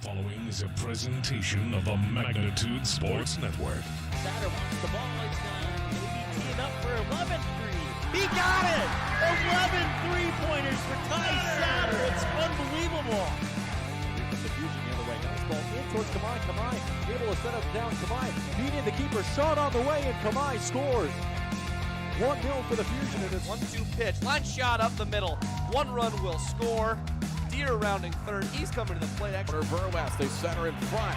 following is a presentation of the Magnitude Sports Network. Satter wants the ball. It's maybe teeing up for 11-3. He got it! 11 3-pointers for Ty Satter. It's unbelievable. The fusion the other way. Nice ball in towards Kamai. Kamai able to set up down. Kamai beating the keeper. Shot on the way, and Kamai scores. 1-0 for the Fusion, and it's 1-2 pitch. Line shot up the middle. One run will score. Deer rounding third. He's coming to the plate. Verwest, they center in front.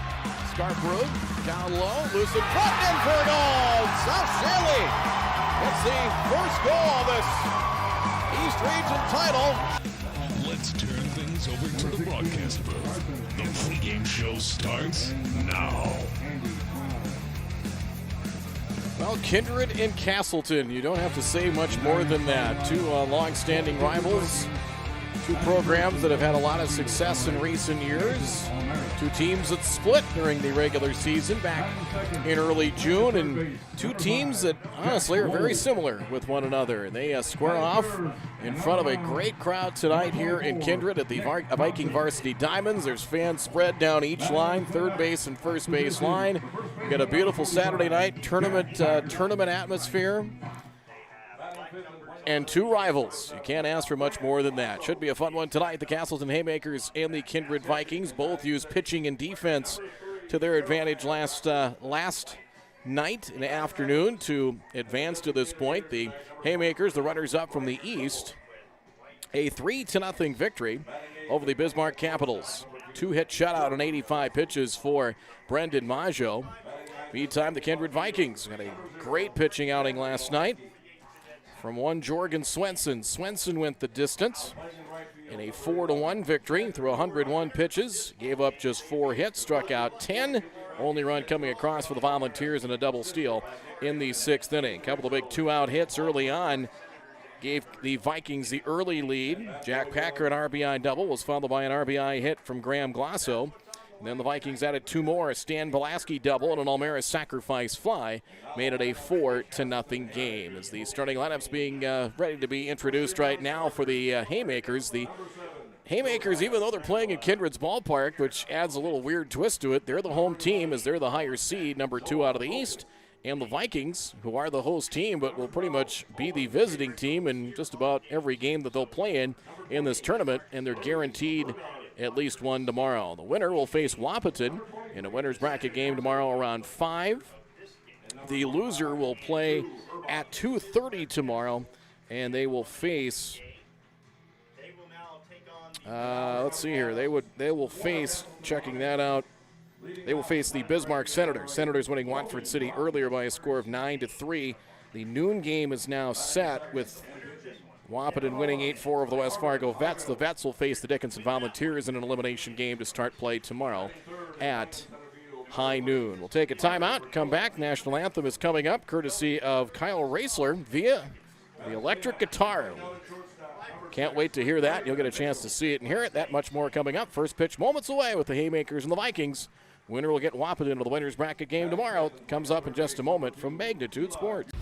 Scarborough down low, loose in front, in for a goal. South Shaley gets the first goal of this East Region title. Let's turn things over to the broadcast booth. The pregame show starts now. Well, Kindred and Casselton, you don't have to say much more than that. Two long-standing rivals, two programs that have had a lot of success in recent years. Two teams that split during the regular season back in early June, and two teams that honestly are very similar with one another. They square off in front of a great crowd tonight here in Kindred at the Viking Varsity Diamonds. There's fans spread down each line, third base and first base line. We got a beautiful Saturday night tournament atmosphere. And two rivals. You can't ask for much more than that. Should be a fun one tonight. The Casselton Haymakers and the Kindred Vikings both use pitching and defense to their advantage last night and afternoon to advance to this point. The Haymakers, the runners-up from the East, a 3-0 victory over the Bismarck Capitals. Two-hit shutout on 85 pitches for Brendan Maggio. Meantime, the Kindred Vikings had a great pitching outing last night from one Jorgen Swenson. Swenson went the distance in a 4-1 victory through 101 pitches. Gave up just 4 hits, struck out 10. Only run coming across for the Volunteers and a double steal in the 6th inning. A couple of big 2-out hits early on gave the Vikings the early lead. Jack Packer, an RBI double, was followed by an RBI hit from Graham Glasso. And then the Vikings added 2 more, a Stan Belaski double and an Almera sacrifice fly, made it a 4-0 game. As the starting lineups being ready to be introduced right now for the Haymakers. The Haymakers, even though they're playing in Kindred's ballpark, which adds a little weird twist to it, they're the home team as they're the higher seed, number 2 out of the East. And the Vikings, who are the host team, but will pretty much be the visiting team in just about every game that they'll play in this tournament, and they're guaranteed at least one tomorrow. The winner will face Wahpeton in a winner's bracket game tomorrow around 5. The loser will play at 2:30 tomorrow, and they will face. Let's see here. They will face. Checking that out. They will face the Bismarck Senators. Senators winning Watford City earlier by a score of 9-3. The noon game is now set with Wahpeton winning 8-4 over the West Fargo Vets. The Vets will face the Dickinson Volunteers in an elimination game to start play tomorrow at high noon. We'll take a timeout, come back. National Anthem is coming up, courtesy of Kyle Raisler via the electric guitar. Can't wait to hear that. You'll get a chance to see it and hear it. That much more coming up. First pitch moments away with the Haymakers and the Vikings. Winner will get Wahpeton to the winner's bracket game tomorrow. Comes up in just a moment from Magnitude Sports.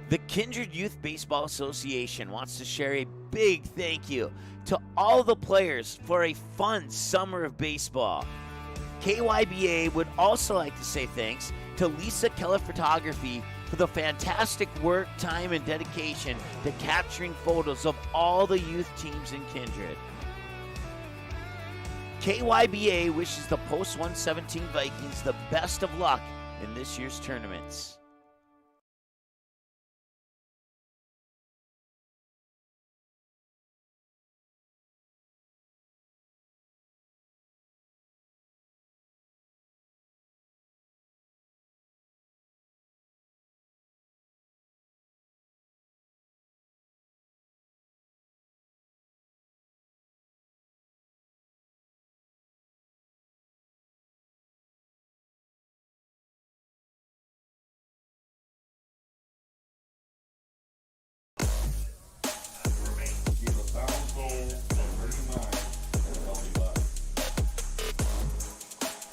The Kindred Youth Baseball Association wants to share a big thank you to all the players for a fun summer of baseball. KYBA would also like to say thanks to Lisa Keller Photography for the fantastic work, time, and dedication to capturing photos of all the youth teams in Kindred. KYBA wishes the post-117 Vikings the best of luck in this year's tournaments.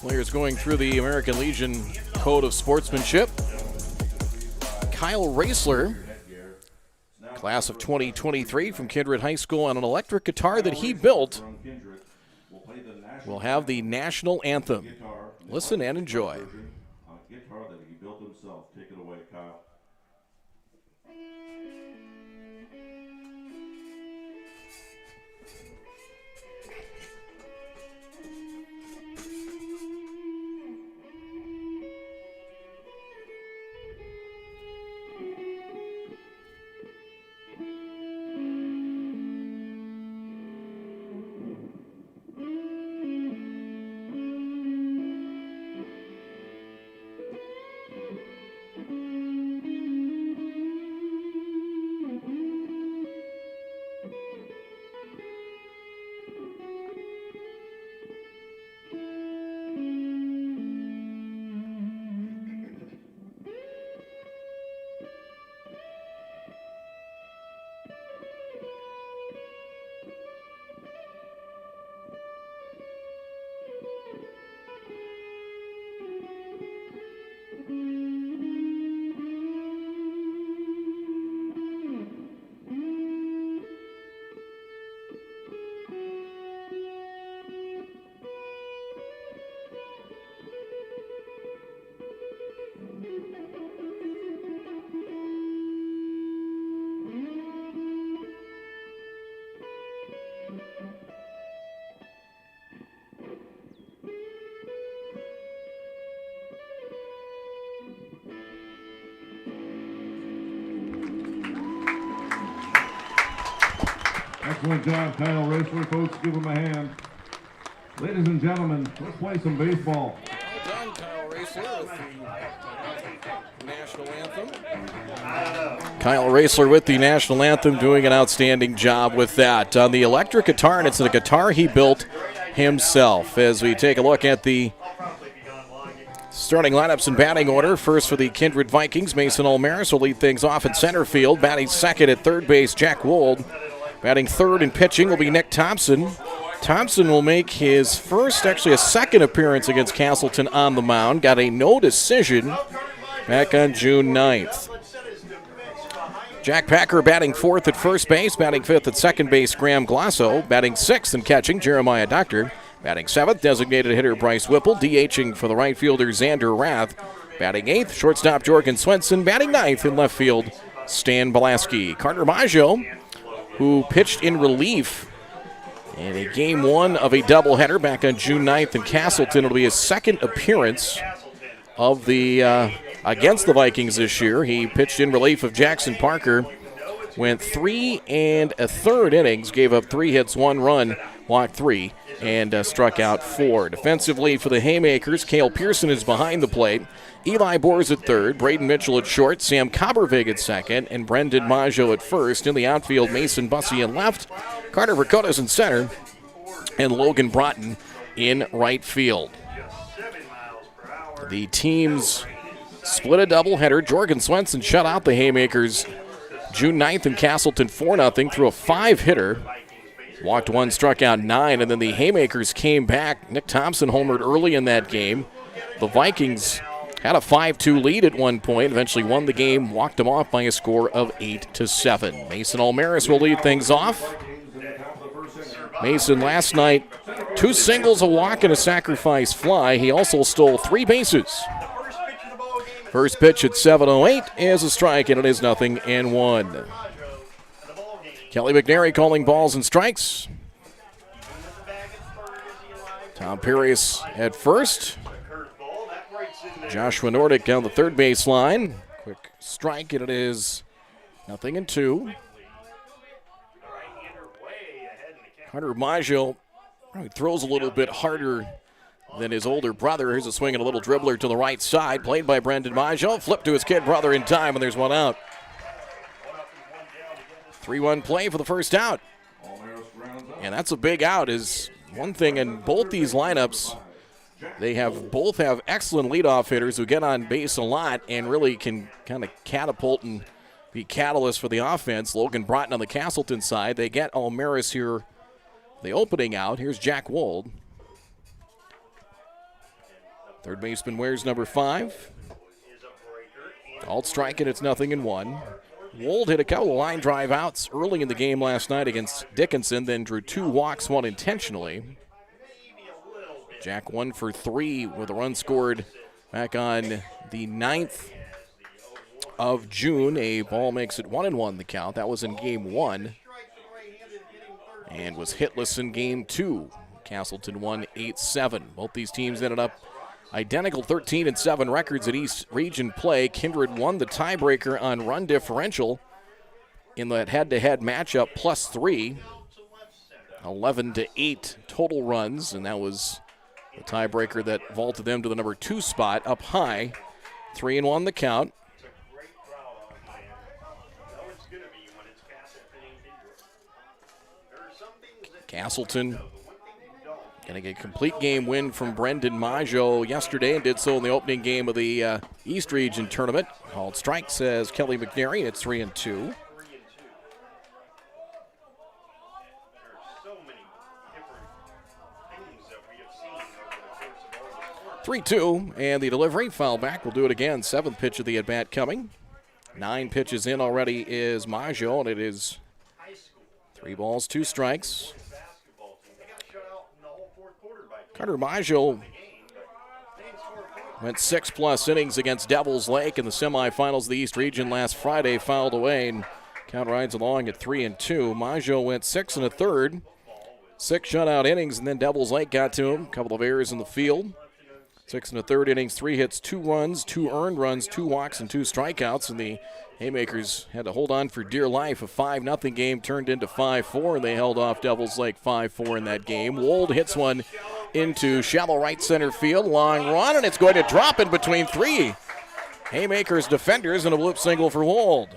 Players going through the American Legion Code of Sportsmanship. Kyle Raisler, class of 2023 from Kindred High School, on an electric guitar that he built, will have the national anthem. Listen and enjoy. On a guitar that he built himself. Take it away, Kyle. Excellent job, Kyle Raisler. Folks, give him a hand. Ladies and gentlemen, let's play some baseball. Well done, Kyle Raisler, with the national anthem. Kyle Raisler with the national anthem, doing an outstanding job with that. On the electric guitar, and it's a guitar he built himself. As we take a look at the starting lineups in batting order, first for the Kindred Vikings, Mason Olmaris will lead things off in center field. Batting second at third base, Jack Wold. Batting third and pitching will be Nick Thompson. Thompson will make his first, actually a second appearance against Casselton on the mound. Got a no decision back on June 9th. Jack Packer batting fourth at first base. Batting fifth at second base, Graham Glasso. Batting sixth and catching, Jeremiah Doctor. Batting seventh, designated hitter Bryce Whipple. DHing for the right fielder, Xander Rath. Batting eighth, shortstop Jorgen Swenson. Batting ninth in left field, Stan Belaski. Carter Maggio, who pitched in relief in a game one of a doubleheader back on June 9th in Casselton. It'll be his second appearance of the against the Vikings this year. He pitched in relief of Jackson Parker, went 3 1/3 innings, gave up 3 hits, 1 run, walked 3, and struck out 4. Defensively for the Haymakers, Cale Pearson is behind the plate. Eli Boers at third, Braden Mitchell at short, Sam Cobbervig at second, and Brendan Maggio at first. In the outfield, Mason Bussey in left, Carter Vercotas in center, and Logan Broughton in right field. The teams split a doubleheader. Jorgen Swenson shut out the Haymakers June 9th in Casselton 4-0 through a 5-hitter. Walked 1, struck out 9, and then the Haymakers came back. Nick Thompson homered early in that game. The Vikings had a 5-2 lead at one point, eventually won the game, walked them off by a score of 8-7. Mason Olmaris will lead things off. Mason last night, 2 singles, a walk, and a sacrifice fly. He also stole 3 bases. First pitch at 7:08 is a strike, and it is 0-1. Kelly McNary calling balls and strikes. Tom Pirius at first. Joshua Nordick down the third base line. Quick strike, and it is 0-2. Hunter Maggio throws a little bit harder than his older brother. Here's a swing and a little dribbler to the right side, played by Brendan Maggio. Flip to his kid brother in time, and there's one out. 3-1 play for the first out. And that's a big out. Is one thing in both these lineups. They both have excellent leadoff hitters who get on base a lot and really can kind of catapult and be catalysts for the offense. Logan Broughton on the Casselton side. They get Olmaris here, the opening out. Here's Jack Wold. Third baseman wears number 5. Alt strike, and it's 0-1. Wold hit a couple of line drive outs early in the game last night against Dickinson, then drew 2 walks, 1 intentionally. Jack 1 for 3 with a run scored back on the 9th of June. A ball makes it 1-1 the count. That was in game 1 and was hitless in game 2. Casselton won 8-7. Both these teams ended up identical 13-7 records at East Region play. Kindred won the tiebreaker on run differential in that head-to-head matchup, +3. 11-8 total runs, and that was the tiebreaker that vaulted them to the number 2 spot up high. 3-1 the count. Casselton going to get a complete game win from Brendan Maggio yesterday and did so in the opening game of the East Region tournament. Called strike, says Kelly McNary. It's 3-2. 3-2, and the delivery, foul back. We'll do it again. 7th pitch of the at-bat coming. 9 pitches in already is Maggio, and it is 3 balls, 2 strikes. Carter Maggio went 6+ innings against Devils Lake in the semifinals of the East Region last Friday, fouled away, and count rides along at 3-2. Maggio went 6 1/3, 6 shutout innings, and then Devils Lake got to him. A couple of errors in the field. 6 1/3 innings, 3 hits, 2 runs, 2 earned runs, 2 walks, and 2 strikeouts, and the Haymakers had to hold on for dear life. A 5-0 game turned into 5-4, and they held off Devils Lake 5-4 in that game. Wold hits one into shallow right center field. Long run, and it's going to drop in between 3 Haymakers defenders, and a bloop single for Wold.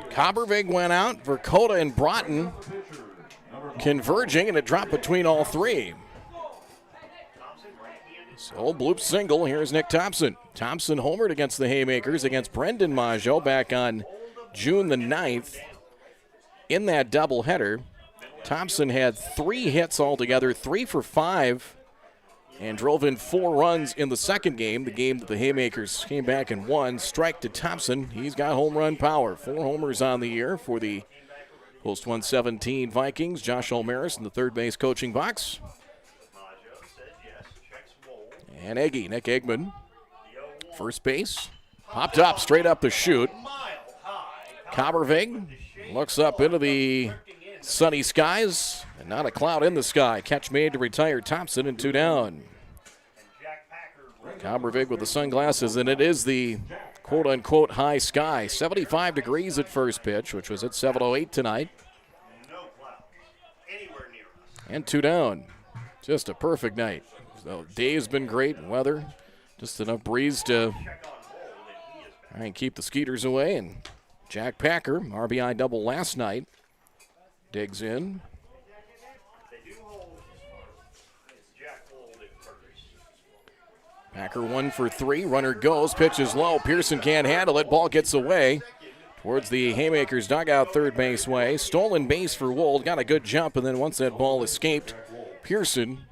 Cobbervig went out. Verkota and Broughton converging, and it dropped between all 3. So, bloop single. Here's Nick Thompson. Thompson homered against the Haymakers against Brendan Maggio back on June the 9th. In that doubleheader, Thompson had 3 hits altogether, 3 for 5, and drove in 4 runs in the second game, the game that the Haymakers came back and won. Strike to Thompson. He's got home run power. 4 homers on the year for the Post 117 Vikings. Josh Olmeris in the third base coaching box. And Nick Eggman, first base, popped up straight up the chute. Cobbervig looks up into the sunny skies, and not a cloud in the sky. Catch made to retire Thompson, and 2 down. Cobbervig with the sunglasses, and it is the quote-unquote high sky. 75 degrees at first pitch, which was at 7:08 tonight. And 2 down. Just a perfect night. So day has been great, weather, just enough breeze to try and keep the skeeters away. And Jack Packer, RBI double last night, digs in. Packer 1 for 3, runner goes, pitch is low, Pearson can't handle it, ball gets away towards the Haymakers dugout third base way. Stolen base for Wold, got a good jump, and then once that ball escaped, Pearson,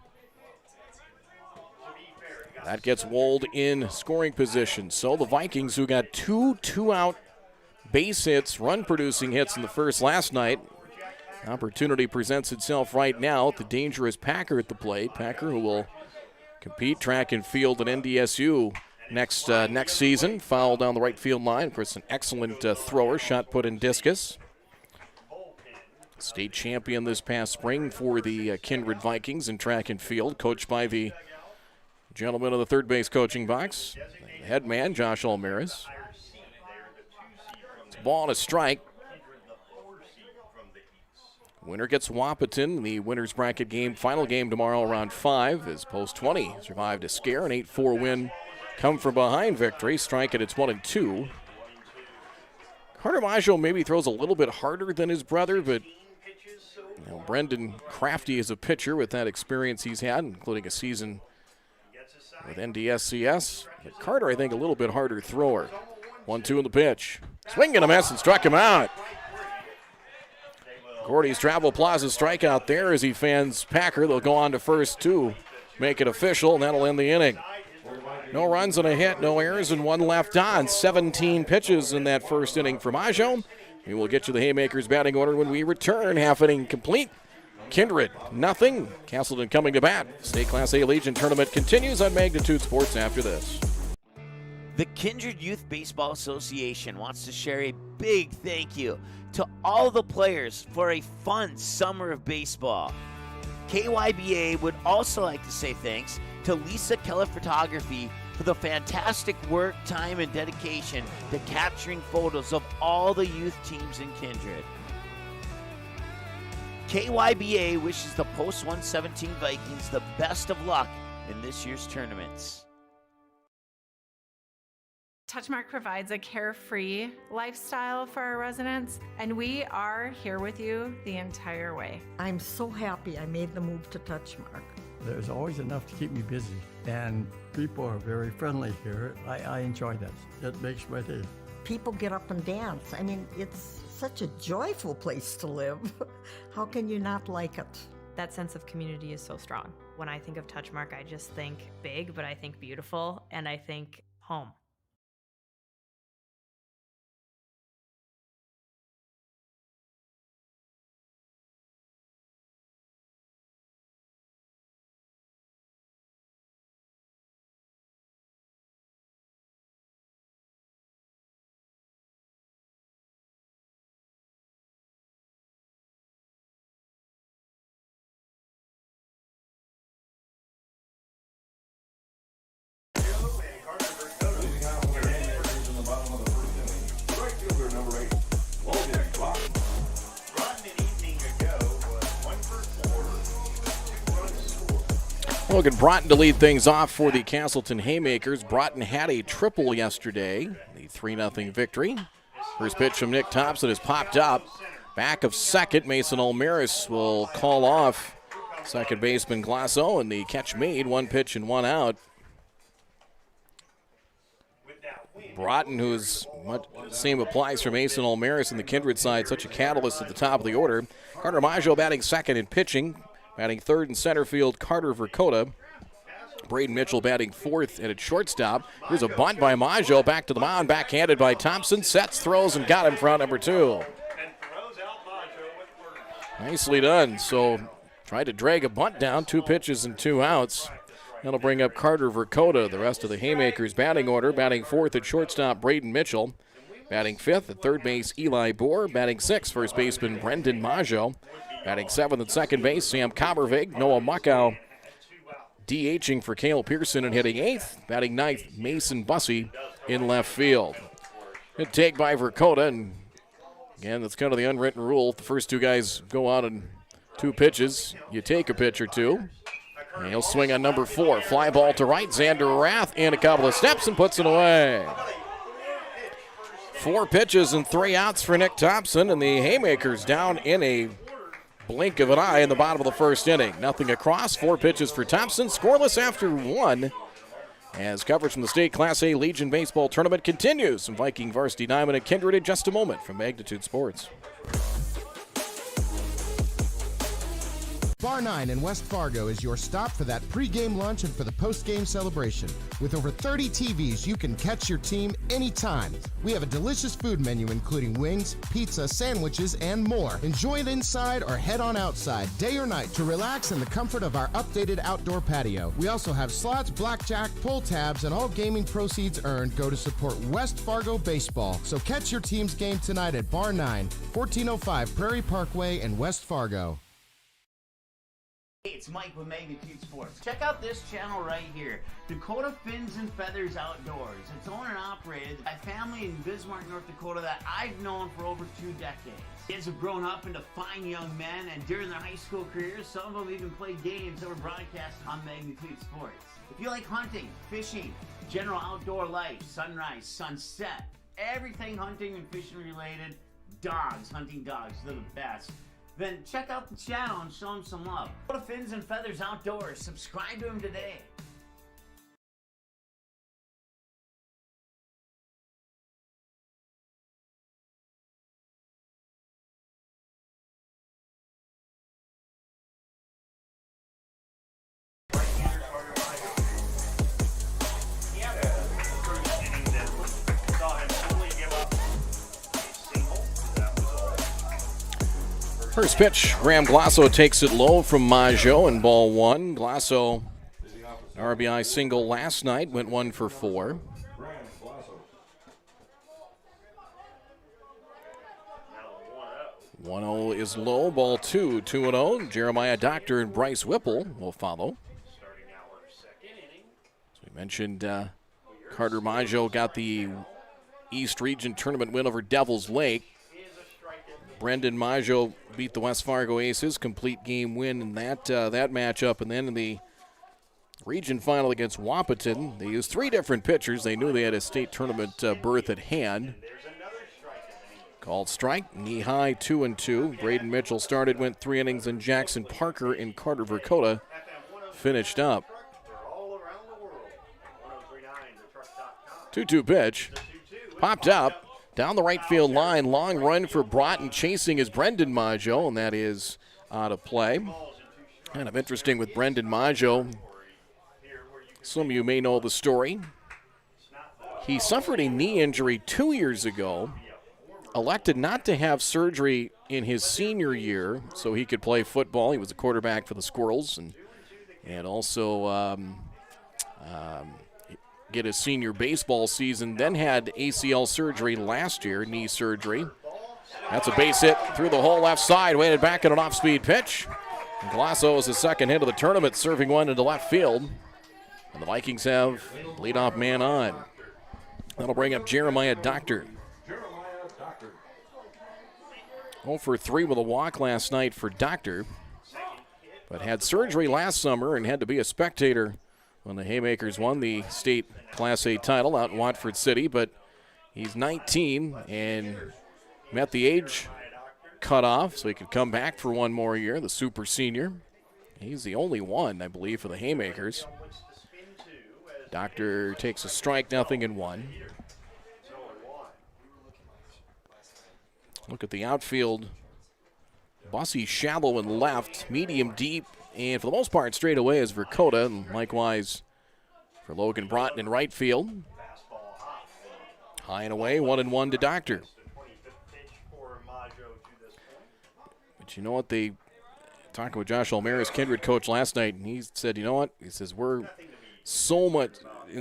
that gets Wold in scoring position. So the Vikings, who got 2 2-out base hits, run-producing hits in the first last night, opportunity presents itself right now. The dangerous Packer at the plate. Packer, who will compete track and field at NDSU next season. Foul down the right field line. Of course, an excellent thrower, shot put in discus. State champion this past spring for the Kindred Vikings in track and field, coached by the gentleman in the third base coaching box, head man Josh Olmeris. It's a ball and a strike. Winner gets Wapaton. The winner's bracket game, final game tomorrow around 5 as Post 20 survived a scare, an 8-4 win, come from behind victory. Strike it, it's 1-2. Carter Maggio maybe throws a little bit harder than his brother, but Brendan crafty as a pitcher with that experience he's had, including a season with NDSCS. But Carter, I think, a little bit harder thrower. 1-2 in the pitch. Swing and a miss and struck him out. Gordy's Travel Plaza strikeout there as he fans Packer. They'll go on to first 2. make it official, and that'll end the inning. No runs and a hit, no errors, and one left on. 17 pitches in that first inning for Maggio. We will get you the Haymakers batting order when we return. Half inning complete. Kindred, nothing. Casselton coming to bat. State Class A Legion tournament continues on Magnitude Sports after this. The Kindred Youth Baseball Association wants to share a big thank you to all the players for a fun summer of baseball. KYBA would also like to say thanks to Lisa Keller Photography for the fantastic work, time, and dedication to capturing photos of all the youth teams in Kindred. KYBA wishes the Post 117 Vikings the best of luck in this year's tournaments. Touchmark provides a carefree lifestyle for our residents, and we are here with you the entire way. I'm so happy I made the move to Touchmark. There's always enough to keep me busy, and people are very friendly here. I enjoy that. It makes my day. People get up and dance. I mean, it's such a joyful place to live. How can you not like it? That sense of community is so strong. When I think of Touchmark, I just think big, but I think beautiful, and I think home. Logan Broughton to lead things off for the Casselton Haymakers. Broughton had a triple yesterday, the 3-0 victory. First pitch from Nick Thompson is popped up. Back of second, Mason Almaris will call off second baseman Glasso, and the catch made, 1 pitch and 1 out. Broughton, who's same applies for Mason Almaris in the Kindred side, such a catalyst at the top of the order. Carter Maggio batting second and pitching. Batting third in center field, Carter Verkota. Braden Mitchell batting fourth and at shortstop. Here's a bunt by Maggio, back to the mound, backhanded by Thompson. Sets, throws, and got him for out number 2. Nicely done. So tried to drag a bunt down, 2 pitches and 2 outs. That'll bring up Carter Verkota. The rest of the Haymakers batting order. Batting fourth at shortstop, Braden Mitchell. Batting fifth at third base, Eli Bohr. Batting sixth, first baseman Brendan Maggio. Batting seventh at second base, Sam Kabervig. Noah Muckow DHing for Cale Pearson and hitting eighth. Batting ninth, Mason Bussey in left field. Good take by Verkota, and again, that's kind of the unwritten rule. If the first 2 guys go out in 2 pitches, you take a pitch or 2. And he'll swing on number 4. Fly ball to right, Xander Rath in a couple of steps and puts it away. 4 pitches and 3 outs for Nick Thompson, and the Haymakers down in a blink of an eye in the bottom of the first inning. Nothing across, 4 pitches for Thompson, scoreless after 1. As coverage from the State Class A Legion Baseball Tournament continues. Some Viking Varsity Diamond and Kindred in just a moment from Magnitude Sports. Bar 9 in West Fargo is your stop for that pregame lunch and for the postgame celebration. With over 30 TVs, you can catch your team anytime. We have a delicious food menu including wings, pizza, sandwiches, and more. Enjoy it inside or head on outside, day or night, to relax in the comfort of our updated outdoor patio. We also have slots, blackjack, pull tabs, and all gaming proceeds earned go to support West Fargo baseball. So catch your team's game tonight at Bar 9, 1405 Prairie Parkway in West Fargo. Hey, it's Mike with Magnitude Sports. Check out this channel right here, Dakota Fins and Feathers Outdoors. It's owned and operated by a family in Bismarck, North Dakota that I've known for over 2 decades. Kids have grown up into fine young men, and during their high school careers, some of them even played games that were broadcast on Magnitude Sports. If you like hunting, fishing, general outdoor life, sunrise, sunset, everything hunting and fishing related, dogs, hunting dogs, they're the best. Then check out the channel and show them some love. Go to Fins and Feathers Outdoors. Subscribe to them today. First pitch, Graham Glasso takes it low from Maggio in ball one. Glasso, RBI single last night, went 1 for 4. One-0 is low, ball two, 2-0. Jeremiah Doctor and Bryce Whipple will follow. As we mentioned, Carter Maggio got the East Region Tournament win over Devils Lake. Brendan Maggio beat the West Fargo Aces, complete game win in that matchup. And then in the region final against Wapaton, they used 3 different pitchers. They knew they had a state tournament berth at hand. Called strike, knee high, 2-2. Braden Mitchell started, went 3 innings, and Jackson Parker and Carter Verkota finished up. 2-2 pitch, popped up, down the right field line, long run for Broughton, chasing is Brendan Maggio, and that is out of play. Kind of interesting with Brendan Maggio. Some of you may know the story. He suffered a knee injury 2 years ago, elected not to have surgery in his senior year so he could play football. He was a quarterback for the Squirrels and also get his senior baseball season, then had ACL surgery last year, knee surgery. That's a base hit through the whole left side, waited back at an off-speed pitch. And Glasso is the second hit of the tournament, serving one into left field. And the Vikings have leadoff man on. That'll bring up Jeremiah Doctor. 0 for 3 with a walk last night for Doctor, but had surgery last summer and had to be a spectator when the Haymakers won the state Class A title out in Watford City. But he's 19 and met the age cutoff, so he could come back for one more year, the super senior. He's the only one, I believe, for the Haymakers. Doctor takes a strike, 0-1. Look at the outfield. Bussy shallow and left, medium deep, and for the most part straight away is Verkota, and likewise for Logan Broughton in right field. High and away, 1-1 to Doctor. But you know what, they talking with Josh Almera's Kindred coach last night, and he said, you know what, he says, we're so much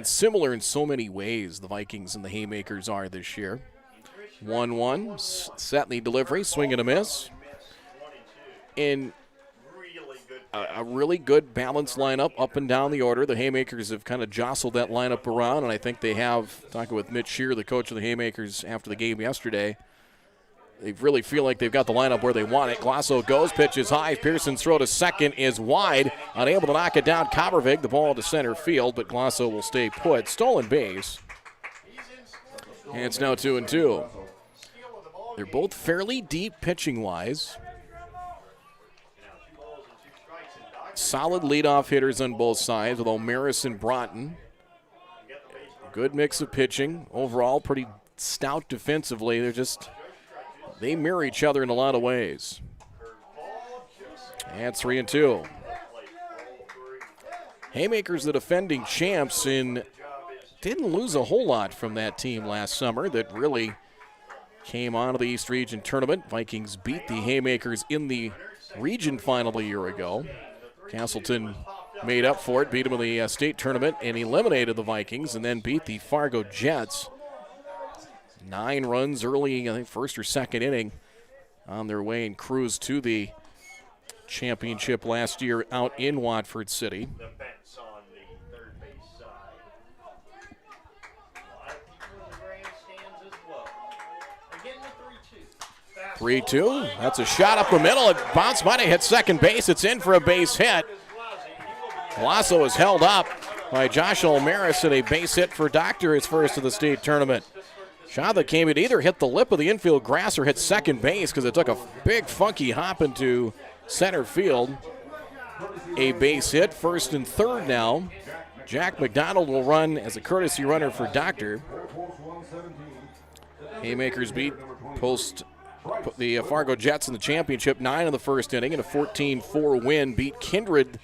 similar in so many ways, the Vikings and the Haymakers are this year. 1-1, set in the delivery, swing and a miss. In a really good balanced lineup up and down the order. The Haymakers have kind of jostled that lineup around, and I think they have, talking with Mitch Shear, the coach of the Haymakers after the game yesterday, they really feel like they've got the lineup where they want it. Glasso goes, pitches high. Pearson's throw to second is wide. Unable to knock it down. Coppervig, the ball to center field, but Glasso will stay put. Stolen base. And it's now 2-2. They're both fairly deep pitching-wise. Solid leadoff hitters on both sides with O'Maris and Broughton. Good mix of pitching. Overall, pretty stout defensively. They mirror each other in a lot of ways. And 3-2. Haymakers, the defending champs, didn't lose a whole lot from that team last summer that really came on to the East Region Tournament. Vikings beat the Haymakers in the region final a year ago. Casselton made up for it, beat them in the state tournament, and eliminated the Vikings, and then beat the Fargo Jets. 9 runs early, I think first or second inning, on their way and cruised to the championship last year out in Watford City. 3-2. That's a shot up the middle. It bounced, might have hit second base. It's in for a base hit. Glasso is held up by Josh O'Maris, and a base hit for Doctor, his first of the state tournament. Shot that came, it either hit the lip of the infield grass or hit second base because it took a big funky hop into center field. A base hit, first and third now. Jack McDonald will run as a courtesy runner for Doctor. Haymakers beat the Fargo Jets in the championship, 9 in the first inning, and a 14-4 win. Beat Kindred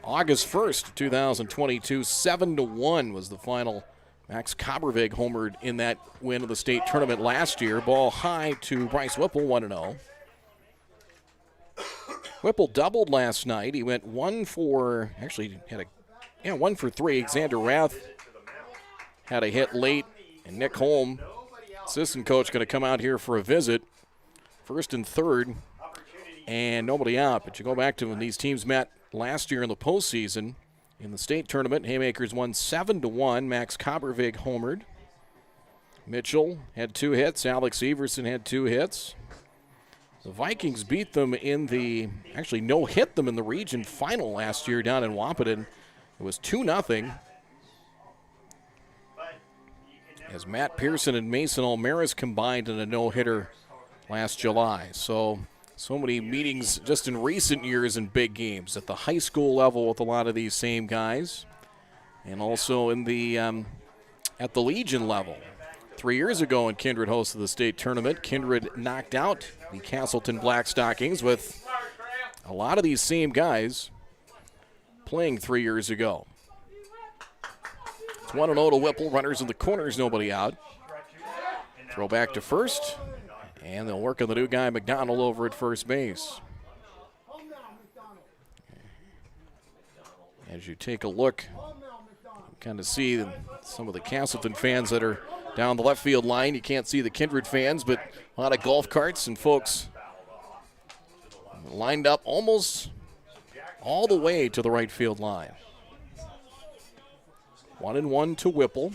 August 1st, 2022. 7-1 was the final. Max Coppervig homered in that win of the state tournament last year. Ball high to Bryce Whipple, 1-0. Whipple doubled last night. He went 1 for 3. Xander Rath had a hit late, and Nick Holm, assistant coach, going to come out here for a visit. First and third, and nobody out. But you go back to when these teams met last year in the postseason. In the state tournament, Haymakers won 7-1. Max Kabervig homered. Mitchell had 2 hits. Alex Everson had 2 hits. The Vikings beat them no-hit them in the region final last year down in Wahpeton. It was 2-0. As Matt Pearson and Mason Almaris combined in a no-hitter last July. So many meetings just in recent years in big games at the high school level with a lot of these same guys, and also in the at the Legion level. 3 years ago when Kindred hosted the state tournament, Kindred knocked out the Casselton Blackstockings with a lot of these same guys playing 3 years ago. It's 1-0 to Whipple. Runners in the corners, nobody out. Throw back to first, and they'll work on the new guy, McDonald, over at first base. As you take a look, you kind of see some of the Casselton fans that are down the left field line. You can't see the Kindred fans, but a lot of golf carts and folks lined up almost all the way to the right field line. 1-1 to Whipple.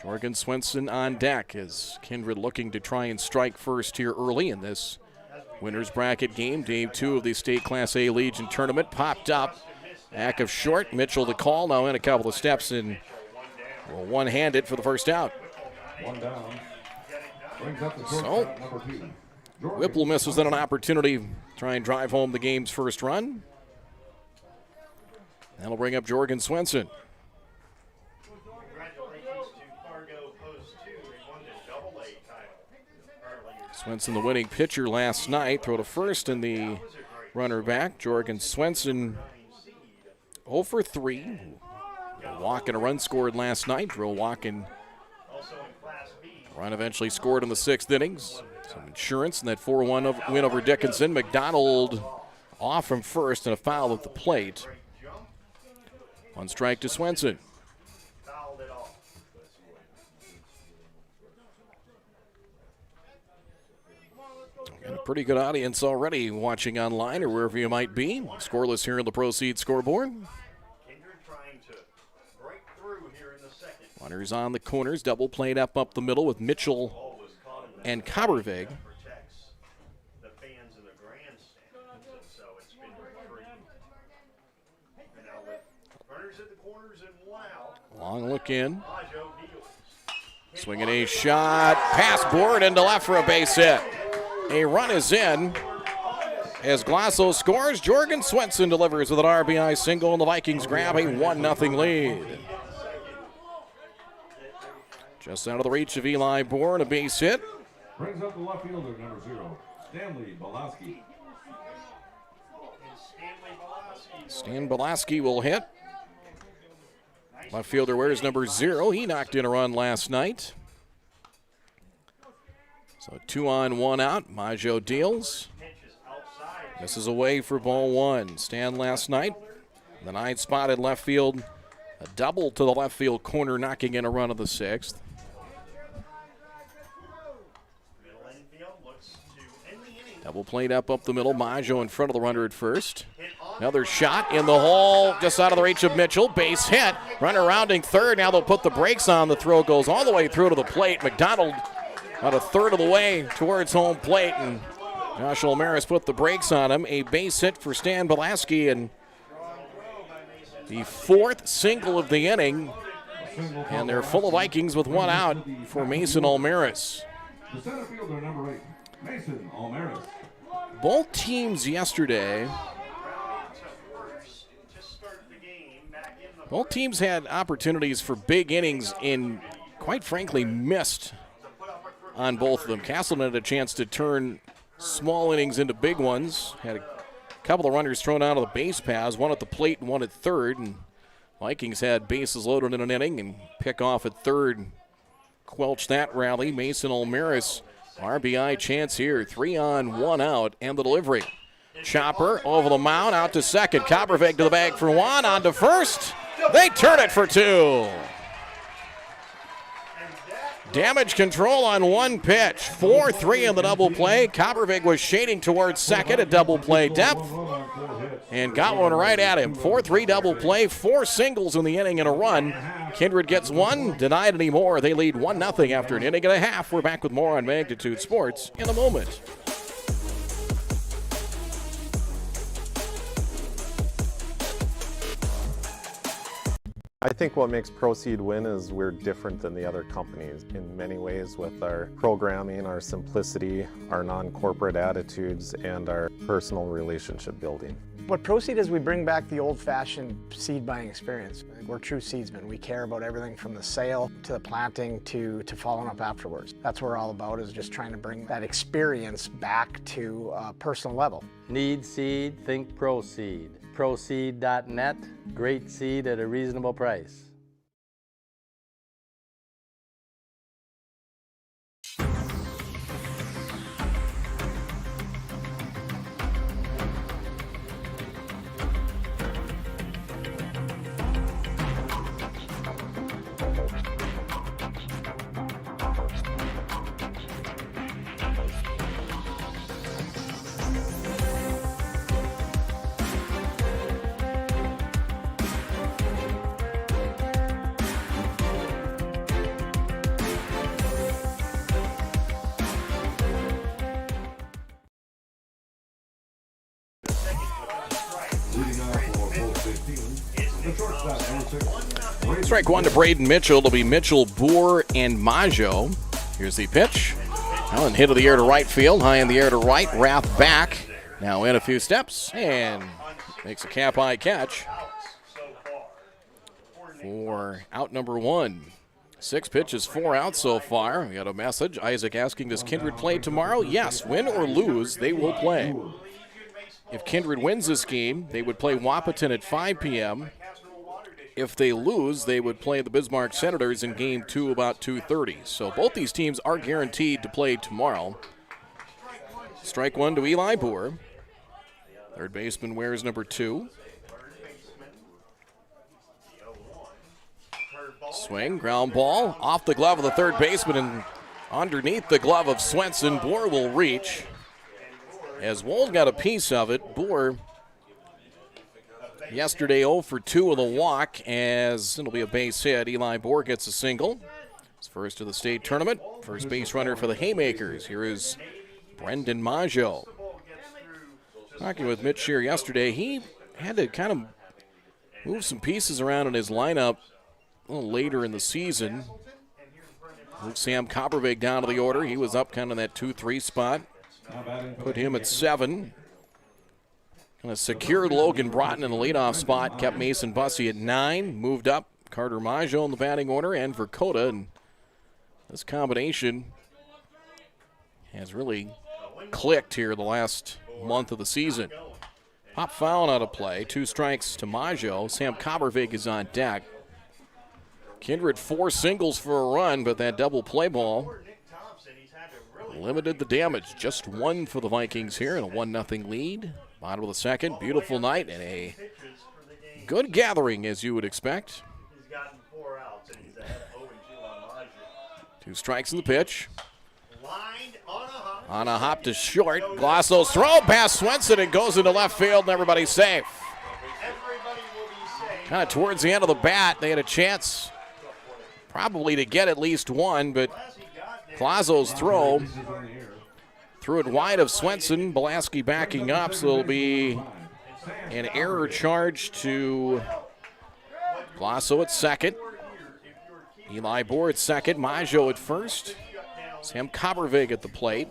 Jorgen Swenson on deck as Kindred looking to try and strike first here early in this winner's bracket game. Day 2 of the State Class A Legion tournament. Popped up. Back of short. Mitchell to call. Now in a couple of steps and one-handed for the first out. 1 down. Brings up the So, shortstop, number 2. Whipple misses then an opportunity to try and drive home the game's first run. That'll bring up Jorgen Swenson. Swenson, the winning pitcher last night, throw to first in the runner back. Jorgen Swenson 0 for 3. A walk and a run scored last night. Drew a walk and run eventually scored in the 6th innings. Some insurance in that 4-1 win over Dickinson. McDonald off from first and a foul at the plate. 1 strike to Swenson. Got a pretty good audience already watching online or wherever you might be. Scoreless here in the Proceed scoreboard. Runners on the corners, double played up the middle with Mitchell and Kabervig. Long look in. Swinging a shot, pass board into left for a base hit. A run is in as Glasso scores. Jorgen Swenson delivers with an RBI single, and the Vikings grab a 1-0 lead. Just out of the reach of Eli Bourne, a base hit. Brings up the left fielder, number 0, Stanley Belaski. Stan Belaski will hit. Left fielder wears number 0. He knocked in a run last night. So 2 on, 1 out. Maggio deals. This is away for ball 1. Stan last night, the 9th spot in left field. A double to the left field corner, knocking in a run of the 6th. Double played up the middle. Maggio in front of the runner at first. Another shot in the hole, just out of the reach of Mitchell. Base hit. Runner rounding third. Now they'll put the brakes on. The throw goes all the way through to the plate. McDonald about a third of the way towards home plate, and Josh Olmaris put the brakes on him. A base hit for Stan Belaski, and the 4th single of the inning. And they're full of Vikings with 1 out for Mason Olmaris. The center fielder, number 8, Mason Almaris. Both teams yesterday, both teams had opportunities for big innings and, quite frankly, missed on both of them. Casselton had a chance to turn small innings into big ones. Had a couple of runners thrown out of the base paths, 1 at the plate and 1 at third. And Vikings had bases loaded in an inning and pick off at third. Quelch that rally. Mason Olmaris, RBI chance here. 3 on, 1 out, and the delivery. Chopper over the mound, out to second. Coppervig to the bag for one, on to first. They turn it for two. Damage control on one pitch. 4-3 in the double play. Coppervig was shading towards second at double play depth and got one right at him. 4-3 double play, 4 singles in the inning and a run. Kindred gets one, denied any more. They lead 1-0 after an inning and a half. We're back with more on Magnitude Sports in a moment. I think what makes Proceed win is we're different than the other companies in many ways with our programming, our simplicity, our non-corporate attitudes, and our personal relationship building. What Proceed is, we bring back the old-fashioned seed buying experience. We're true seedsmen. We care about everything from the sale to the planting to following up afterwards. That's what we're all about, is just trying to bring that experience back to a personal level. Need seed, think Proceed. Proceed.net, great seed at a reasonable price. Strike one to Braden Mitchell. It'll be Mitchell, Boer, and Maggio. Here's the pitch. Allen hit of the air to right field. High in the air to right. Rath back. Now in a few steps and makes a cap-eye catch for out number one. 6 pitches, 4 outs so far. We got a message. Isaac asking, does Kindred play tomorrow? Yes. Win or lose, they will play. If Kindred wins this game, they would play Wahpeton at 5 p.m. If they lose, they would play the Bismarck Senators in Game 2 about 2:30. So both these teams are guaranteed to play tomorrow. Strike one to Eli Boer. Third baseman wears number 2. Swing, ground ball, off the glove of the third baseman and underneath the glove of Swenson. Boer will reach. As Wold got a piece of it, Boer yesterday 0 for 2 with a walk, as it'll be a base hit. Eli Boer gets a single. His first of the state tournament. First base runner for the Haymakers. Here is Brendan Maggio. Talking with Mitch here yesterday, he had to kind of move some pieces around in his lineup a little later in the season. Moved Sam Coppervig down to the order. He was up kind of that 2-3 spot. Put him at 7. Kind of secured Logan Broughton in the leadoff spot. Kept Mason Bussey at 9. Moved up Carter Maggio in the batting order and Verkota. And this combination has really clicked here the last month of the season. Pop foul out of play. 2 strikes to Maggio. Sam Coppervig is on deck. Kindred 4 singles for a run, but that double play ball limited the damage. Just 1 for the Vikings here in a 1-0 lead. Bottom of the second. Beautiful night and a good gathering, as you would expect. 2 strikes in the pitch. On a hop to short. Glosso's throw past Swenson. It goes into left field and everybody's safe. Kind of towards the end of the bat, they had a chance probably to get at least 1, but Glosso's throw threw it wide of Swenson. Belaski backing up, so it'll be an error charge to Glosso at second. Eli Boer at second. Maggio at first. Sam Coppervig at the plate.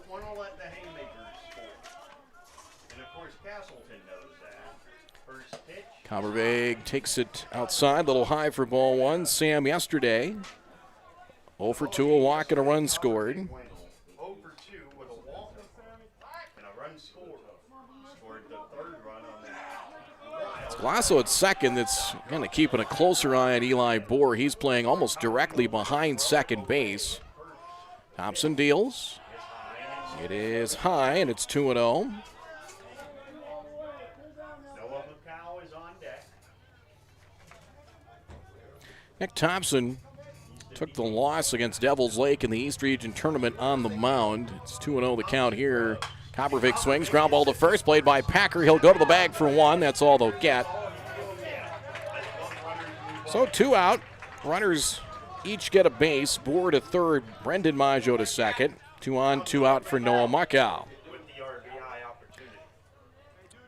Coppervig takes it outside, a little high for ball 1. Sam yesterday 0 for 2, a walk and a run scored. It's Glosso at second that's kind of keeping a closer eye on Eli Boer. He's playing almost directly behind second base. Thompson deals. It is high, and it's 2-0. Nick Thompson took the loss against Devils Lake in the East Region Tournament on the mound. It's 2-0 the count here. Coppervik swings, ground ball to first, played by Packer. He'll go to the bag for one. That's all they'll get. So 2 out. Runners each get a base. Boer to third, Brendan Maggio to second. 2 on, 2 out for Noah Muckow.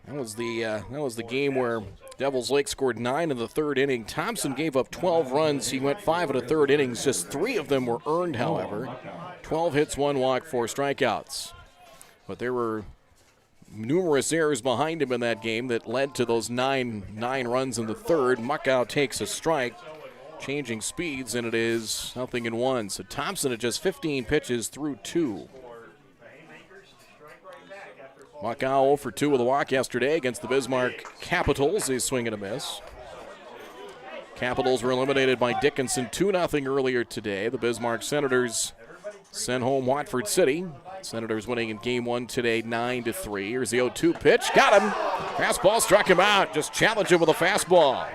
That was the game where Devils Lake scored 9 in the third inning. Thompson gave up 12 runs. He went 5 in the third innings. Just 3 of them were earned, however. 12 hits, 1 walk, 4 strikeouts. But there were numerous errors behind him in that game that led to those nine runs in the third. Muckow takes a strike, changing speeds, and it is 0-1. So Thompson at just 15 pitches through 2. Muckow 0 for 2 with a walk yesterday against the Bismarck Capitals. They swing and a miss. Capitals were eliminated by Dickinson 2-0 earlier today. The Bismarck Senators sent home Watford City. Senators winning in game 1 today 9-3. Here's the 0-2 pitch. Got him. Fastball struck him out. Just challenge him with a fastball.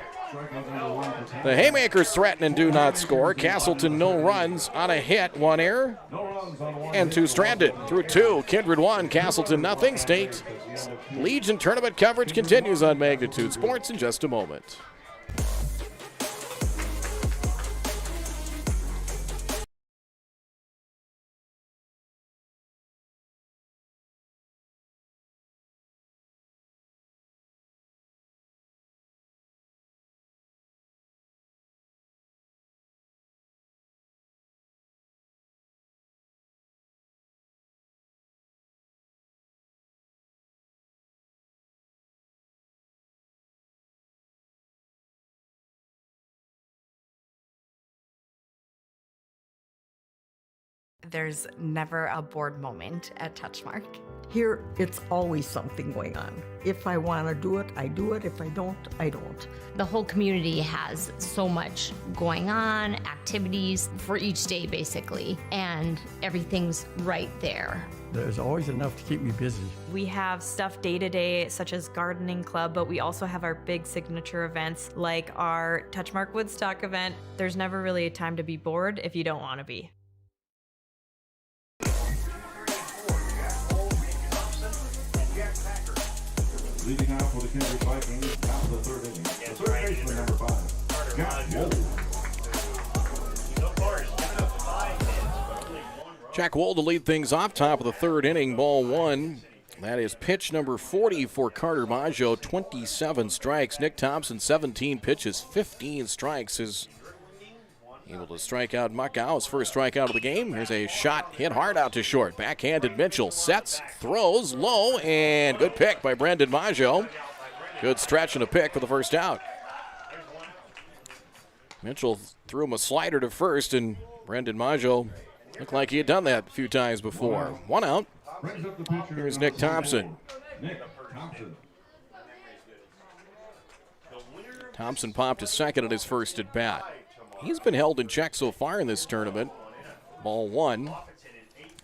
The Haymakers threaten and do not score. Casselton no runs on a hit, 1 error, and 2 stranded. Through 2, Kindred 1, Casselton nothing. State Legion tournament coverage continues on Magnitude Sports in just a moment. There's never a bored moment at Touchmark. Here, it's always something going on. If I want to do it, I do it. If I don't, I don't. The whole community has so much going on, activities for each day, basically, and everything's right there. There's always enough to keep me busy. We have stuff day to day, such as gardening club, but we also have our big signature events like our Touchmark Woodstock event. There's never really a time to be bored if you don't want to be. Leading out for the Kindred Vikings, out of the third inning. The third baseman, number 5, Jack Wold to lead things off, top of the third inning, ball 1. That is pitch number 40 for Carter Maggio, 27 strikes. Nick Thompson, 17 pitches, 15 strikes, is able to strike out Muckow, his first strikeout of the game. Here's a shot hit hard out to short. Backhanded Mitchell sets, throws low, and good pick by Brendan Maggio. Good stretch and a pick for the first out. Mitchell threw him a slider to first, and Brendan Maggio looked like he had done that a few times before. 1 out. Here's Nick Thompson. Thompson popped his second at his first at bat. He's been held in check so far in this tournament. Ball 1,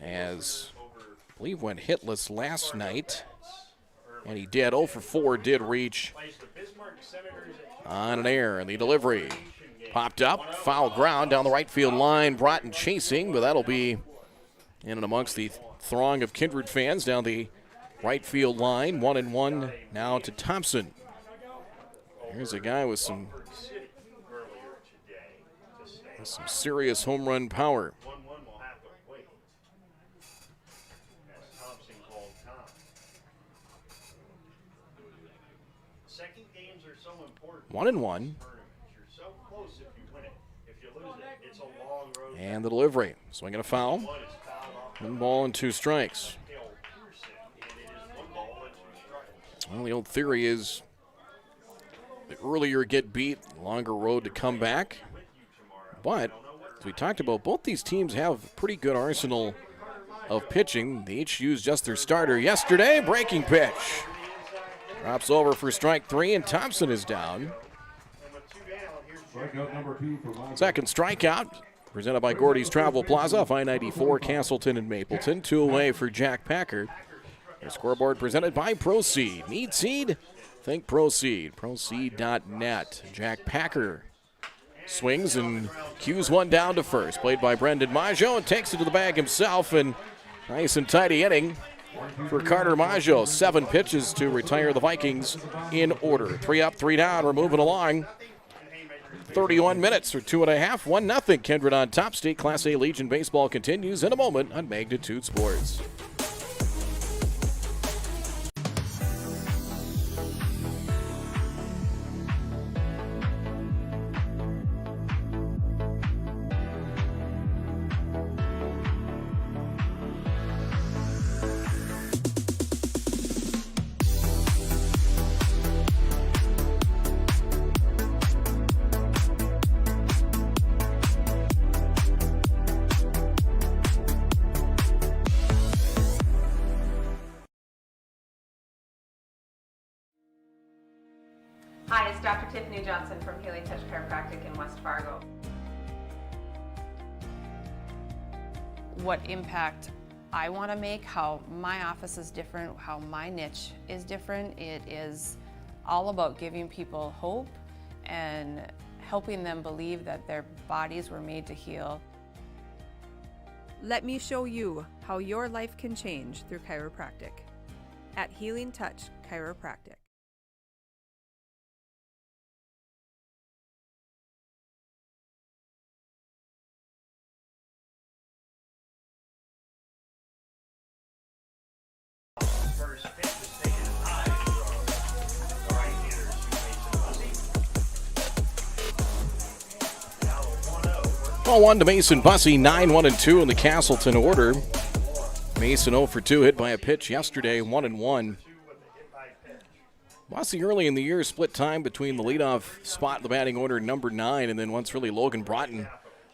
as I believe went hitless last night. And he did. 0 for 4 did reach on an error. And the delivery popped up. Foul ground down the right field line. Broughton chasing, but that'll be in and amongst the throng of Kindred fans down the right field line. 1-1 now to Thompson. Here's a guy with some serious home run power. One and one. And the delivery. Swinging a foul. 1 ball and 2 strikes. Well, the old theory is the earlier get beat, the longer road to come back. But, as we talked about, both these teams have a pretty good arsenal of pitching. They each used just their starter yesterday. Breaking pitch. Drops over for strike 3, and Thompson is down. Second strikeout, presented by Gordy's Travel Plaza, off I-94, Casselton and Mapleton. 2 away for Jack Packer. The scoreboard presented by Proseed. Need seed? Think Proseed. Proseed.net. Jack Packer Swings and cues one down to first. Played by Brendan Maggio and takes it to the bag himself. And nice and tidy inning for Carter Maggio. 7 pitches to retire the Vikings in order. 3 up, 3 down. We're moving along. 31 minutes or 2.5. 1-0. Kindred on top. State Class A Legion baseball continues in a moment on Magnitude Sports. Hi, it's Dr. Tiffany Johnson from Healing Touch Chiropractic in West Fargo. What impact I want to make, how my office is different, how my niche is different. It is all about giving people hope and helping them believe that their bodies were made to heal. Let me show you how your life can change through chiropractic at Healing Touch Chiropractic. Ball 1 to Mason Bussey, 9-1-2 in the Casselton order. Mason 0 for 2, hit by a pitch yesterday, 1-1. Bussey early in the year split time between the leadoff spot in the batting order, number 9, and then once really Logan Broughton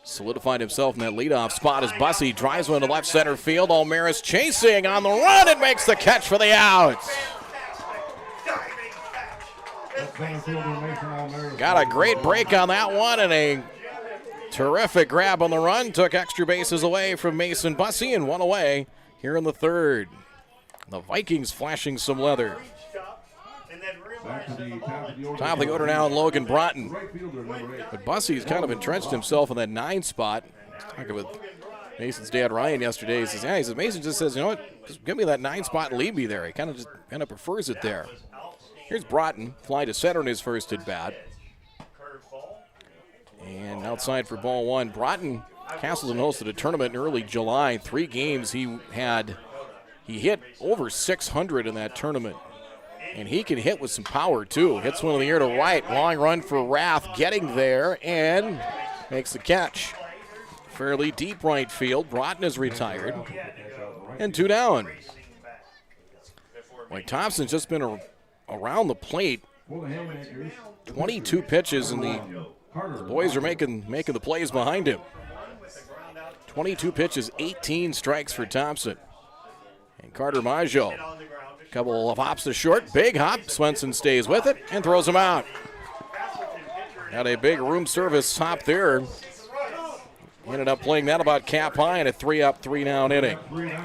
solidified himself in that leadoff spot as Bussey drives one to left center field. Almaris chasing on the run and makes the catch for the out. Got a great break on that one and a terrific grab on the run. Took extra bases away from Mason Bussey and one away here in the third. The Vikings flashing some leather. Top of the order now, Logan Broughton. But Bussey's kind of entrenched himself in that 9 spot. Talking with Mason's dad Ryan yesterday. He says, Mason just says, you know what, just give me that 9 spot and leave me there. He kind of prefers it there. Here's Broughton, fly to center in his first at bat. And outside for ball 1. Broughton, Casselton hosted a tournament in early July. 3 games he hit over 600 in that tournament. And he can hit with some power, too. Hits one in the air to right. Long run for Rath, getting there, and makes the catch. Fairly deep right field. Broughton is retired. And 2 down. Mike Thompson's just been around the plate. 22 pitches, and the boys are making the plays behind him. 22 pitches, 18 strikes for Thompson. And Carter Maggio. Couple of hops to short, big hop. Swenson stays with it and throws him out. Had a big room service hop there. Ended up playing that about cap high in a 3 up, 3 down inning.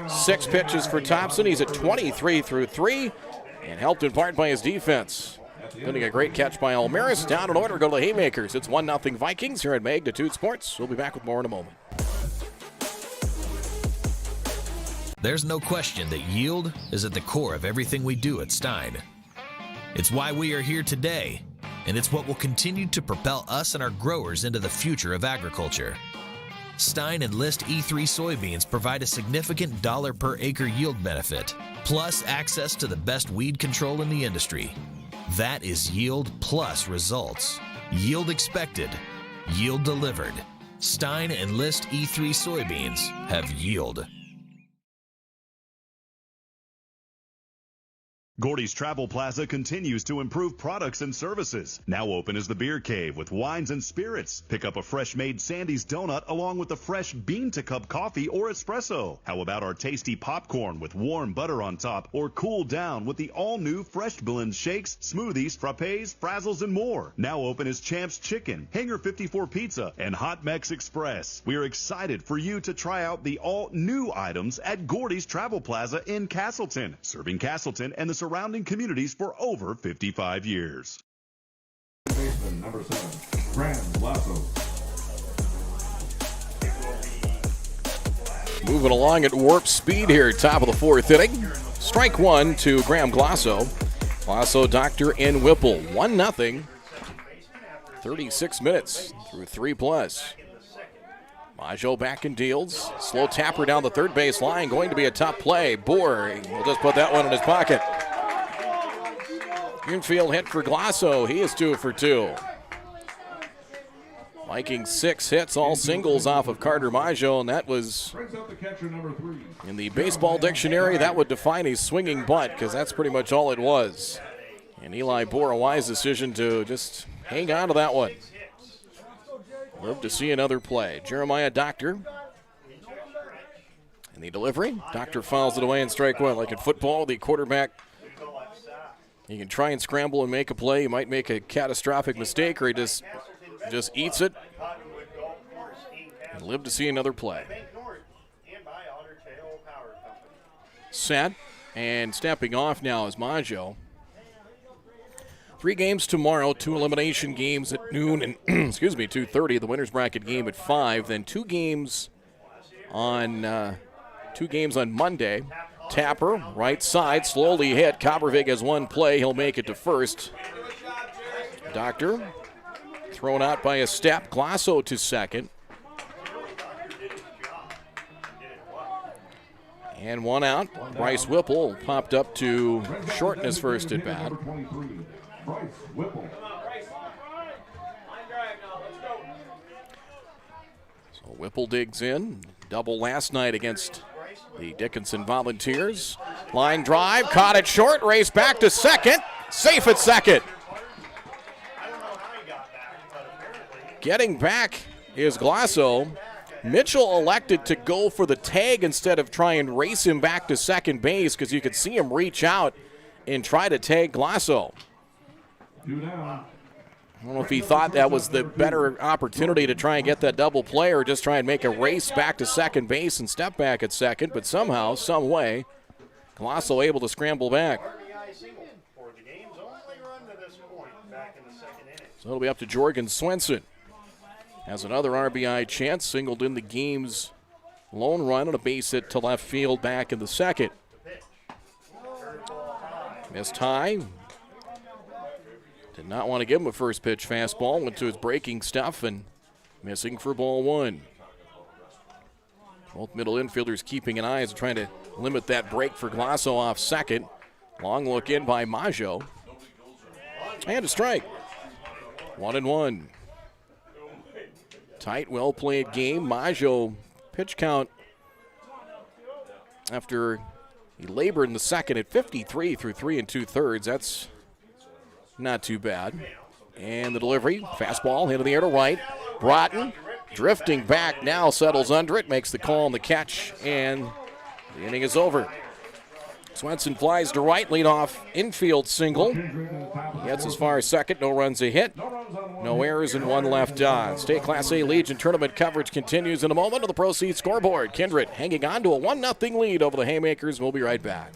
6 pitches for Thompson. He's at 23 through 3 and helped in part by his defense. Getting a great catch by Almaris. Down in order, go to the Haymakers. It's 1-0 Vikings here at Magnitude Sports. We'll be back with more in a moment. There's no question that yield is at the core of everything we do at Stein. It's why we are here today, and it's what will continue to propel us and our growers into the future of agriculture. Stein and List E3 soybeans provide a significant dollar per acre yield benefit, plus access to the best weed control in the industry. That is yield plus results. Yield expected, yield delivered. Stein and List E3 soybeans have yield. Gordy's Travel Plaza continues to improve products and services. Now open is the Beer Cave with wines and spirits. Pick up a fresh-made Sandy's donut along with the fresh bean-to-cup coffee or espresso. How about our tasty popcorn with warm butter on top, or cool down with the all-new Fresh Blend shakes, smoothies, frappes, frazzles, and more. Now open is Champ's Chicken, Hangar 54 Pizza, and Hot Mex Express. We are excited for you to try out the all-new items at Gordy's Travel Plaza in Casselton, serving Casselton and the surrounding communities for over 55 years. Baseman, number 7. Graham Lasso. Moving along at warp speed here, top of the fourth inning. Strike one to Graham Glasso. Glasso, Doctor, and Whipple. 1-0. 36 minutes through 3+. Maggio back and deals. Slow tapper down the third base line. Going to be a tough play. Boer will just put that one in his pocket. Infield hit for Glasso. He is 2 for 2. Vikings 6 hits, all singles off of Carter Maggio, and that was, in the baseball dictionary, that would define a swinging bunt, because that's pretty much all it was. And Eli Boer, a wise decision to just hang on to that one. Love to see another play. Jeremiah Doctor. And the delivery. Doctor fouls it away in strike one. Like in football, the quarterback, he can try and scramble and make a play. He might make a catastrophic mistake, or he just eats it and live to see another play. Set and stepping off now is Maggio. 3 games tomorrow, 2 elimination games at noon and 2:30. The winner's bracket game at 5. Then 2 games on Monday. Tapper, right side, slowly hit. Coppervig has one play. He'll make it to first. Doctor thrown out by a step. Glasso to second. And one out. Bryce Whipple popped up to shorten his first at bat. So Whipple digs in. Double last night against the Dickinson Volunteers. Line drive, caught it short, race back to second. Safe at second. Getting back is Glasso. Mitchell elected to go for the tag instead of try and race him back to second base, because you could see him reach out and try to tag Glasso. I don't know if he thought that was the better opportunity to try and get that double play, or just try and make a race back to second base and step back at second, but somehow, some way, Glasso able to scramble back. So it'll be up to Jorgen Swenson. Has another RBI chance, singled in the game's lone run on a base hit to left field back in the second. Missed high. Did not want to give him a first pitch fastball. Went to his breaking stuff and missing for ball one. Both middle infielders keeping an eye as trying to limit that break for Glasso off second. Long look in by Maggio. And a strike. 1-1. Tight, well-played game. Maggio pitch count after he labored in the second at 53 through 3 2/3. That's not too bad. And the delivery, fastball, hit in the air to right. Broughton drifting back now, settles under it, makes the call on the catch, and the inning is over. Swenson flies to right, leadoff infield single. He gets as far as second, no runs a hit, no errors, and 1 left on. State Class A Legion tournament coverage continues in a moment on the Proceed scoreboard. Kindred hanging on to a 1-0 lead over the Haymakers. We'll be right back.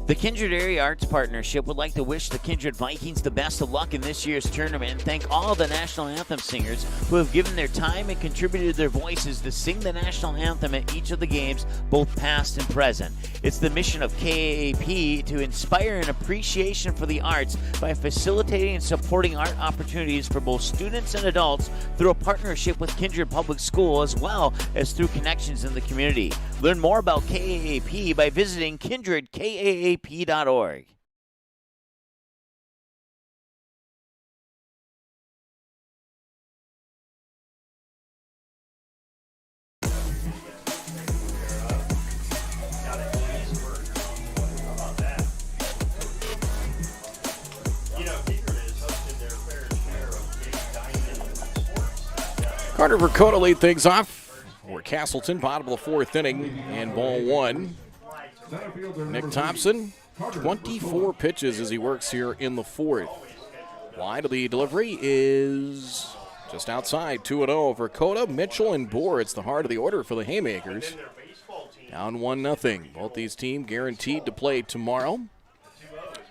The Kindred Area Arts Partnership would like to wish the Kindred Vikings the best of luck in this year's tournament and thank all of the National Anthem singers who have given their time and contributed their voices to sing the National Anthem at each of the games, both past and present. It's the mission of KAAP to inspire an appreciation for the arts by facilitating and supporting art opportunities for both students and adults through a partnership with Kindred Public School, as well as through connections in the community. Learn more about KAAP by visiting kindredkaap.org. Carter Vercoda lead things off. We're Casselton, bottom of the fourth inning, and ball one. Nick Thompson, 24 pitches as he works here in the fourth. Wide of the delivery is just outside, 2-0 for Vercoda, Mitchell, and Bohr. It's the heart of the order for the Haymakers. Down 1-0. Both these teams guaranteed to play tomorrow.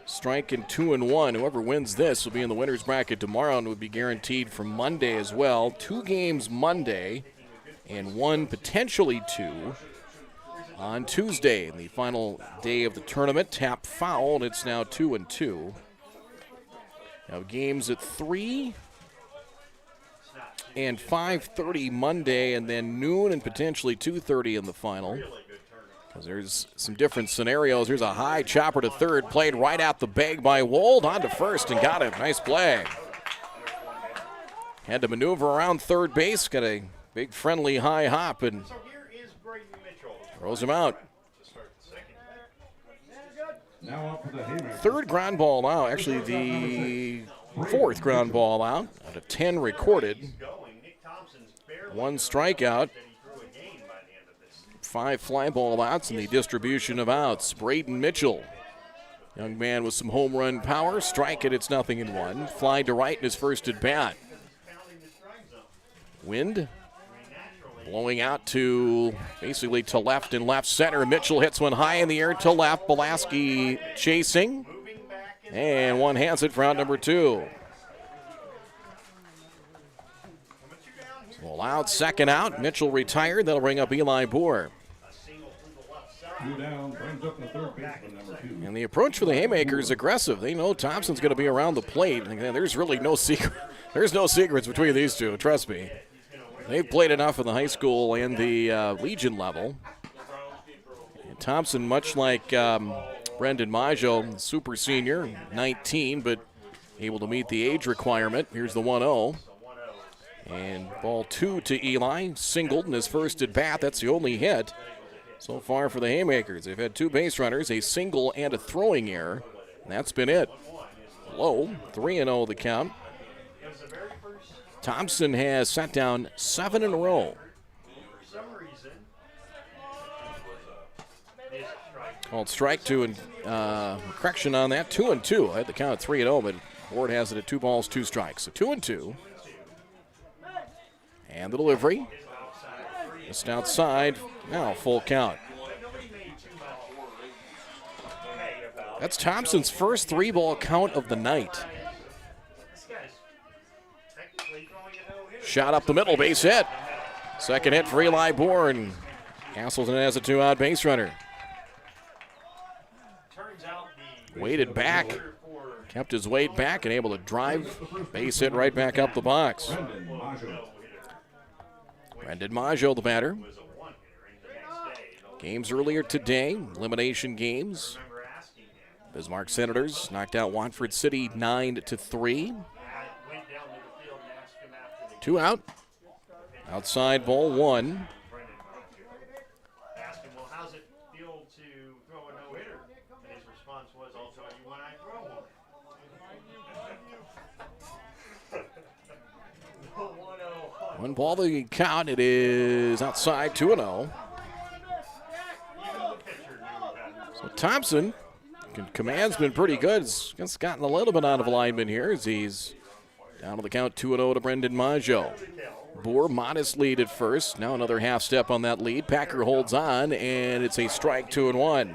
Strike in 2-1. Whoever wins this will be in the winner's bracket tomorrow and would be guaranteed for Monday as well. 2 games Monday and 1, potentially 2, on Tuesday. The final day of the tournament. Tap foul, and it's now 2-2. Now games at 3 and 5:30 Monday, and then noon and potentially 2:30 in the final. Because there's some different scenarios. Here's a high chopper to third, played right out the bag by Wold, on to first and got it. Nice play. Had to maneuver around third base, got a big friendly high hop and throws him out. Third ground ball out, actually the fourth ground ball out of 10 recorded. 1 strikeout. 5 fly ball outs in the distribution of outs. Braden Mitchell, young man with some home run power. Strike it, it's 0-1. Fly to right in his first at bat. Wind blowing out to basically to left and left center. Mitchell hits one high in the air to left. Belaski chasing. And one hands it for out number 2. So allowed second out. Mitchell retired. That'll bring up Eli Bohr. And the approach for the Haymakers is aggressive. They know Thompson's going to be around the plate. There's really no secret. There's no secrets between these two, trust me. They've played enough in the high school and the Legion level. And Thompson, much like Brendan Maggio, super senior, 19, but able to meet the age requirement. Here's the 1-0. And ball 2 to Eli, singled in his first at bat. That's the only hit so far for the Haymakers. They've had 2 base runners, a single and a throwing error. And that's been it. Low, 3-0 the count. Thompson has sat down 7 in a row. Called strike 2 and correction on that. 2-2. I had the count at 3-0, but Ward has it at 2 balls, 2 strikes. So 2-2. And the delivery. Just outside. Now full count. That's Thompson's first 3-ball count of the night. Shot up the middle, base hit. Second hit for Eli Bohr, and Casselton has a 2-out base runner. Weighted back. Kept his weight back and able to drive. Base hit right back up the box. Brendan Maggio, the batter. Games earlier today, elimination games. Bismarck Senators knocked out Watford City 9-3. 2 out. Outside ball 1. One ball the count. It is outside, 2-0. So Thompson, command's been pretty good. It's gotten a little bit out of alignment here as he's down to the count, 2-0 to Brendan Maggio. Bohr, modest lead at first. Now another half step on that lead. Packer holds on, and it's a strike, 2-1.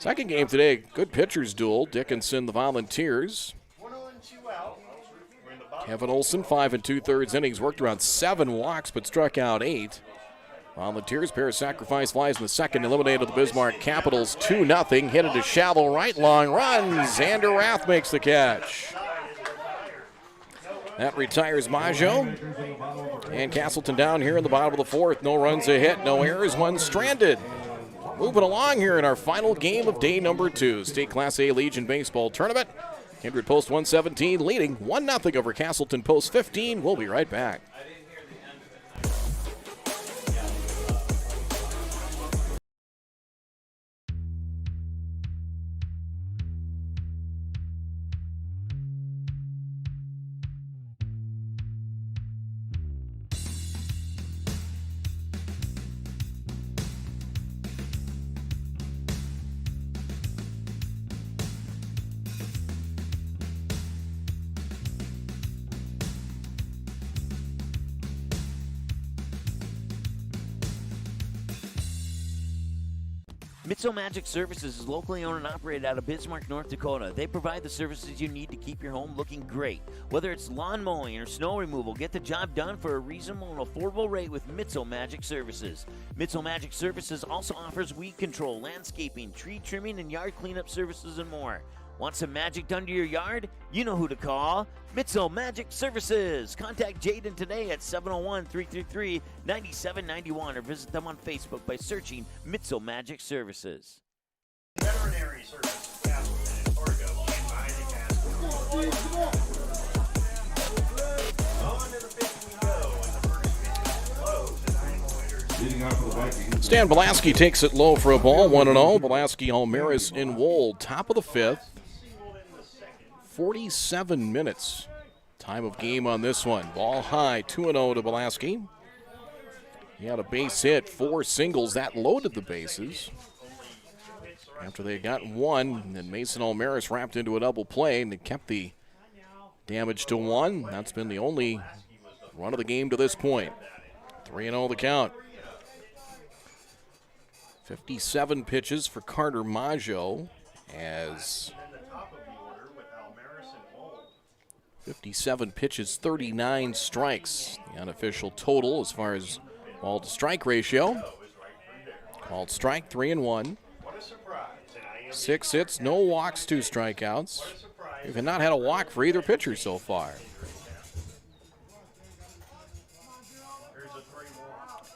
Second game today, good pitchers duel. Dickinson, the Volunteers. Kevin Olson, 5 2/3 innings, worked around 7 walks, but struck out 8. Volunteers, pair of sacrifice flies in the second, eliminated the Bismarck Capitals 2-0. Hit it to shallow right, long runs. Xander Rath makes the catch. That retires Maggio. And Casselton down here in the bottom of the fourth. No runs a hit, no errors, 1 stranded. Moving along here in our final game of day number 2. State Class A Legion Baseball Tournament. Kindred Post 117 leading 1-0 over Casselton Post 15. We'll be right back. Mitzel Magic Services is locally owned and operated out of Bismarck, North Dakota. They provide the services you need to keep your home looking great. Whether it's lawn mowing or snow removal, get the job done for a reasonable and affordable rate with Mitzel Magic Services. Mitzel Magic Services also offers weed control, landscaping, tree trimming, and yard cleanup services and more. Want some magic done to your yard? You know who to call. Mitzel Magic Services. Contact Jaden today at 701-333-9791 or visit them on Facebook by searching Mitzel Magic Services. Veterinary Services, Casselton and Fargo, by the Casselton. On to the fifth we go, and the first pitch is low to the Haymakers. Leading off for the Vikings. Stan Belaski takes it low for a ball, 1-0. Belaski, Almaris in Wold, top of the fifth. 47 minutes. Time of game on this one. Ball high, 2-0 to Belaski. He had a base hit, 4 singles. That loaded the bases. After they got one, then Mason Almaris wrapped into a double play, and they kept the damage to 1. That's been the only run of the game to this point. 3-0 the count. 57 pitches for Carter Maggio as 57 pitches, 39 strikes. The unofficial total as far as ball to strike ratio. Called strike, 3-1. 6 hits, no walks, 2 strikeouts. We've not had a walk for either pitcher so far.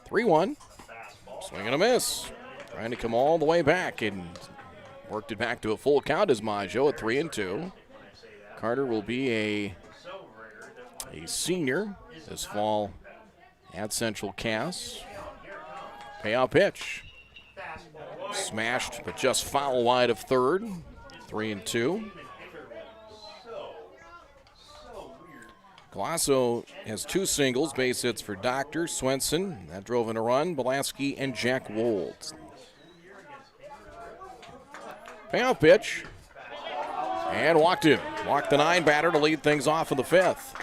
3-1. Swing and a miss. Trying to come all the way back and worked it back to a full count as Maggio at 3-2. Carter will be a senior this fall at Central Cass. Payoff pitch. Smashed, but just foul wide of third. 3-2. Galasso has 2 singles, base hits for Doctor, Swenson. That drove in a run. Belaski and Jack Wold. Payoff pitch. And walked him. Walked the 9 batter to lead things off in the 5th.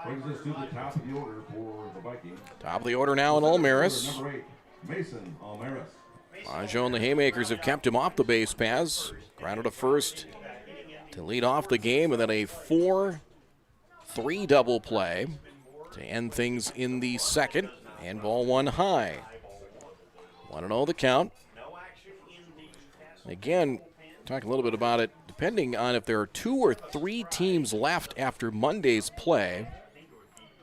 Brings us to the top of the order for the Vikings. Top of the order now in Almaris. Number 8, Mason Almaris. Maggio and the Haymakers have kept him off the base paths. Grounded a first to lead off the game, and then a 4-3 double play to end things in the second. And ball 1 high. 1-0 the count. Again, talk a little bit about it. Depending on if there are 2 or 3 teams left after Monday's play,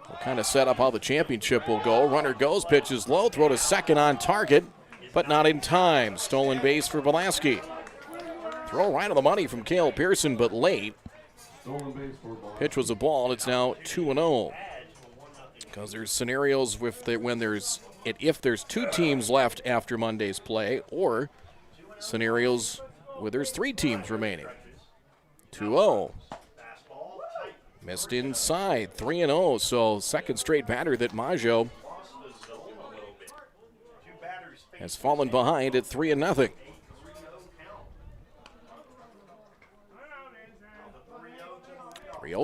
we'll kind of set up how the championship will go. Runner goes, pitches low, throw to second on target, but not in time. Stolen base for Belaski. Throw right on the money from Cale Pearson, but late. Pitch was a ball, and it's now 2-0. Because there's scenarios if there's 2 teams left after Monday's play, or scenarios where there's 3 teams remaining. 2-0. Missed inside. 3-0. So second straight batter that Maggio has fallen behind at 3-0.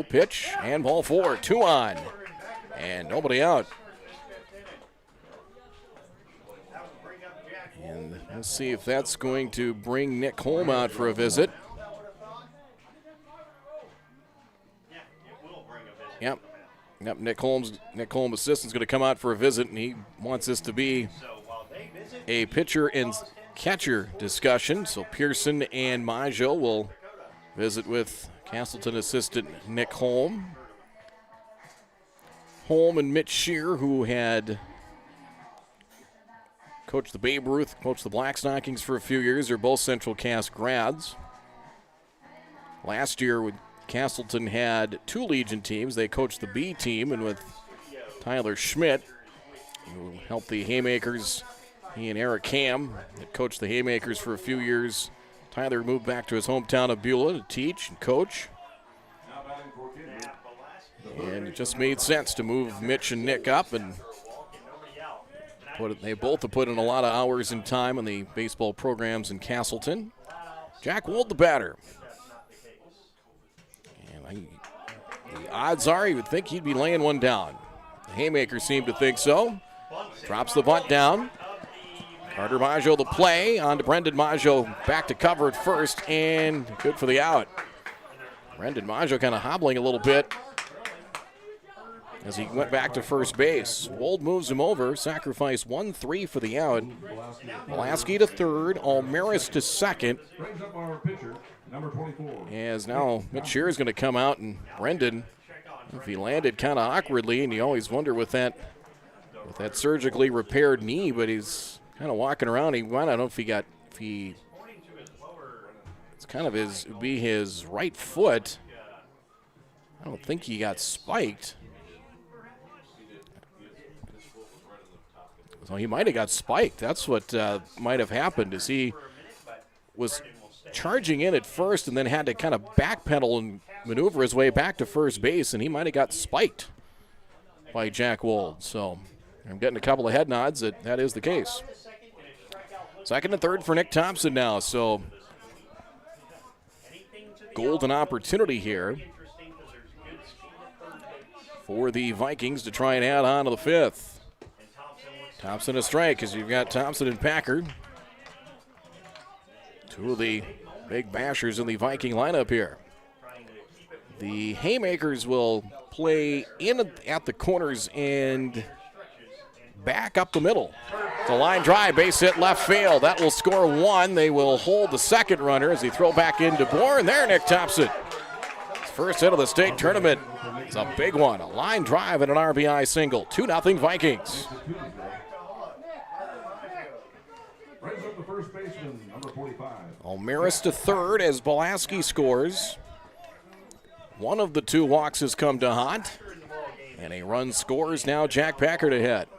Pitch and ball 4. 2 on. And nobody out. And we'll see if that's going to bring Nick Holm out for a visit. Yep. Nick Holm's assistant's going to come out for a visit, and he wants this to be a pitcher and catcher discussion. So Pearson and Maggio will visit with Casselton assistant Nick Holm. Holm and Mitch Shear, who had coached the Babe Ruth, coached the Black Stockings for a few years, are both Central Cass grads. Last year, when Casselton had 2 Legion teams, they coached the B team, and with Tyler Schmidt, who helped the Haymakers, he and Eric Ham, that coached the Haymakers for a few years. Tyler moved back to his hometown of Beulah to teach and coach. And it just made sense to move Mitch and Nick up, and they both have put in a lot of hours and time on the baseball programs in Casselton. Jack Wold, the batter. And the odds are you would think he'd be laying one down. The Haymakers seem to think so. Drops the bunt down. Carter Maggio the play. On to Brendan Maggio. Back to cover at first, and good for the out. Brendan Maggio kind of hobbling a little bit as he went back to first base. Wold moves him over. Sacrifice 1-3 for the out. Pulaski to third. Almaris to second. Brings up our pitcher, number 24. As now Mitch Shear is going to come out, and Brendan, if he landed kind of awkwardly, and you always wonder with that surgically repaired knee, but he's kind of walking around. I don't know if it's kind of his right foot. I don't think he got spiked. So he might have got spiked. That's what might have happened, is he was charging in at first and then had to kind of backpedal and maneuver his way back to first base, and he might have got spiked by Jack Wold. So I'm getting a couple of head nods that is the case. Second and third for Nick Thompson now. So golden opportunity here for the Vikings to try and add on to the fifth. Thompson a strike, because you've got Thompson and Packard, two of the big bashers in the Viking lineup here. The Haymakers will play in at the corners and back up the middle. It's a line drive, base hit left field. That will score one. They will hold the second runner as they throw back in DeBoer, and there Nick Thompson. His first hit of the state tournament. It's a big one, a line drive and an RBI single. 2-0 Vikings. Brings up the first baseman, number 45. Almaris to third as Pulaski scores. One of the two walks has come to haunt, and a run scores. Now Jack Packard ahead.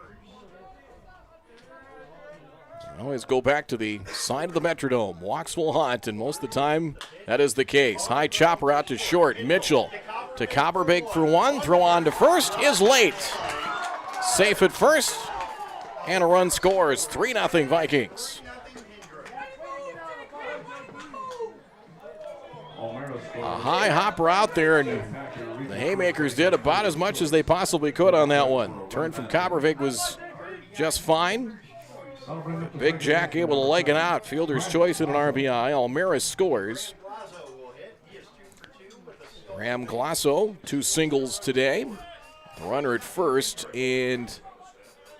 Always go back to the side of the Metrodome. Walks will haunt, and most of the time that is the case. High chopper out to short. Mitchell to Copperbig for one. Throw on to first is late. Safe at first, and a run scores. 3-0 Vikings. A high hopper out there, and the Haymakers did about as much as they possibly could on that one. Turn from Coppervig was just fine. Big Jack able to leg it out. Fielder's choice and an RBI. Almaris scores. Ram Glasso, 2 singles today. The runner at first, and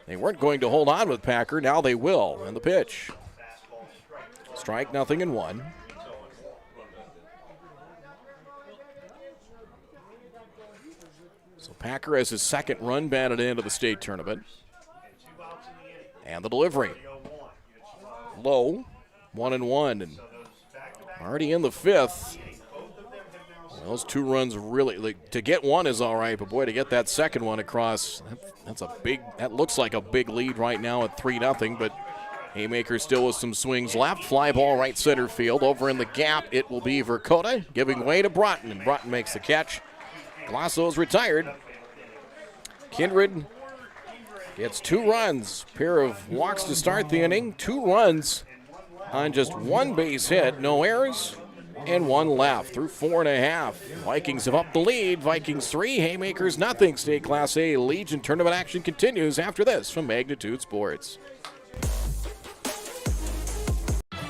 they weren't going to hold on with Packard. Now they will. And the pitch. Strike, 0-1. So Packer has his second run batted into the state tournament. And the delivery. Low, 1-1, and already in the fifth. Those 2 runs really, to get one is all right, but boy, to get that second one across, that looks like a big lead right now at 3-0, but Haymakers still with some swings left. Fly ball right center field. Over in the gap, it will be Verkota giving way to Broughton, and Broughton makes the catch. Glasso's retired. Kindred gets 2 runs. Pair of walks to start the inning. 2 runs on just 1 base hit. No errors and 1 left through 4.5. Vikings have upped the lead. Vikings 3, Haymakers nothing. State Class A Legion tournament action continues after this from Magnitude Sports.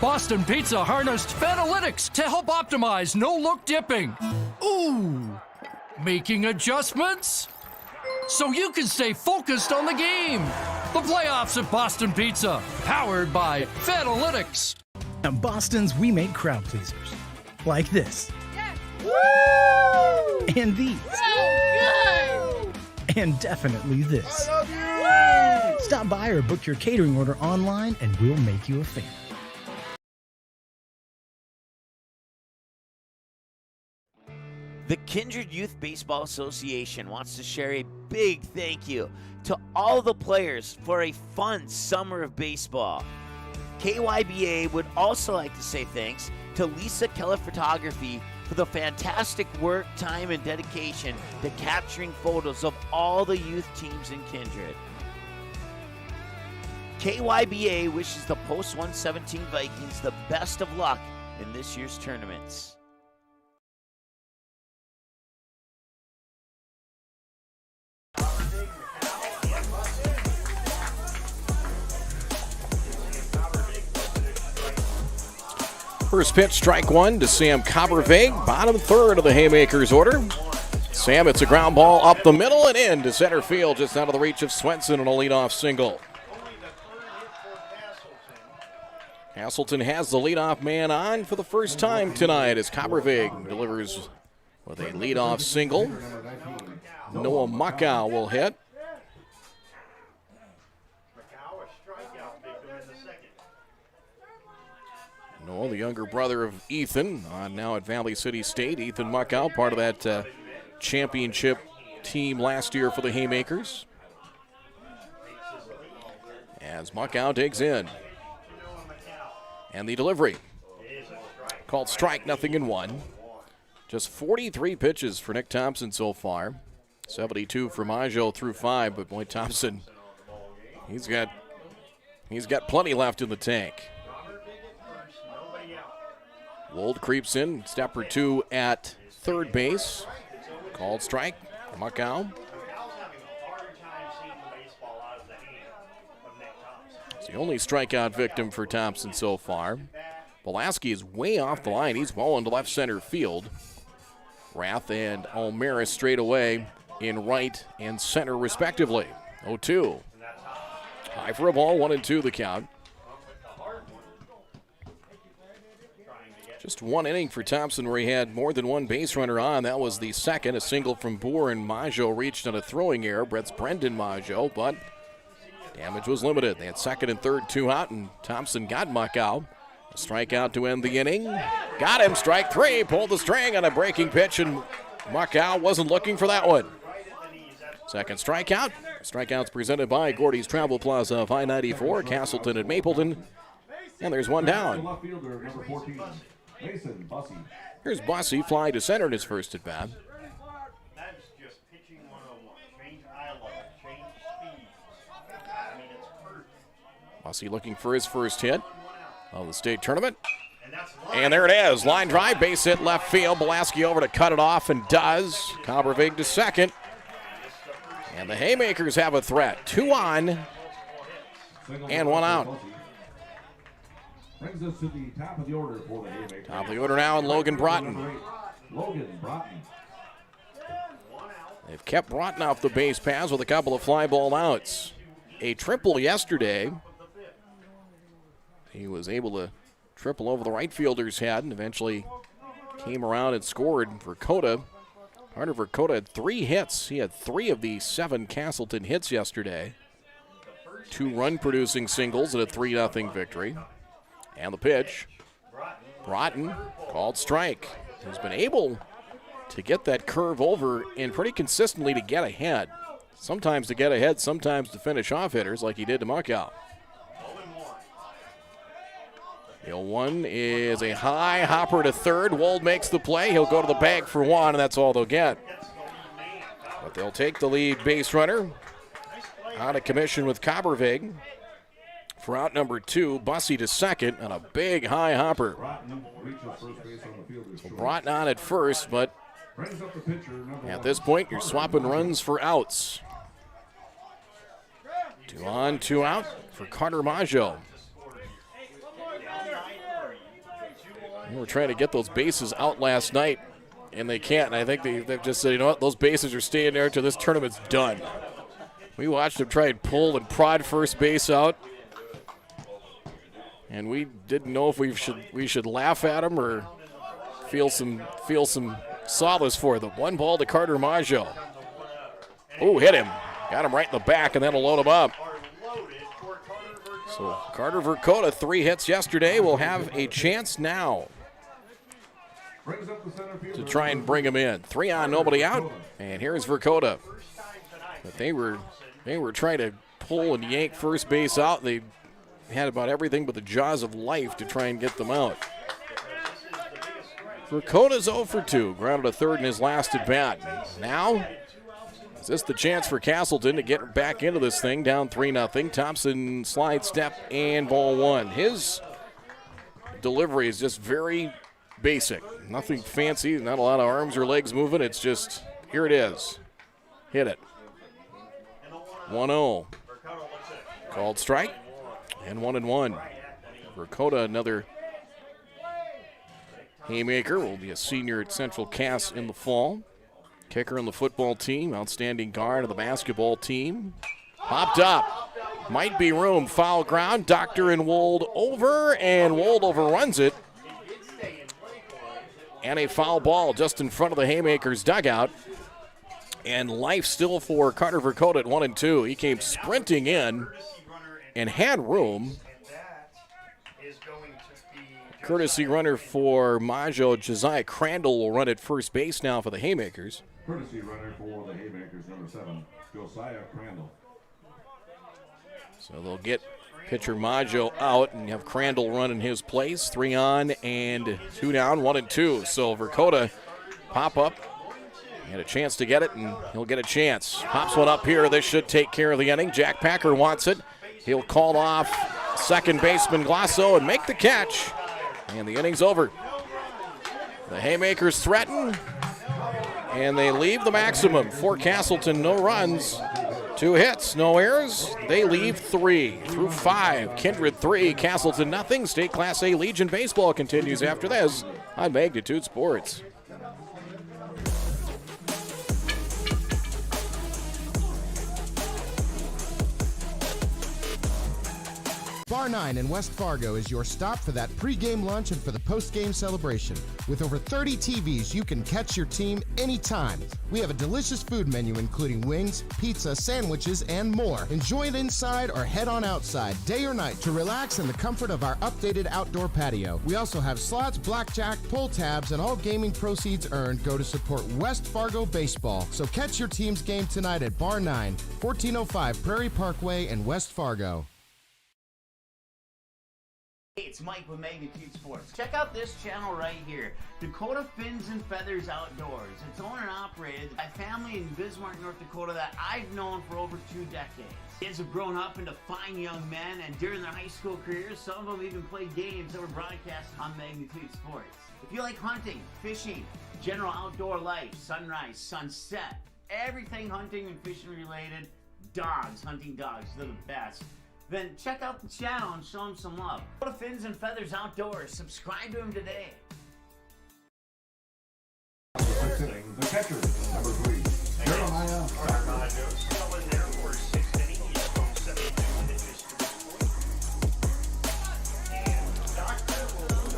Boston Pizza harnessed Fanalytics to help optimize no-look dipping. Ooh, making adjustments so you can stay focused on the game. The playoffs at Boston Pizza, powered by Fanalytics. At Boston's, we make crowd pleasers. Like this. Yes. Woo! And these. So good! And definitely this. I love you! Stop by or book your catering order online and we'll make you a fan. The Kindred Youth Baseball Association wants to share a big thank you to all the players for a fun summer of baseball. KYBA would also like to say thanks to Lisa Keller Photography for the fantastic work, time, and dedication to capturing photos of all the youth teams in Kindred. KYBA wishes the post-117 Vikings the best of luck in this year's tournaments. First pitch, strike one to Sam Coppervig, bottom third of the Haymakers order. Sam, it's a ground ball up the middle and in to center field, just out of the reach of Swenson on a leadoff single. Casselton has the leadoff man on for the first time tonight as Coppervig delivers with a leadoff single. Noah Muckow will hit. Noah, the younger brother of Ethan, now at Valley City State. Ethan Muckow, part of that championship team last year for the Haymakers. As Muckow digs in. And the delivery. Called strike, 0-1. Just 43 pitches for Nick Thompson so far. 72 for Maggio through 5, but boy, Thompson, he's got plenty left in the tank. Wold creeps in, step or two at third base. Called strike, Muckow. It's the only strikeout victim for Thompson so far. Pulaski is way off the line. He's well into left center field. Rath and Almaris straight away in right and center respectively. 0-2. High for a ball, 1-2 the count. Just one inning for Thompson where he had more than one base runner on. That was the second, a single from Boer, and Maggio reached on a throwing error. Brett's Brendan Maggio, but damage was limited. They had second and third, 2 out, and Thompson got Muckow. A strikeout to end the inning. Got him, strike 3, pulled the string on a breaking pitch, and Muckow wasn't looking for that one. Second strikeout. Strikeouts presented by Gordy's Travel Plaza of I-94, Casselton and Mapleton. And there's one down. Here's Bussey, fly to center in his first at bat. Bussey looking for his first hit of the state tournament. And there it is. Line drive, base hit left field. Pulaski over to cut it off and does. Coppervig to second. And the Haymakers have a threat. 2 on and 1 out. Brings us to the top of the order for the Haymakers. Top of the order now, and Logan Broughton. They've kept Broughton off the base paths with a couple of fly ball outs. A triple yesterday. He was able to triple over the right fielder's head and eventually came around and scored. Verkota, Carter Verkota had 3 hits. He had 3 of the 7 Casselton hits yesterday. 2 run-producing singles and a 3-0 victory. And the pitch, Broughton called strike. He's been able to get that curve over and pretty consistently to get ahead. Sometimes to get ahead, sometimes to finish off hitters like he did to Muckow. The 0-1 is a high hopper to third. Wold makes the play. He'll go to the bag for 1, and that's all they'll get. But they'll take the lead base runner out of commission with Coppervig. For out number 2, Bussey to second on a big high hopper. So Broughton on at first, but at this point, you're swapping runs for outs. 2 on, 2 out for Carter Maggio. We were trying to get those bases out last night, and they can't. And I think they've just said, you know what, those bases are staying there until this tournament's done. We watched them try and pull and prod first base out. And we didn't know if we should laugh at him or feel some solace for them. 1 ball to Carter Maggio. Oh, hit him. Got him right in the back, and that'll load him up. So Carter Verkota, 3 hits yesterday, will have a chance now to try and bring him in. 3 on, nobody out, and here's Verkota. But they were trying to pull and yank first base out. They had about everything but the jaws of life to try and get them out. Verkota's 0 for 2, grounded to third in his last at bat. Now, is this the chance for Casselton to get back into this thing, down 3-0. Thompson slide step and ball 1. His delivery is just very basic. Nothing fancy, not a lot of arms or legs moving. It's just, here it is. Hit it. 1-0. Called strike. And 1-1. Verkota, another Haymaker will be a senior at Central Cass in the fall. Kicker on the football team, outstanding guard on the basketball team. Popped up. Might be room. Foul ground. Doctor and Wold over, and Wold overruns it. And a foul ball just in front of the Haymakers dugout. And life still for Carter Vercote at 1 and 2. He came sprinting in and had room. Courtesy runner for Majo. Josiah Crandall will run at first base now for the Haymakers. Courtesy runner for the Haymakers, number 7, Josiah Crandall. So they'll get pitcher Majo out and have Crandall run in his place. 3 on and 2 down, 1 and 2. So Vercote pop up. He had a chance to get it, and he'll get a chance. Pops one up here. This should take care of the inning. Jack Packer wants it. He'll call off second baseman Glasso and make the catch. And the inning's over. The Haymakers threaten, and they leave the maximum. For Casselton, no runs, 2 hits, no errors. They leave 3 through 5. Kindred 3, Casselton nothing. State Class A Legion Baseball continues after this on Magnitude Sports. Bar 9 in West Fargo is your stop for that pregame lunch and for the postgame celebration. With over 30 TVs, you can catch your team anytime. We have a delicious food menu including wings, pizza, sandwiches, and more. Enjoy it inside or head on outside, day or night, to relax in the comfort of our updated outdoor patio. We also have slots, blackjack, pull tabs, and all gaming proceeds earned go to support West Fargo baseball. So catch your team's game tonight at Bar 9, 1405 Prairie Parkway in West Fargo. Hey, it's Mike with Magnitude Sports. Check out this channel right here, Dakota Fins and Feathers Outdoors. It's owned and operated by a family in Bismarck, North Dakota that I've known for over 2 decades. Kids have grown up into fine young men, and during their high school careers, some of them even played games that were broadcast on Magnitude Sports. If you like hunting, fishing, general outdoor life, sunrise, sunset, everything hunting and fishing related, dogs, hunting dogs, they're the best. Then check out the channel and show them some love. Go to Fins and Feathers Outdoors. Subscribe to them today. The catcher, number 3, Jeremiah.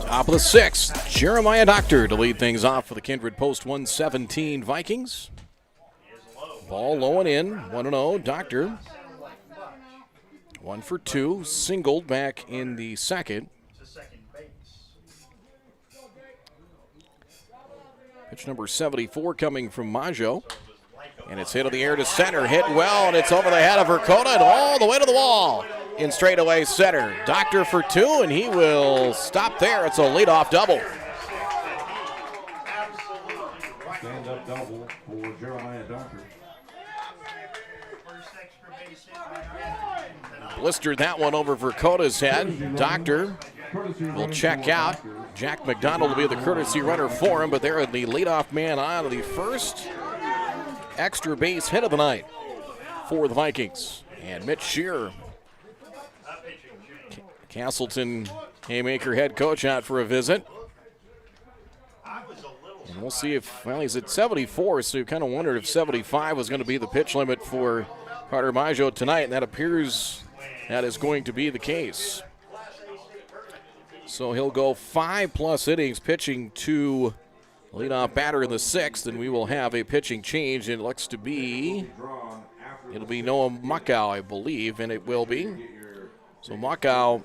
Top of the 6th, Jeremiah Doctor to lead things off for the Kindred Post 117 Vikings. Ball low and in, 1-0, Doctor. 1 for 2, singled back in the second. Pitch number 74 coming from Majo. And it's hit in the air to center, hit well, and it's over the head of Vercote and all the way to the wall. In straightaway center, Doctor for 2, and he will stop there. It's a leadoff double. Stand-up double for Jeremiah Doctor. Blistered that one over Vercote's head. Doctor will check out. Jack McDonald will be the courtesy runner for him, but they're the leadoff man on the first extra base hit of the night for the Vikings. And Mitch Shearer, Casselton Haymaker head coach, out for a visit. And we'll see if, well, he's at 74, so you kind of wondered if 75 was going to be the pitch limit for Carter Majo tonight, and that appears that is going to be the case. So he'll go 5+ innings pitching to leadoff batter in the 6th, and we will have a pitching change. It looks to be, it'll be Noah Muckow, I believe, and it will be. So Muckow,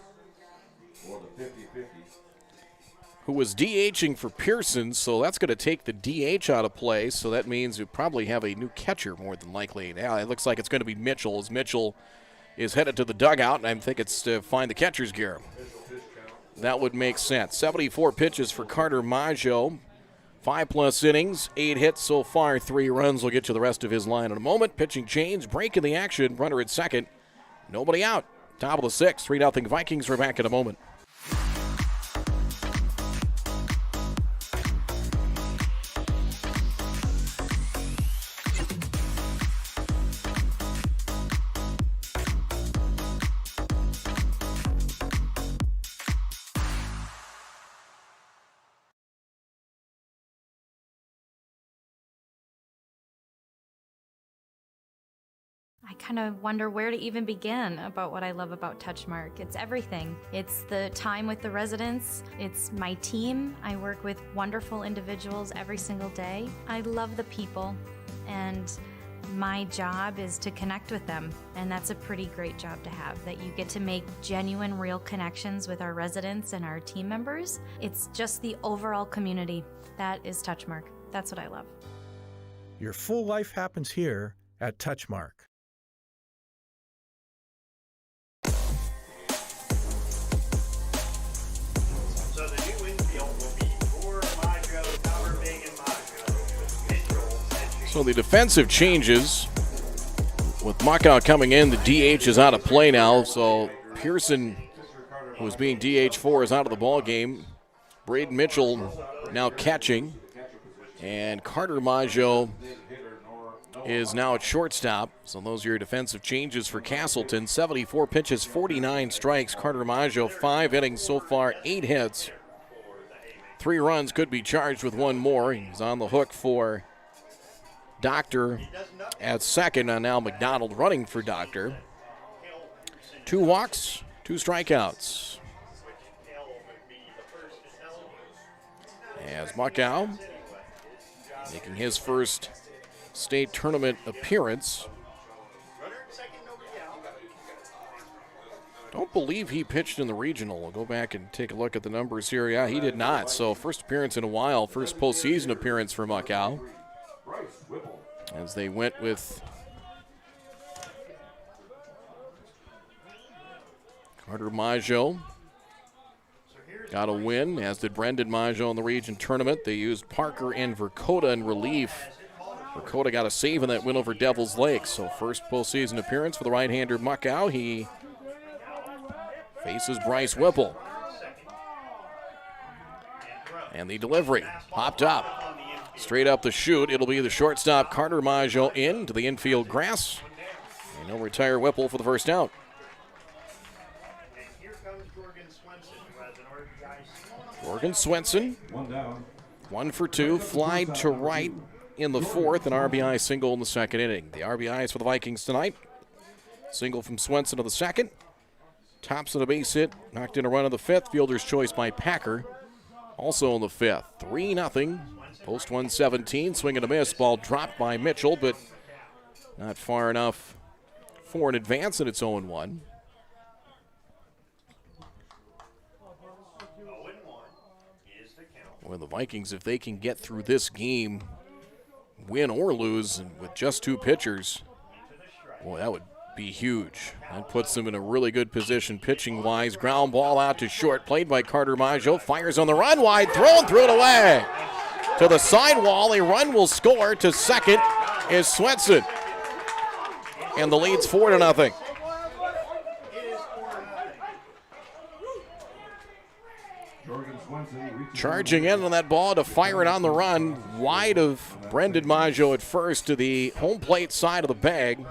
who was DHing for Pearson, so that's going to take the DH out of play, so that means we probably have a new catcher more than likely. Now it looks like it's going to be Mitchell, as Mitchell is headed to the dugout, and I think it's to find the catcher's gear. That would make sense. 74 pitches for Carter Majo. 5+ innings, 8 hits so far, 3 runs. We'll get to the rest of his line in a moment. Pitching change, break in the action, runner at second. Nobody out. Top of the 6th, 3-0 Vikings. We're back in a moment. I kind of wonder where to even begin about what I love about Touchmark. It's everything. It's the time with the residents. It's my team. I work with wonderful individuals every single day. I love the people, and my job is to connect with them. And that's a pretty great job to have, that you get to make genuine, real connections with our residents and our team members. It's just the overall community. That is Touchmark. That's what I love. Your full life happens here at Touchmark. So the new infield will be for Maggio, Tower, Big, and Maggio, with Mitchell. So the defensive changes with Macau coming in. The DH is out of play now, so Pearson, who was being DH for, is out of the ball game. Braden Mitchell now catching, and Carter Maggio is now at shortstop. So those are your defensive changes for Casselton. 74 pitches, 49 strikes. Carter Maggio, 5 innings so far, 8 hits. 3 runs, could be charged with 1 more. He's on the hook for Doctor at second, and now McDonald running for Doctor. 2 walks, 2 strikeouts. As Macau making his first state tournament appearance. Don't believe he pitched in the regional. We'll go back and take a look at the numbers here. Yeah, he did not. So first appearance in a while, first postseason appearance for Macau. As they went with Carter Maggio. Got a win, as did Brendan Maggio in the region tournament. They used Parker and Verkota in relief. Verkota got a save in that win over Devils Lake. So first postseason appearance for the right-hander Macau. He faces Bryce Whipple. And the delivery popped up. Straight up the chute. It'll be the shortstop Carter Maggio in to the infield grass. And he'll retire Whipple for the first out. Morgan Swenson, 1 for 2, flied to right in the 4th, an RBI single in the 2nd inning. The RBIs for the Vikings tonight. Single from Swenson to the 2nd. Thompson a base hit, knocked in a run in the 5th. Fielder's choice by Packer, also in the 5th. 3-0, post 117, swing and a miss. Ball dropped by Mitchell, but not far enough for an advance, and it's 0-1. Well, the Vikings, if they can get through this game, win or lose, and with just 2 pitchers, boy, that would be huge. That puts them in a really good position pitching-wise. Ground ball out to short, played by Carter Maggio. Fires on the run, wide thrown, threw it away. To the sidewall, a run will score. To second is Swenson. And the lead's 4-0. Charging in on that ball to fire it on the run, wide of Brendan Maggio at first to the home plate side of the bag.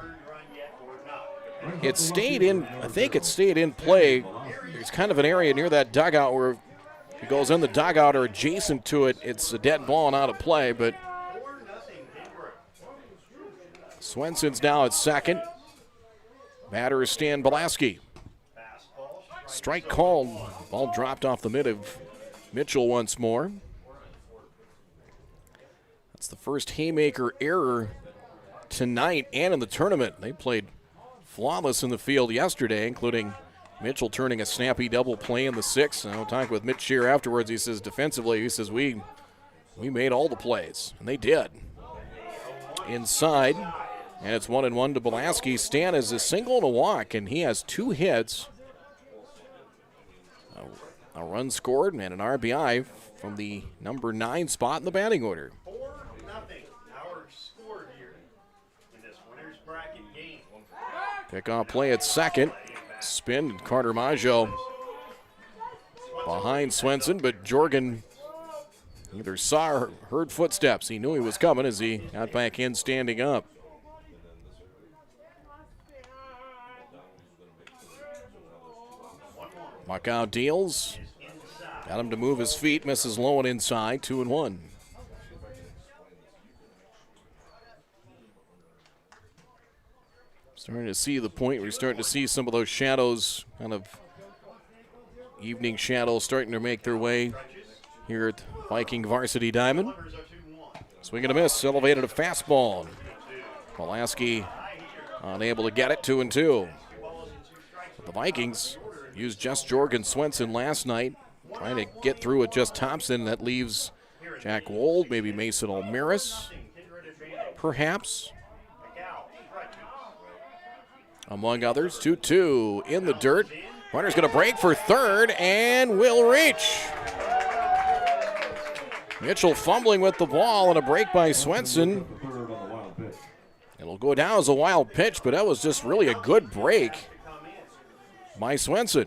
It stayed in, I think it stayed in play. There's kind of an area near that dugout where if it goes in the dugout or adjacent to it, it's a dead ball and out of play, but Swenson's now at second. Batter is Stan Belaski. Strike called, ball dropped off the mid of Mitchell once more. That's the first Haymaker error tonight and in the tournament. They played flawless in the field yesterday, including Mitchell turning a snappy double play in the 6th. I was talking with Mitch Shear afterwards. He says defensively, he says we made all the plays, and they did. Inside, and it's 1-1 to Belaski. Stan is a single and a walk, and he has 2 hits. A run scored and an RBI from the number 9 spot in the batting order. 4-0. Our score here in this winner's bracket game. Pick-off play at second. Spin, and Carter Maggio behind Swenson, but Jorgen either saw or heard footsteps. He knew he was coming as he got back in standing up. Macau deals. Got him to move his feet, misses low and inside, 2-1. Starting to see the point where you're starting to see some of those shadows, kind of evening shadows starting to make their way here at Viking Varsity Diamond. Swing and a miss, elevated a fastball. Pulaski unable to get it, 2-2. But the Vikings used just Jorgen Swenson last night, trying to get through with just Thompson. That leaves Jack Wold, maybe Mason Almaris, perhaps, among others. 2-2 in the dirt. Runner's going to break for third and will reach. Mitchell fumbling with the ball and a break by Swenson. It'll go down as a wild pitch, but that was just really a good break by Swenson.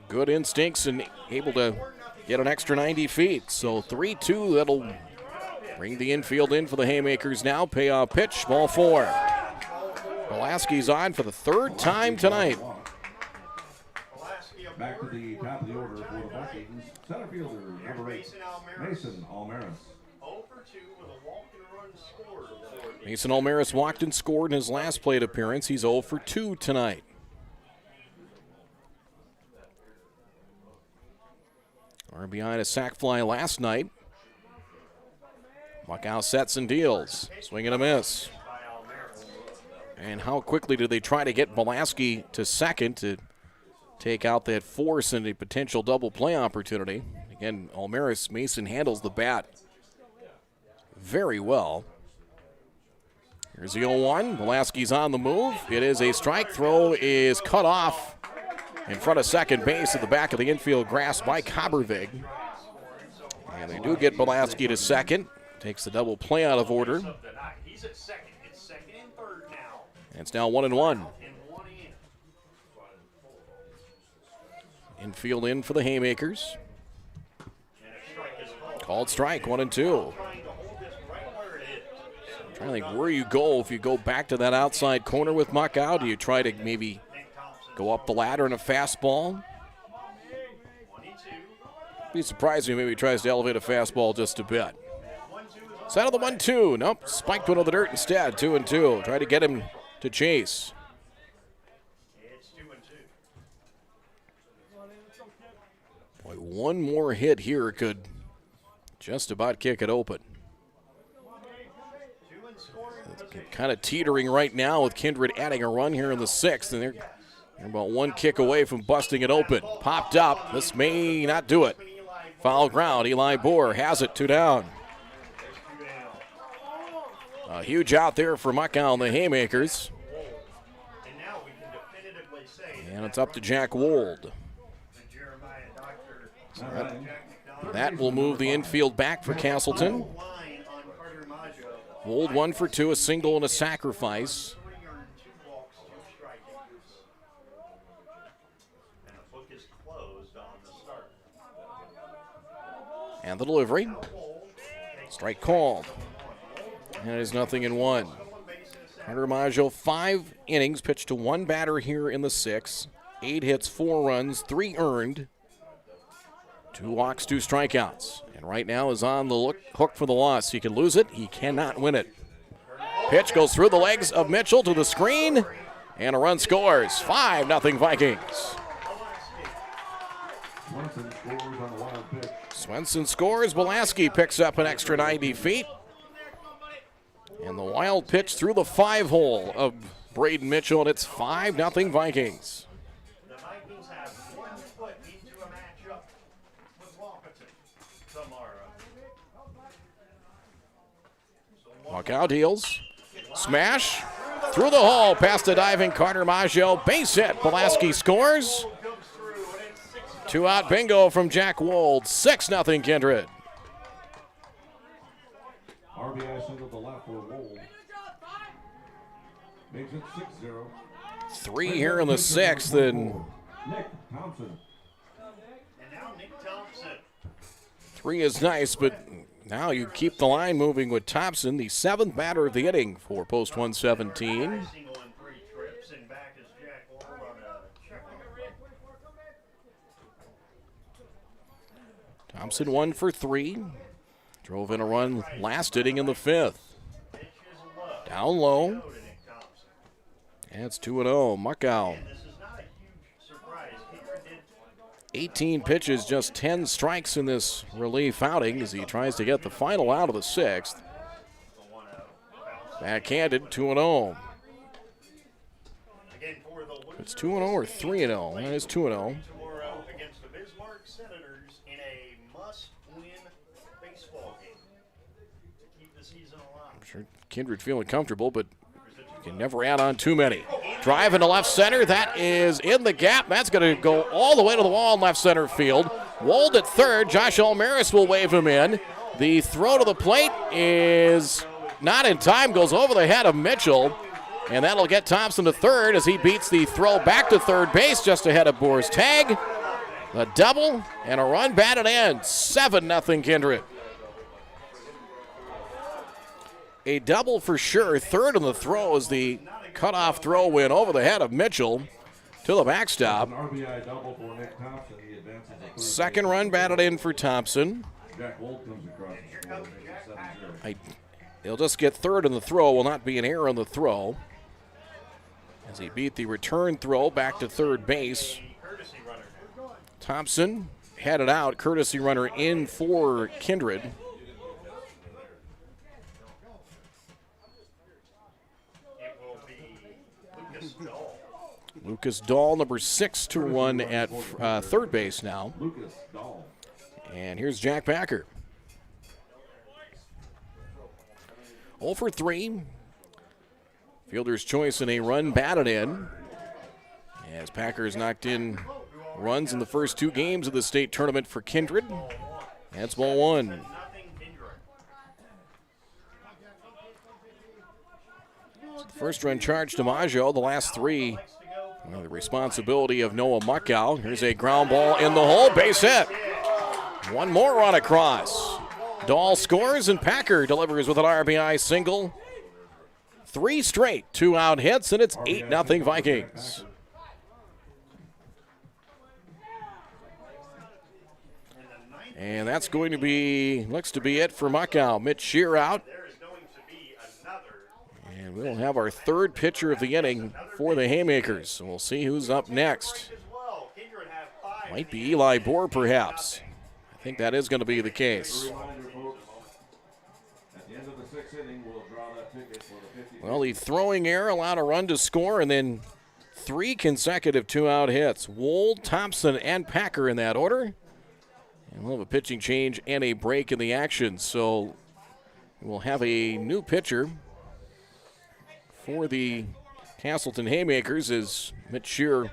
Good instincts and able to get an extra 90 feet. So 3-2, that'll bring the infield in for the Haymakers now. Payoff pitch, ball 4. Pulaski's on for the third time tonight. Back to the top of the order for the Vikings. Center fielder, number 8, Mason Almaris. Mason Almaris walked and scored in his last plate appearance. He's 0 for 2 tonight. RBI a sac fly last night. Muckow sets and deals. Swing and a miss. And how quickly do they try to get Pulaski to second to take out that force and a potential double play opportunity? Again, Almaris, Mason handles the bat very well. Here's the 0-1. Pulaski's on the move. It is a strike. Throw is cut off in front of second base at the back of the infield grass by Cobbervig. And they do get Pulaski to second. Takes the double play out of order. And it's now 1-1. Infield in for the Haymakers. Called strike, 1-2. Trying to think where you go if you go back to that outside corner with Muckow. Do you try to maybe go up the ladder in a fastball? Be surprised if he maybe tries to elevate a fastball just a bit. Side of the 1-2. Nope, spiked one of the dirt instead. 2-2. Try to get him to chase. Boy, one more hit here could just about kick it open. Kind of teetering right now with Kindred adding a run here in the 6th, and they're about one kick away from busting it open. Popped up. This may not do it. Foul ground. Eli Bohr has it, 2 down. A huge out there for Muckow and the Haymakers. And it's up to Jack Wold. So that will move the infield back for Casselton. Wold 1 for 2, a single and a sacrifice. And the delivery. Strike called. And it is 0-1. Carter Maggio, 5 innings, pitched to 1 batter here in the 6th. 8 hits, 4 runs, 3 earned. 2 walks, 2 strikeouts. And right now is on the hook for the loss. He can lose it. He cannot win it. Pitch goes through the legs of Mitchell to the screen. And a run scores. 5-0 Vikings. Swenson scores. Pulaski picks up an extra 90 feet. And the wild pitch through the 5-hole of Braden Mitchell, and it's 5-0 Vikings. The Vikings have 1 foot into a matchup with Wapaton tomorrow. Muckow deals. Smash. Through the hole, past the diving Carter Maggio. Base hit. Pulaski scores. 2-out bingo from Jack Wold. 6-0 Kindred. RBI single to left for Wold. Makes it 6-0. 3 here in the 6th, and Nick Thompson. And now Nick Thompson. 3 is nice, but now you keep the line moving with Thompson, the 7th batter of the inning for post 117. Single in 3 trips, and back is Jack Wold on a check. Thompson 1 for 3. Drove in a run last inning in the 5th. Down low. That's 2-0. Muckow. 18 pitches, just 10 strikes in this relief outing as he tries to get the final out of the 6th. Backhanded, 2-0. It's 2-0 or 3-0? That is 2-0. I'm sure Kindred feeling comfortable, but you can never add on too many. Drive into left center. That is in the gap. That's going to go all the way to the wall in left center field. Wold at third. Josh Almaris will wave him in. The throw to the plate is not in time. Goes over the head of Mitchell. And that'll get Thompson to third as he beats the throw back to third base just ahead of Boer's tag. A double and a run batted in. 7-0 Kindred. A double for sure. Third on the throw as the cutoff throw went over the head of Mitchell to the backstop. Second run batted in for Thompson. He'll just get third on the throw. Will not be an error on the throw as he beat the return throw back to third base. Thompson headed out. Courtesy runner in for Kindred. Lucas Dahl, number 6, to run at third base now. And here's Jack Packer. 0 for 3. Fielder's choice and a run batted in. As Packers knocked in runs in the first 2 games of the state tournament for Kindred. That's ball 1. So the first run charged to Maggio. The last 3, the responsibility of Noah Muckow. Here's a ground ball in the hole. Base hit. One more run across. Dahl scores and Packer delivers with an RBI single. 3 straight 2-out hits, and it's 8-0 Vikings. And that's going to be, looks to be it for Muckow. Mitch Shear out. And we'll have our third pitcher of the inning for the Haymakers. So we'll see who's up next. Might be Eli Boer, perhaps. I think that is going to be the case. Well, the throwing error allowed a run to score, and then 3 consecutive 2-out hits. Wold, Thompson, and Packer in that order. And we'll have a pitching change and a break in the action. So we'll have a new pitcher for the Casselton Haymakers as Mitch Shear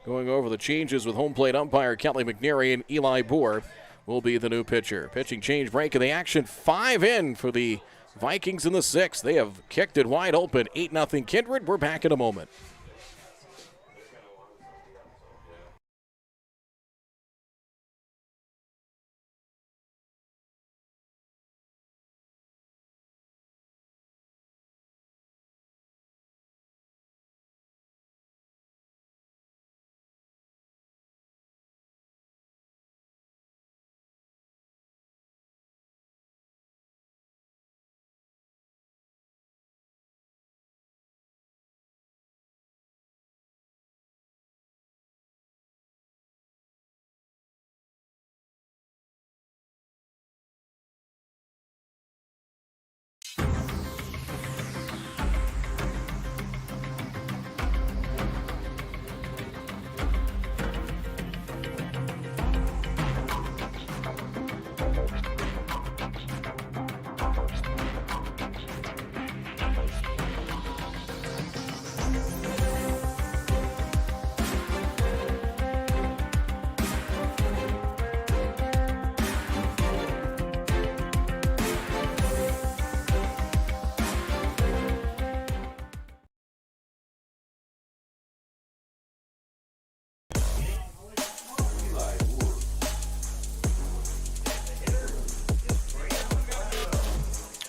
going over the changes with home plate umpire Kelly McNary, and Eli Boer will be the new pitcher. Pitching change, break in the action. 5 in for the Vikings in the 6th. They have kicked it wide open. 8-0 Kindred. We're back in a moment.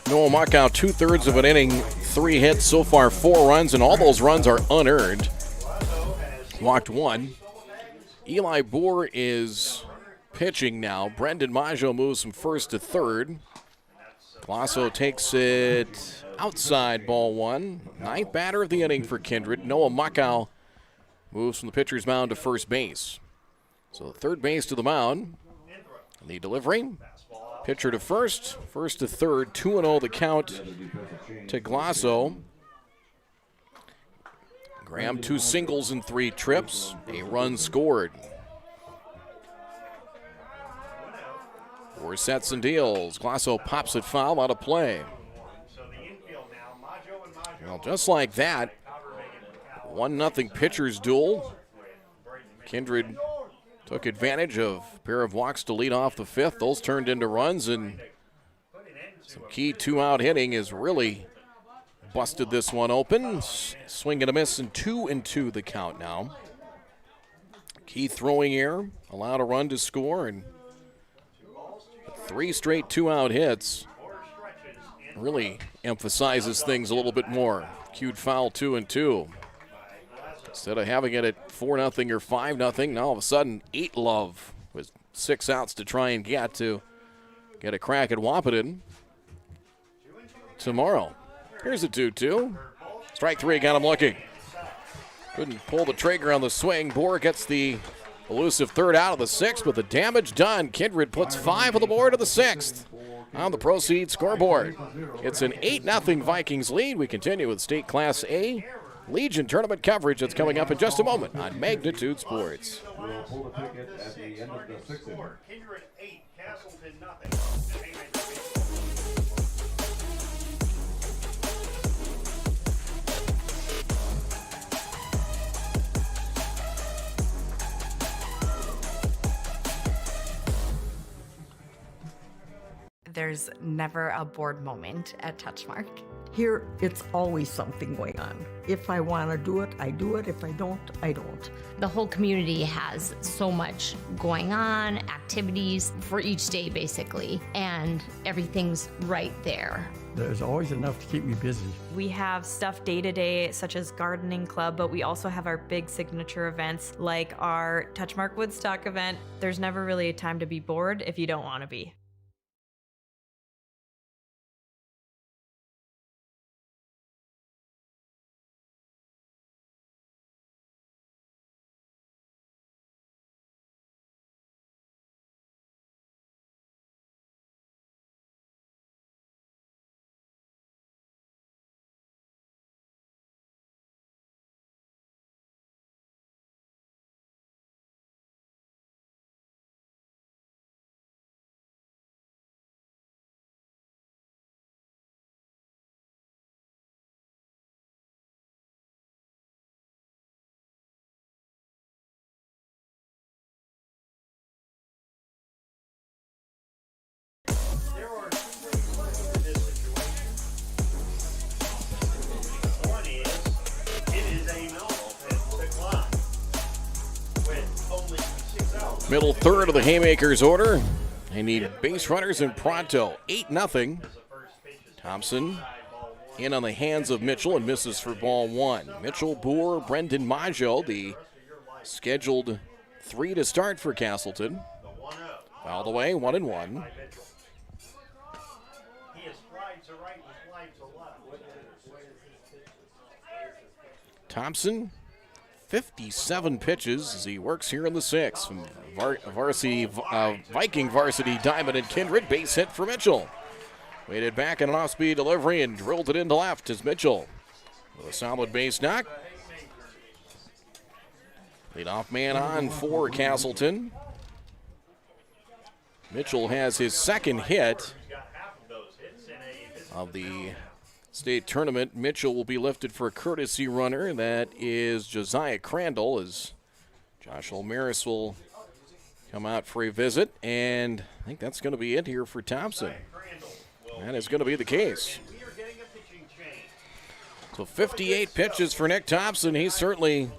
Noah Muckow, 2/3 of an inning, 3 hits, so far 4 runs, and all those runs are unearned. Walked 1. Eli Boer is pitching now. Brendan Maggio moves from first to third. Glasso takes it outside ball one. Ninth batter of the inning for Kindred. Noah Muckow moves from the pitcher's mound to first base. So third base to the mound. And the delivery. Pitcher to first to third. 2-0 the count to Glasso. Graham 2 singles and 3 trips. A run scored. 4 sets and deals. Glasso pops it foul out of play. Well, just like that, 1-0 pitcher's duel. Kindred took advantage of a pair of walks to lead off the fifth. Those turned into runs, and some key 2-out hitting has really busted this one open. Swing and a miss, and 2-2 the count now. Key throwing error allowed a run to score, and 3 straight 2-out hits really emphasizes things a little bit more. Cued foul 2-2. Instead of having it at 4-0 or 5-0, now all of a sudden 8-love with 6 outs to try and get a crack at Wahpeton tomorrow. Here's a 2-2. Strike 3 got him looking. Couldn't pull the trigger on the swing. Bohr gets the elusive third out of the 6th, but the damage done. Kindred puts 5 on the board of the 6th. On the proceed scoreboard, it's an 8-0 Vikings lead. We continue with State Class A Legion tournament coverage that's coming up in just a moment on Magnitude Sports. We'll pull the ticket at the end of the 6th inning. Kindred 8, Casselton 0. There's never a bored moment at Touchmark. Here, it's always something going on. If I want to do it, I do it. If I don't, I don't. The whole community has so much going on, activities for each day basically, and everything's right there. There's always enough to keep me busy. We have stuff day to day, such as gardening club, but we also have our big signature events like our Touchmark Woodstock event. There's never really a time to be bored if you don't want to be. There are 2 ways to look at this situation. One is, it is a no at the clock with only 6 outs. Middle third of the Haymakers order. They need base runners and pronto. 8-0. Thompson in on the hands of Mitchell and misses for ball 1. Mitchell, Bohr, Brendan Maggio, the scheduled 3 to start for Casselton. Fouled away, 1-1. Thompson, 57 pitches as he works here in the 6th. From Viking varsity diamond and Kindred, base hit for Mitchell. Waited back in an off-speed delivery and drilled it into left as Mitchell with a solid base knock. Leadoff man on for Casselton. Mitchell has his 2nd hit of the state tournament. Mitchell will be lifted for a courtesy runner. That is Josiah Crandall, as Josh Olmaris will come out for a visit. And I think that's going to be it here for Thompson. That is going to be the case. So 58 pitches for Nick Thompson. He certainly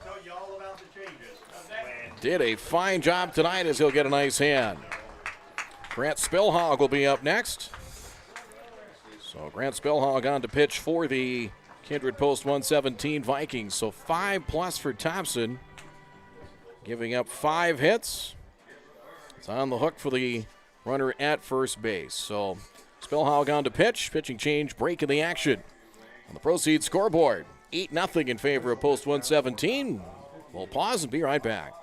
did a fine job tonight as he'll get a nice hand. Grant Spillhog will be up next. So Grant Spillhog on to pitch for the Kindred Post 117 Vikings. So 5+ for Thompson, giving up 5 hits. It's on the hook for the runner at first base. So Spillhog on to pitch. Pitching change, break in the action. On the Proceed scoreboard, 8-0 in favor of Post 117. We'll pause and be right back.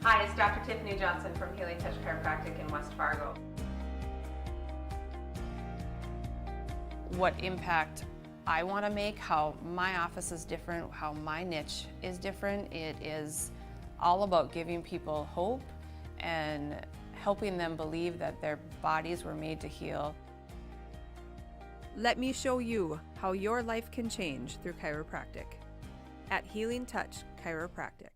Hi, it's Dr. Tiffany Johnson from Healing Touch Chiropractic in West Fargo. What impact I want to make, how my office is different, how my niche is different. It is all about giving people hope and helping them believe that their bodies were made to heal. Let me show you how your life can change through chiropractic at Healing Touch Chiropractic.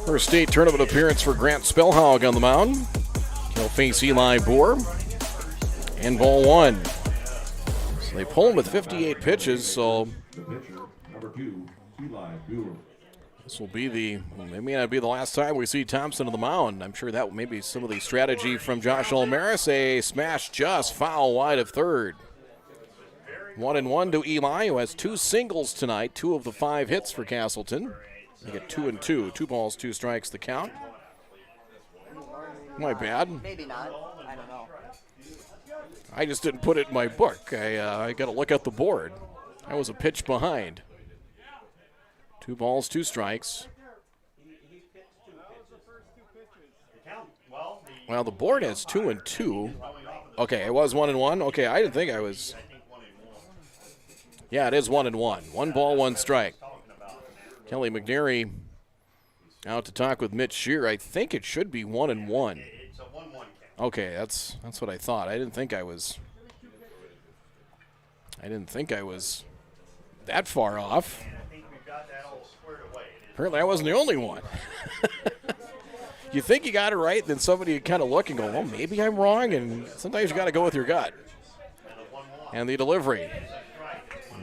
First state tournament appearance for Grant Spellhaug on the mound. He'll face Eli Boer. And ball one. So they pull him with 58 pitches, so The pitcher, number 2, Eli Boer. this will be it may not be the last time we see Thompson on the mound. I'm sure that may be some of the strategy from Josh Olmaris. A smash just foul wide of third. 1-1 to Eli, who has 2 singles tonight, 2 of the 5 hits for Casselton. They get 2-2, 2 balls, 2 strikes the count. My bad. Maybe not. I don't know. I just didn't put it in my book. I got to look at the board. I was a pitch behind. 2 balls, 2 strikes. Well, the board has 2-2. Okay, it was 1-1. Okay, I didn't think I was. Yeah, it is 1-1. 1 ball, 1 strike. Kelly McNary out to talk with Mitch Shear. I think it should be 1-1. Okay, that's what I thought. I didn't think I was that far off. Apparently I wasn't the only one. You think you got it right, then somebody kind of look and go, well, maybe I'm wrong, and sometimes you got to go with your gut. And the delivery.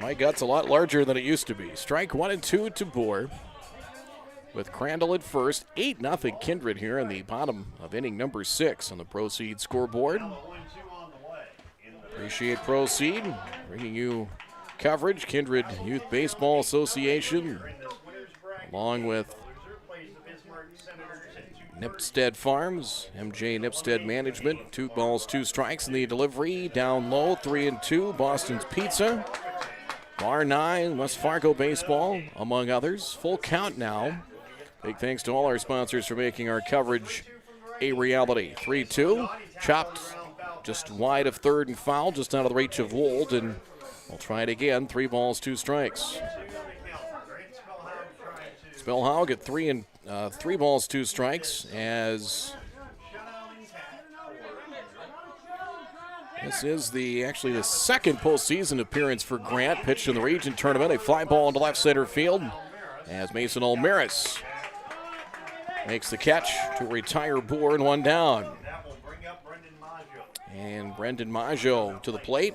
My gut's a lot larger than it used to be. Strike 1 and 2 to Boer. With Crandall at first. 8-0 Kindred here in the bottom of inning number 6 on the Proceed scoreboard. Appreciate Proceed bringing you coverage. Kindred Youth Baseball Association, along with Nipstead Farms, MJ Nipstead Management. 2 balls, 2 strikes in the delivery. Down low, 3-2. Boston's Pizza. Bar 9, West Fargo Baseball, among others. Full count now. Big thanks to all our sponsors for making our coverage a reality. 3-2, chopped just wide of third and foul, just out of the reach of Wold, and we'll try it again. 3 balls, 2 strikes. Spellhaug at 3 balls, 2 strikes as this is actually the second postseason appearance for Grant. Pitched in the region tournament. A fly ball into left center field as Mason Olmaris makes the catch to retire Boer and 1 down. And Brendan Maggio to the plate.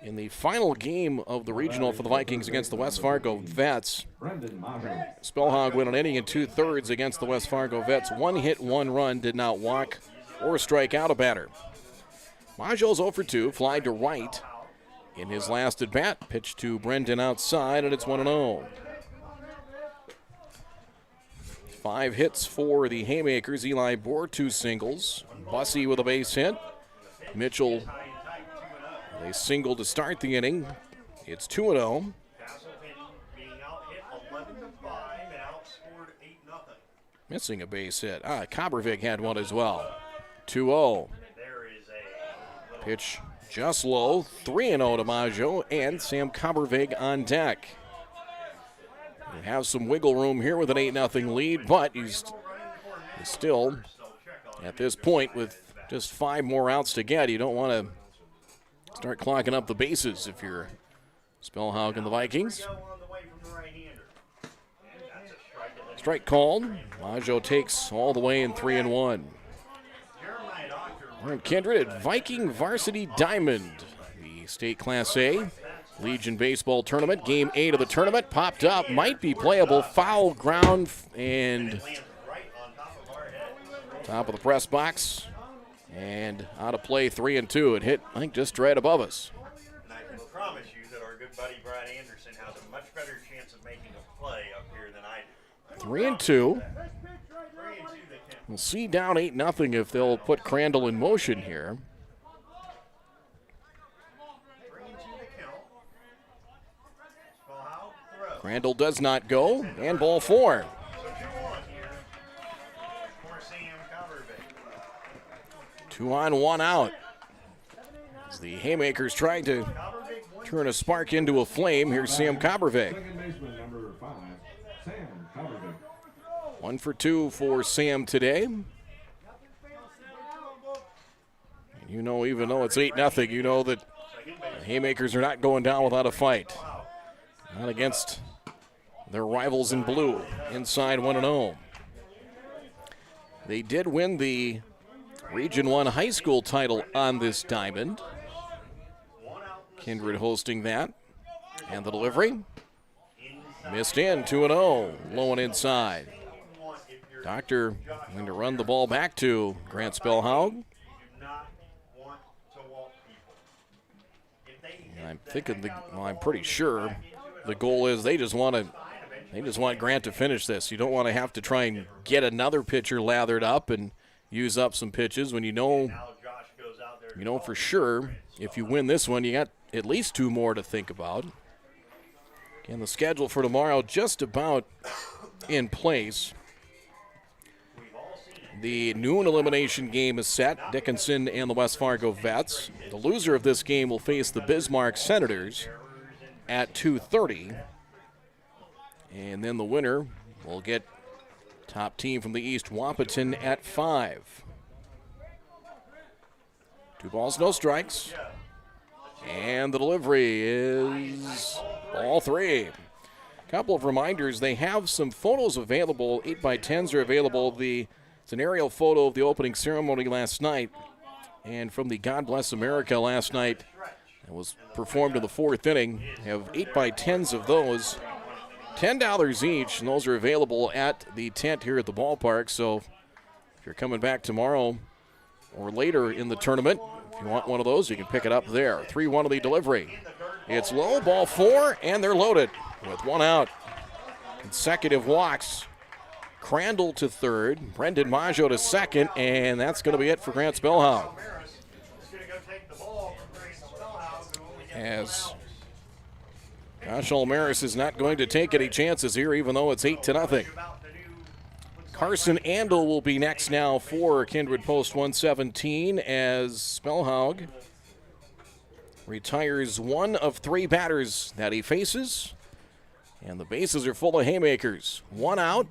In the final game of the regional for the Vikings against the West Fargo Vets, Spellhaug went an inning and 2/3 against the West Fargo Vets. 1 hit, 1 run, did not walk or strike out a batter. Maggio's 0 for 2, fly to right in his last at-bat. Pitch to Brendan outside, and it's 1-0. 5 hits for the Haymakers. Eli Boer, 2 singles. Bussey with a base hit. Mitchell, a single to start the inning. It's 2-0. Missing a base hit. Kobervig had one as well. 2-0. Pitch just low. 3-0 to Maggio and Sam Kobervig on deck. We have some wiggle room here with an 8-0 lead, but he's still At this point, with just 5 more outs to get, you don't want to start clogging up the bases if you're Spellhaug and the Vikings. Strike called. Maggio takes all the way in 3-1. We're in Kindred at Viking Varsity Diamond, the state Class A Legion Baseball Tournament. Game 8 of the tournament popped up, might be playable. Foul ground and top of the press box and out of play. 3-2. It hit, I think, just right above us. And I can promise you that our good buddy Brad Anderson has a much better chance of making a play up here than I do. 3-2. We'll see down 8-0 if they'll put Crandall in motion here. Crandall does not go, and ball 4. Two on, 1 out. As the Haymakers trying to turn a spark into a flame, here's Sam Cobbervay. 1 for 2 for Sam today. And you know, even though it's 8-0, you know that the Haymakers are not going down without a fight. Not against their rivals in blue, inside 1-0. They did win the Region 1 high school title on this diamond. Kindred hosting that. And the delivery. Missed in, 2-0. Low and inside. Doctor going to run the ball back to Grant Spellhaug. And I'm thinking, I'm pretty sure the goal is they just want Grant to finish this. You don't want to have to try and get another pitcher lathered up and use up some pitches when you know for sure if you win this one, you got at least 2 more to think about. Again, the schedule for tomorrow just about in place. The noon elimination game is set, Dickinson and the West Fargo Vets. The loser of this game will face the Bismarck Senators at 2:30. And then the winner will get top team from the East, Wahpeton, at 5. 2 balls, no strikes. And the delivery is ball 3. Couple of reminders, they have some photos available. 8x10s are available. It's an aerial photo of the opening ceremony last night, and from the God Bless America last night. It was performed in the 4th inning. We have 8x10s of those, $10 each, and those are available at the tent here at the ballpark. So if you're coming back tomorrow or later in the tournament, if you want one of those, you can pick it up there. 3-1 of the delivery. It's low, ball 4, and they're loaded with 1 out. Consecutive walks. Crandall to 3rd, Brendan Maggio to 2nd, and that's going to be it for Grant Spellhaug. As Josh Olmaris is not going to take any chances here, even though it's 8-0. Carson Andel will be next now for Kindred Post 117 as Spellhaug retires 1 of 3 batters that he faces. And the bases are full of Haymakers. 1 out.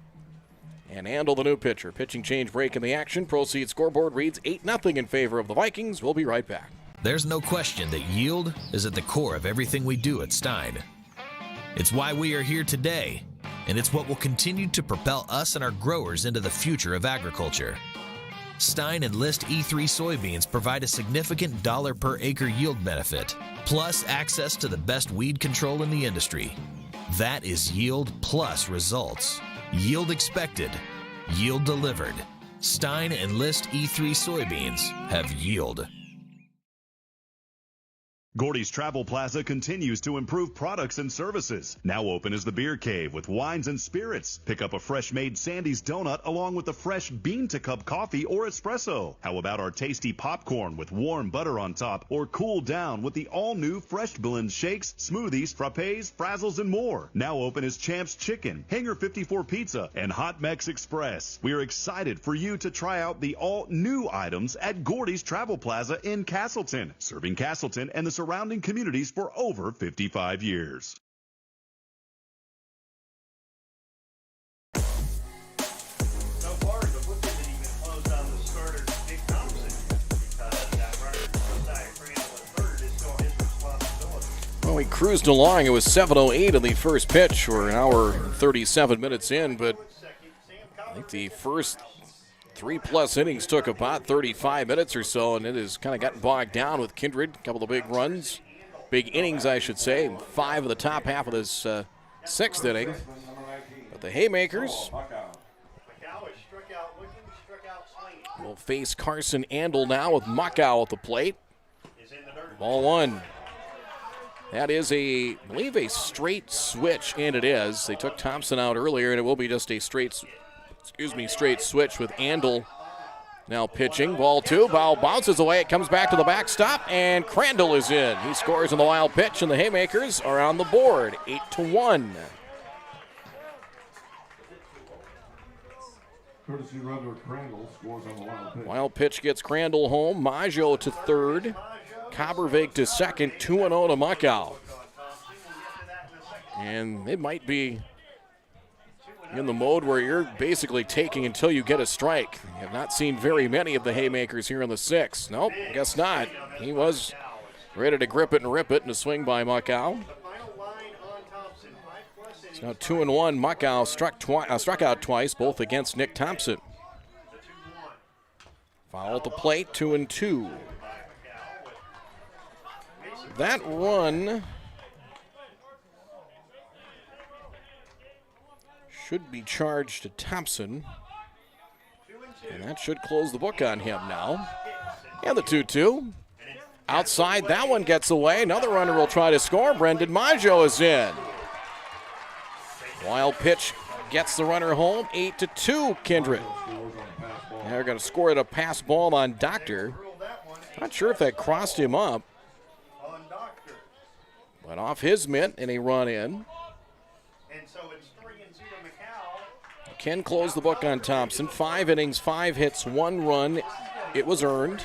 And Andel, the new pitcher. Pitching change break in the action. Proceed scoreboard reads 8-0 in favor of the Vikings. We'll be right back. There's no question that yield is at the core of everything we do at Stein. It's why we are here today, and it's what will continue to propel us and our growers into the future of agriculture. Stein Enlist E3 soybeans provide a significant dollar per acre yield benefit, plus access to the best weed control in the industry. That is yield plus results. Yield expected, yield delivered. Stein Enlist E3 soybeans have yield. Gordy's Travel Plaza continues to improve products and services. Now open is the Beer Cave with wines and spirits. Pick up a fresh-made Sandy's donut along with the fresh bean-to-cup coffee or espresso. How about our tasty popcorn with warm butter on top, or cool down with the all-new Fresh Blend shakes, smoothies, frappes, frazzles, and more. Now open is Champ's Chicken, Hangar 54 Pizza, and Hot Mex Express. We are excited for you to try out the all-new items at Gordy's Travel Plaza in Casselton, serving Casselton and the surrounding communities for over 55 years. So far, the book isn't even closed on the starter Well, we cruised along. It was 7:08 in the first pitch. We're an hour and 37 minutes in, but I think the first 3+ innings took about 35 minutes or so, and it has kind of gotten bogged down with Kindred. A couple of big runs, big innings, I should say. 5 of the top half of this 6th inning. But the Haymakers will face Carson Andel now with Muckow at the plate. Ball 1. That is I believe a straight switch, and it is. They took Thompson out earlier, and it will be just a straight switch with Andel now pitching. Ball 2, ball bounces away. It comes back to the backstop, and Crandall is in. He scores on the wild pitch, and the Haymakers are on the board, 8-1. Courtesy run to Crandall, scores on the wild pitch. Wild pitch gets Crandall home. Maggio to third. Kabervig to second. 2-0 to Muckow. And it might be in the mode where you're basically taking until you get a strike. You have not seen very many of the Haymakers here in the 6th. Nope, guess not. He was ready to grip it and rip it, and a swing by Muckow. It's now 2-1. Muckow struck out twice, both against Nick Thompson. Foul at the plate, 2-2. That run should be charged to Thompson, and that should close the book on him now. And the 2-2. Outside, that one gets away. Another runner will try to score. Brendan Maggio is in. Wild pitch gets the runner home. 8-2, Kindred. They're going to score at a pass ball on Doctor. Not sure if that crossed him up. But off his mitt, and a run in. Can close the book on Thompson. 5 innings, 5 hits, 1 run. It was earned.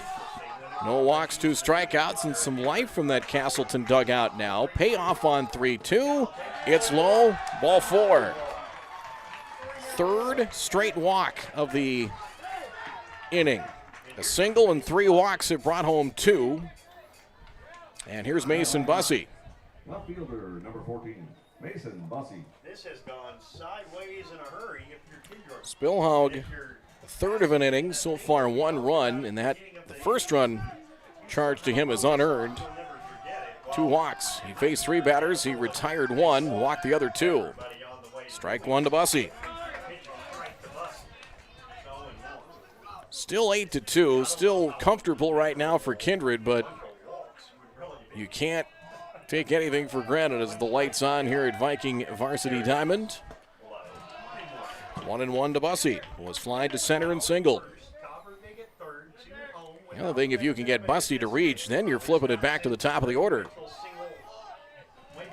No walks, 2 strikeouts, and some life from that Casselton dugout now. Payoff on 3-2. It's low. Ball 4. 3rd straight walk of the inning. A single and 3 walks have brought home 2. And here's Mason Bussey. Left fielder, number 14, Mason Bussey. This has gone sideways in a hurry if you're Kindred. Spillhaug, a third of an inning, so far 1 run, and that the first run charged to him is unearned. 2 walks. He faced 3 batters. He retired 1, walked the other 2. Strike 1 to Bussey. Still 8-2, still comfortable right now for Kindred, but you can't take anything for granted as the lights on here at Viking Varsity Diamond. 1-1 to Bussey. Was flied to center and single. The other thing, if you can get Bussey to reach, then you're flipping it back to the top of the order.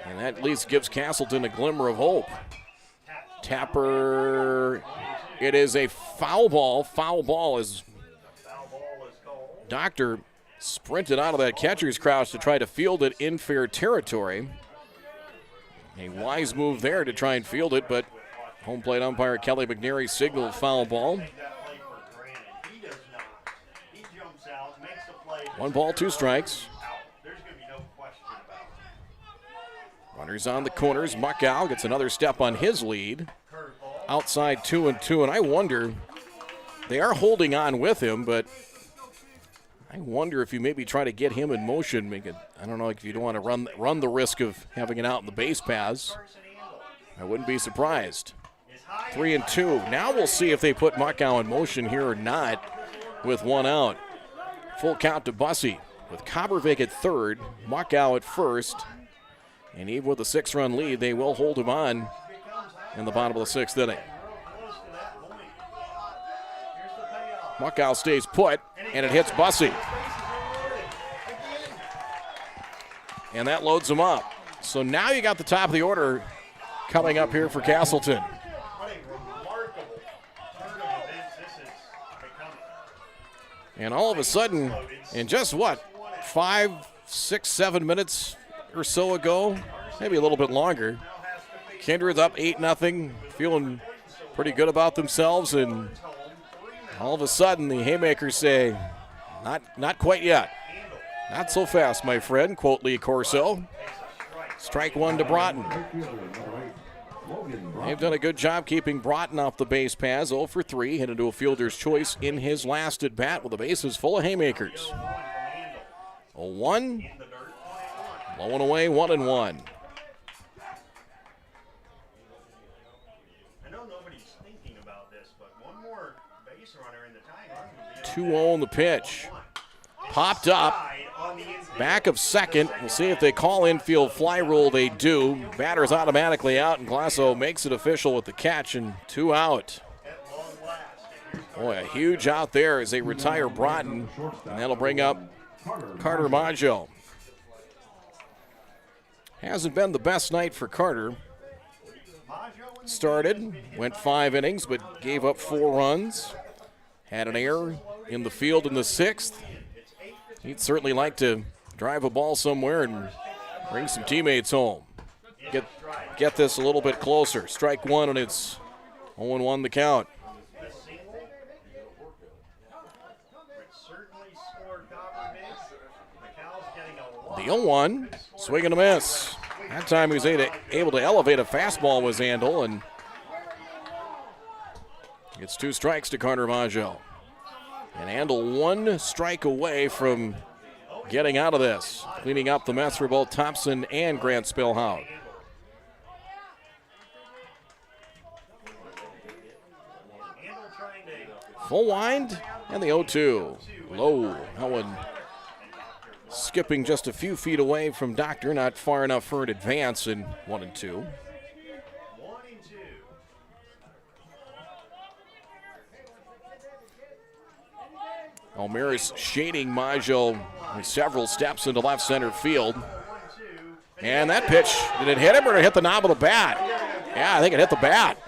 And that at least gives Casselton a glimmer of hope. Tapper, it is a foul ball. Foul ball is Doctor sprinted out of that catcher's crouch to try to field it in fair territory. A wise move there to try and field it, but home plate umpire Kelly McNary signaled foul ball. 1 ball, 2 strikes. Runners on the corners. Muckow gets another step on his lead. Outside 2-2, and I wonder, they are holding on with him, but I wonder if you maybe try to get him in motion. Make it, I don't know if you don't want to run the risk of having it out in the base paths. I wouldn't be surprised. 3-2. Now we'll see if they put Muckow in motion here or not with 1 out. Full count to Bussey with Kabervig at third, Muckow at first. And even with a 6-run lead, they will hold him on in the bottom of the 6th inning. Muckow stays put, and it hits Bussey. And that loads him up. So now you got the top of the order coming up here for Casselton. And all of a sudden, in just 5, 6, 7 minutes or so ago, maybe a little bit longer, Kindred's up 8-0, feeling pretty good about themselves, and all of a sudden the Haymakers say, not quite yet. Not so fast, my friend, quote Lee Corso. Strike one to Broughton. They've done a good job keeping Broughton off the base paths. 0 for 3, hit into a fielder's choice in his last at bat with the bases full of Haymakers. 0-1, low and away, 1-1. I know nobody's thinking about this, but one more base runner in the tie. 2-0 on the pitch. Popped up. Back of second. We'll see if they call infield fly rule. They do. Batter's automatically out, and Glasso makes it official with the catch, and 2 out. Boy, a huge out there as they retire Broughton, and that'll bring up Carter Maggio. Hasn't been the best night for Carter. Started, went 5 innings, but gave up 4 runs. Had an error in the field in the 6th. He'd certainly like to drive a ball somewhere and bring some teammates home. Get this a little bit closer. Strike one, and it's 0-1 the count. The 0-1, swing and a miss. That time he was able to elevate a fastball with Zandel, and gets 2 strikes to Carter Maggio. And Andel 1 strike away from getting out of this, cleaning up the mess for both Thompson and Grant Spillhaug. Full wind, and the 0-2. Low. That one skipping just a few feet away from Doctor, not far enough for an advance in 1-2. Almirez shading Maggio with several steps into left center field. And that pitch, did it hit him or did it hit the knob of the bat? Yeah, I think it hit the bat.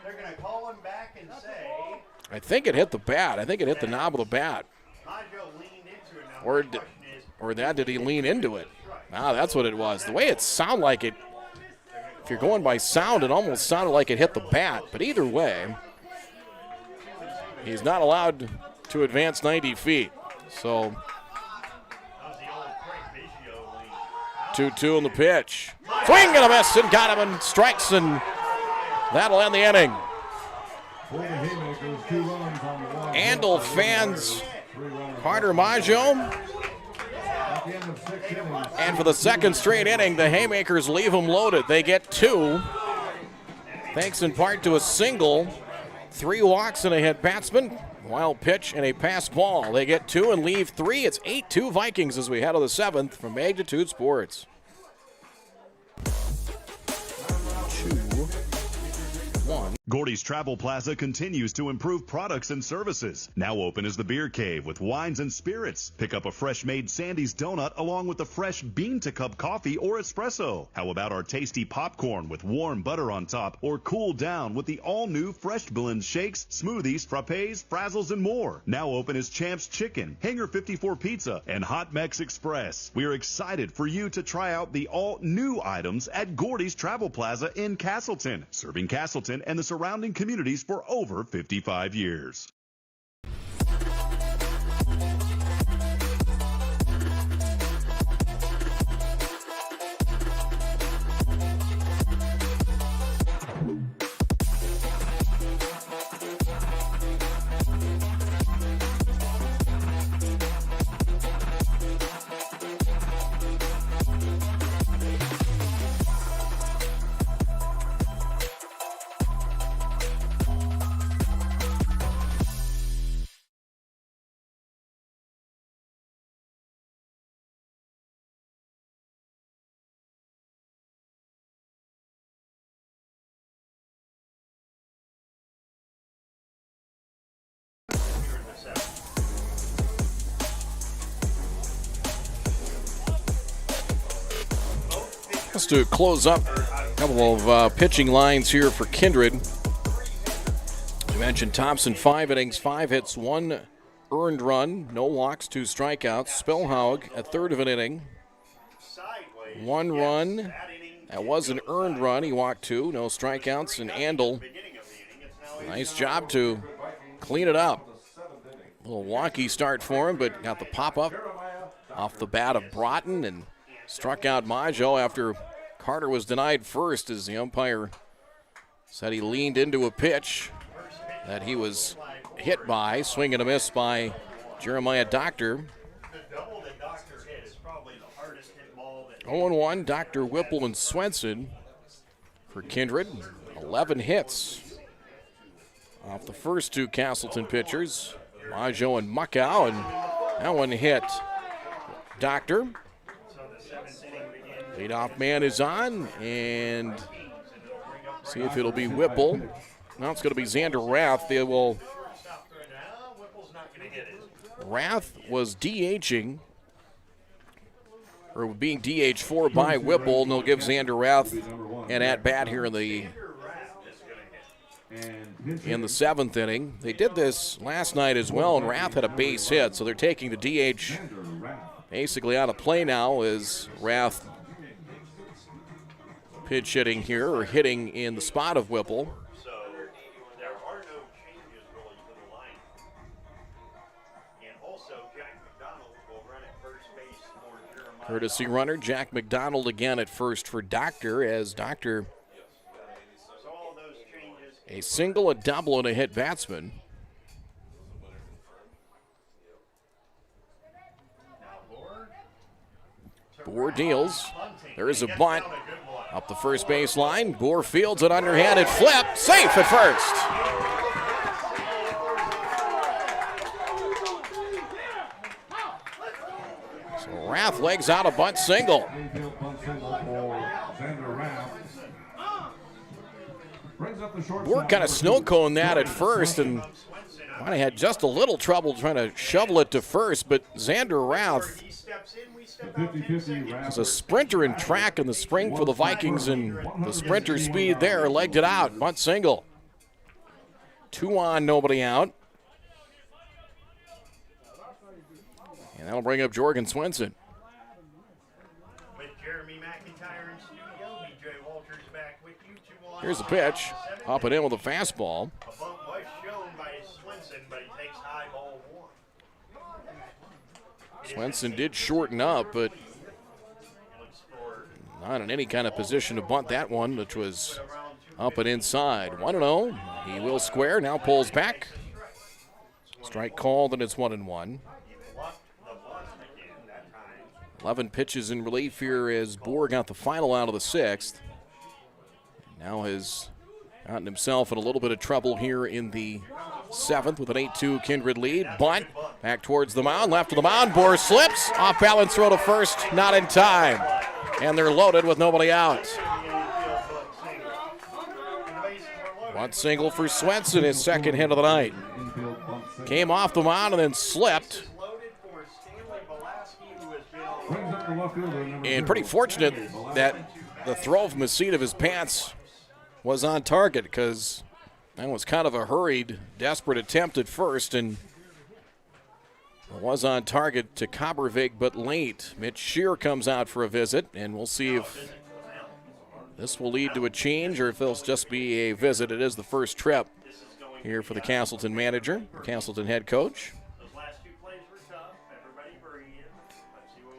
They're going to call him back and say. I think it hit the bat. I think it hit the knob of the bat. Or did he lean into it? Ah, that's what it was. The way it sounded like it, if you're going by sound, it almost sounded like it hit the bat. But either way, he's not allowed to advance 90 feet. So 2-2 on the pitch. Swing and a miss, and got him, and strikes, and that'll end the inning. Andel fans Carter Maggio. And for the second straight inning, the Haymakers leave them loaded. They get 2, thanks in part to a single, 3 walks and a hit batsman, wild pitch and a passed ball. They get 2 and leave 3. It's 8-2 Vikings as we head to the 7th from Magnitude Sports. 2-1. Gordy's Travel Plaza continues to improve products and services. Now open is the Beer Cave with wines and spirits. Pick up a fresh-made Sandy's donut along with a fresh bean-to-cup coffee or espresso. How about our tasty popcorn with warm butter on top, or cool down with the all-new Fresh Blend shakes, smoothies, frappes, frazzles, and more. Now open is Champ's Chicken, Hangar 54 Pizza, and Hot Mex Express. We are excited for you to try out the all-new items at Gordy's Travel Plaza in Casselton, serving Casselton and the surrounding communities for over 55 years. Just to close up a couple of pitching lines here for Kindred. You mentioned Thompson, 5 innings, 5 hits, 1 earned run, no walks, 2 strikeouts. Spillhaug, a third of an inning, 1 run. That was an earned run. He walked 2, no strikeouts. And Andel, nice job to clean it up. A little wonky start for him, but got the pop-up off the bat of Broughton and struck out Maggio after Carter was denied first, as the umpire said he leaned into a pitch that he was hit by. Swing and a miss by Jeremiah Doctor. 0-1, Dr. Whipple and Swenson for Kindred. 11 hits off the first two Casselton pitchers, Maggio and Muckow, and that one hit Doctor. Leadoff man is on, and see if it'll be Whipple. Now it's going to be Xander Rath. They will. Rath was DHing, or being DH for by Whipple, and they'll give Xander Rath an at-bat here in the seventh inning. They did this last night as well, and Rath had a base hit, so they're taking the DH basically out of play now as Rath pitch hitting here, or hitting in the spot of Whipple. Courtesy runner Jack McDonald again at first for Doctor, as Doctor a single, a double, and a hit batsman. Boer deals. There is a bunt up the first base line. Boer fields an underhanded flip. Safe at first. So Rath legs out a bunt single. Boer kind of snow coned that at first and might have had just a little trouble trying to shovel it to first, but Xander Rath is a sprinter in track in the spring for the Vikings, and the sprinter speed there legged it out. Bunt single. 2 on, nobody out. And that'll bring up Jorgen Swenson. Here's the pitch. Up and in with a fastball. Swenson did shorten up, but not in any kind of position to bunt that one, which was up and inside. 1-0. He will square, now pulls back. Strike called, and it's 1-1. 11 pitches in relief here as Boer got the final out of the sixth. Now has gotten himself in a little bit of trouble here in the seventh with an 8-2 Kindred lead. Bunt back towards the mound, left of the mound. Boer slips, off balance throw to first, not in time. And they're loaded with nobody out. Bunt single for Swenson, his second hit of the night. Came off the mound and then slipped. And pretty fortunate that the throw from the seat of his pants was on target, because that was kind of a hurried, desperate attempt at first, and it was on target to Coppervig, but late. Mitch Shear comes out for a visit, and we'll see if this will lead to a change or if it'll just be a visit. It is the first trip here for the Casselton manager, Casselton head coach.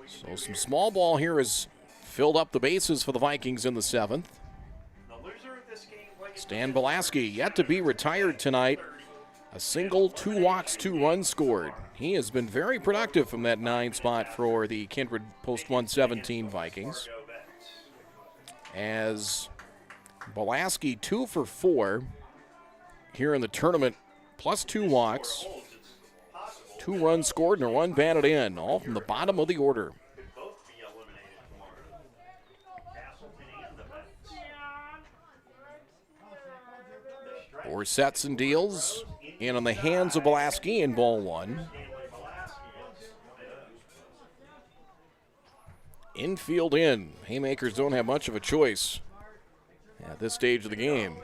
So some small ball here has filled up the bases for the Vikings in the seventh. Stan Belaski yet to be retired tonight. A single, 2 walks, 2 runs scored. He has been very productive from that 9 spot for the Kindred Post 117 Vikings. As Belaski 2 for 4 here in the tournament, plus 2 walks, 2 runs scored, and a run batted in, all from the bottom of the order. Boer sets and deals, and on the hands of Belaski in ball 1. Infield in. Haymakers don't have much of a choice at this stage of the game.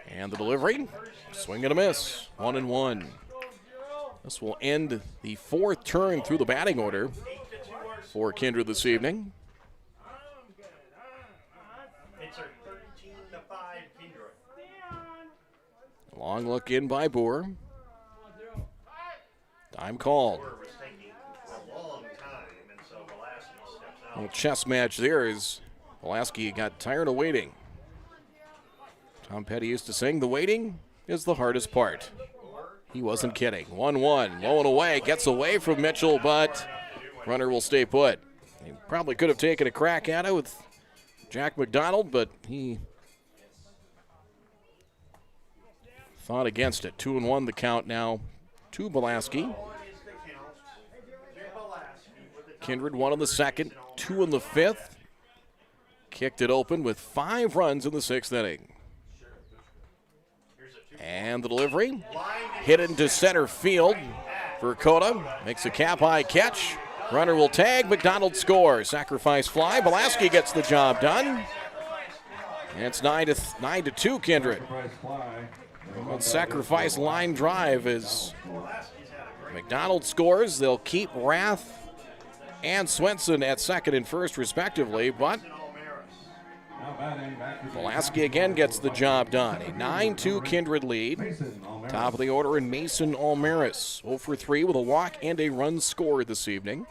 And the delivery, swing and a miss, 1-1. This will end the 4th turn through the batting order for Kindred this evening. Long look in by Boer. Time called. Little chess match there as Pulaski got tired of waiting. Tom Petty used to sing, the waiting is the hardest part. He wasn't kidding. 1-1, low and away, gets away from Mitchell, but runner will stay put. He probably could have taken a crack at it with Jack McDonald, but he fought against it. 2-1 the count now to Pulaski. Kindred 1 in the second, 2 in the fifth. Kicked it open with 5 runs in the 6th inning. And the delivery, hit into center field. Verkota makes a cap-high catch. Runner will tag, McDonald scores. Sacrifice fly, Pulaski gets the job done. And it's 9-2 Kindred. Well, sacrifice line drive as McDonald scores. They'll keep Rath and Swenson at second and first respectively, but Pulaski again gets the job done. A 9-2 Kindred lead. Top of the order in Mason Almaris. 0 for 3 with a walk and a run scored this evening.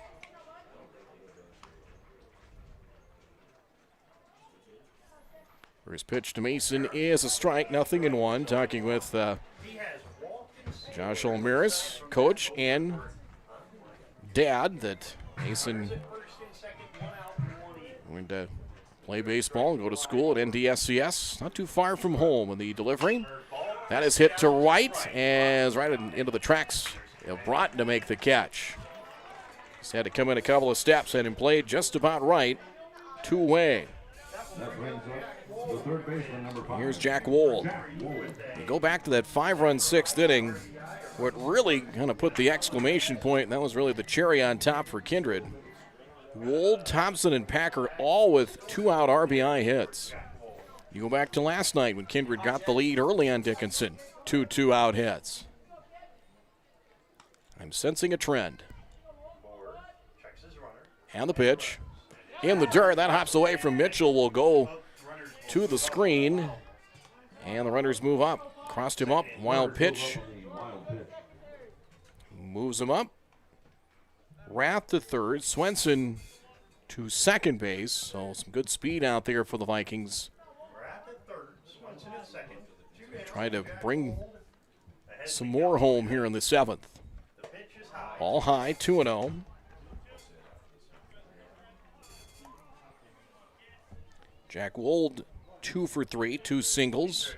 First pitch to Mason is a strike, 0-1. Talking with Josh Almaris, coach and dad, that Mason going to play baseball and go to school at NDSCS. Not too far from home in the delivery. That is hit to right, as right into the tracks of Broughton to make the catch. Just had to come in a couple of steps and played just about right. Two-way. Here's Jack Wold. You go back to that 5-run 6th inning. What really kind of put the exclamation point, and that was really the cherry on top for Kindred. Wold, Thompson, and Packer all with 2-out RBI hits. You go back to last night when Kindred got the lead early on Dickinson. 2 2-out hits. I'm sensing a trend. And the pitch. In the dirt, that hops away from Mitchell, will go to the screen. And the runners move up. Crossed him up, wild pitch. Moves him up. Rath to third, Swenson to second base. So some good speed out there for the Vikings. Try to bring some more home here in the 7th. All high, 2-0. Jack Wold, 2 for 3, 2 singles.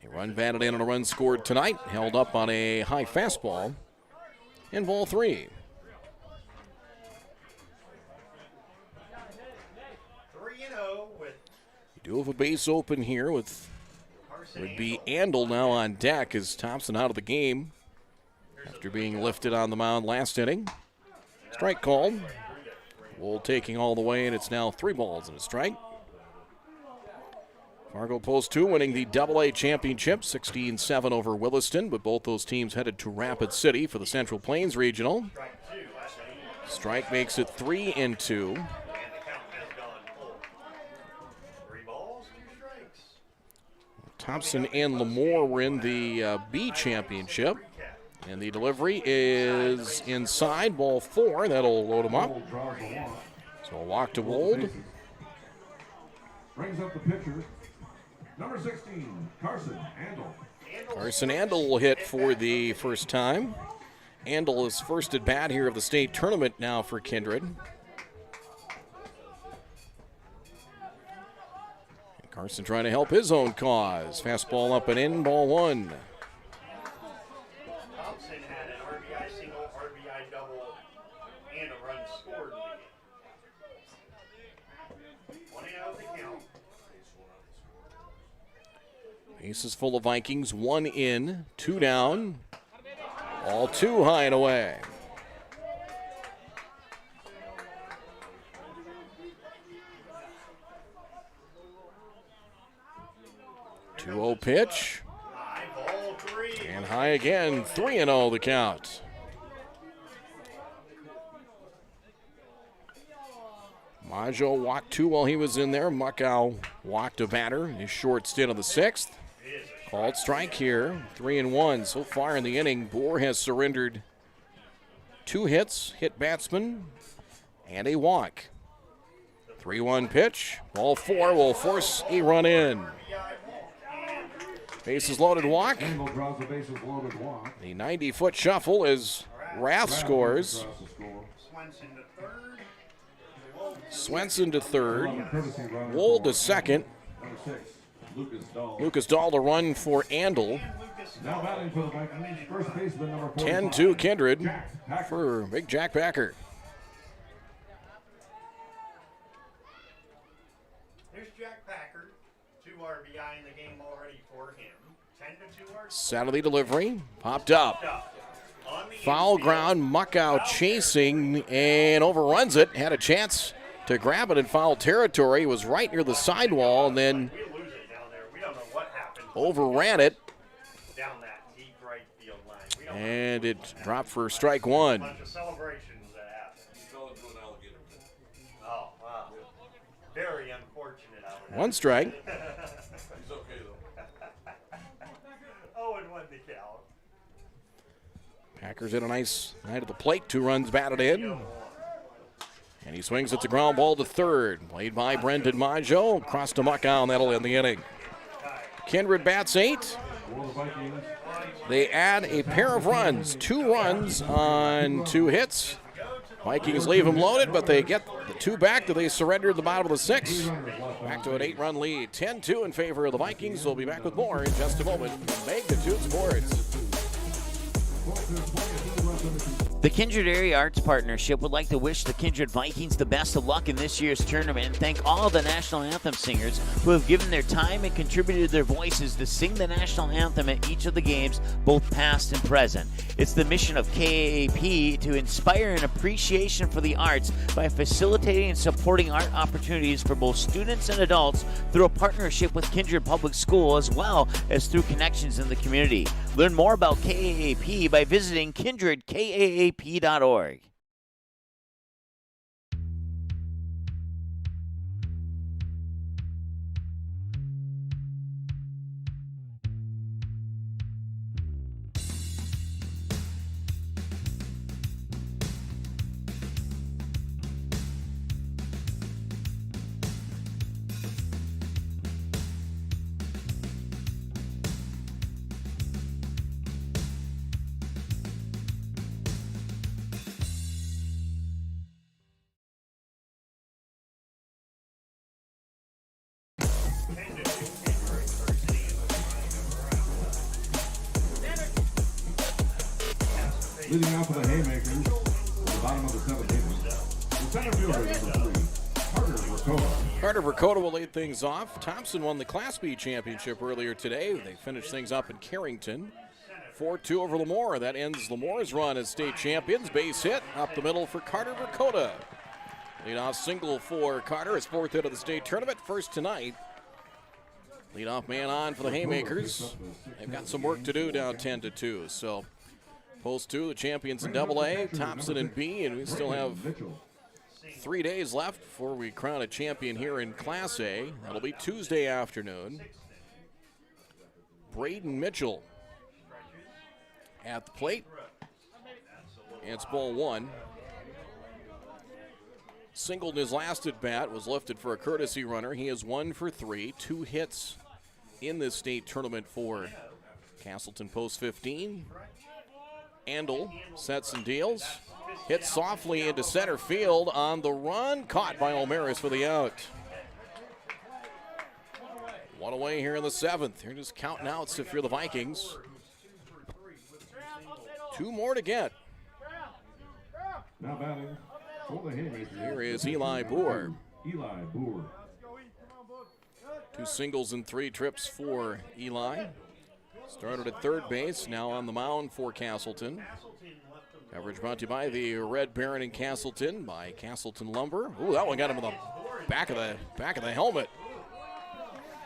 A run batted in and a run scored tonight. Held up on a high fastball. In ball 3. You do have a base open here with would be Andel now on deck as Thompson out of the game after being lifted on the mound last inning. Strike called. Wold taking all the way, and it's now 3 balls and a strike. Fargo Post 2 winning the AA championship, 16-7 over Williston, but both those teams headed to Rapid City for the Central Plains Regional. Strike makes it 3-2. Thompson and Lamore were in the B championship. And the delivery is inside, ball 4. That'll load him up. So a walk to Wold. Brings up the pitcher, number 16, Carson Andel. Carson Andel will hit for the first time. Andel is first at bat here of the state tournament now for Kindred. And Carson trying to help his own cause. Fastball up and in, ball 1. Bases full of Vikings, 1 in, 2 down, all 2 high and away. Two-0 pitch, and high again, 3-0 the count. Maggio walked 2 while he was in there. Muckow walked a batter in his short stint on the 6th. Called strike here, 3-1 so far in the inning. Bohr has surrendered 2 hits, hit batsman, and a walk. 3-1 pitch. Ball 4 will force a run in. Bases loaded walk. The 90-foot shuffle as Rath scores. Swenson to third. Wold to second. Lucas Dahl to run for Andel. 10-2 Kindred for Big Jack Packer. Here's Jack Packer. 2 RBI in the game already for him. 10-2 RBI. Saturday delivery. Popped up. Foul ground. Muckout chasing and overruns it. Had a chance to grab it in foul territory. Was right near the sidewall and then overran it. Down that deep right field line. And it dropped for strike 1. Bunch of celebrations that happened. He fell into an alligator pit. Oh, wow. Very unfortunate out there. 1 strike. He's okay, though. 0-1 to count. Packers in a nice night at the plate. 2 runs batted in. And he swings it to ground ball to third. Played by Brendan Maggio. Across to Muckow, and that'll end the inning. Kindred bats 8. They add a pair of runs. 2 runs on 2 hits. Vikings leave them loaded, but they get the 2 back that they surrendered at the bottom of the 6th. Back to an 8-run lead. 10-2 in favor of the Vikings. We'll be back with more in just a moment. Magnitude Sports. The Kindred Area Arts Partnership would like to wish the Kindred Vikings the best of luck in this year's tournament and thank all of the National Anthem singers who have given their time and contributed their voices to sing the National Anthem at each of the games, both past and present. It's the mission of KAAP to inspire an appreciation for the arts by facilitating and supporting art opportunities for both students and adults through a partnership with Kindred Public School as well as through connections in the community. Learn more about KAAP by visiting kindredkaap.org. Leading off for the Haymakers, at the bottom of the 7th inning, the center fielder, number 3, Carter Vercoda. Carter Vercoda will lead things off. Thompson won the Class B championship earlier today. They finished things up in Carrington. 4-2 over Lemoore. That ends Lemore's run as state champions. Base hit up the middle for Carter Vercoda. Leadoff single for Carter, his 4th hit of the state tournament, first tonight. Leadoff man on for the Haymakers. They've got some work to do down 10-2. So post 2, the champions in AA, Thompson in B, and we still have 3 days left before we crown a champion here in Class A. That'll be Tuesday afternoon. Braden Mitchell at the plate. It's ball 1. Singled in his last at bat, was lifted for a courtesy runner. He is 1 for 3, 2 hits in this state tournament for Casselton post 15. Andel sets and deals. Hit softly into center field on the run. Caught by O'Maris for the out. 1 away here in the 7th. You're just counting outs if you're the Vikings. 2 more to get. Now batting for the Haymakers. Here is Eli Boer. Eli Boer. 2 singles and 3 trips for Eli. Started at third base, now on the mound for Casselton. Coverage brought to you by the Red Baron in Casselton, by Casselton Lumber. Ooh, that one got him in the back of the helmet.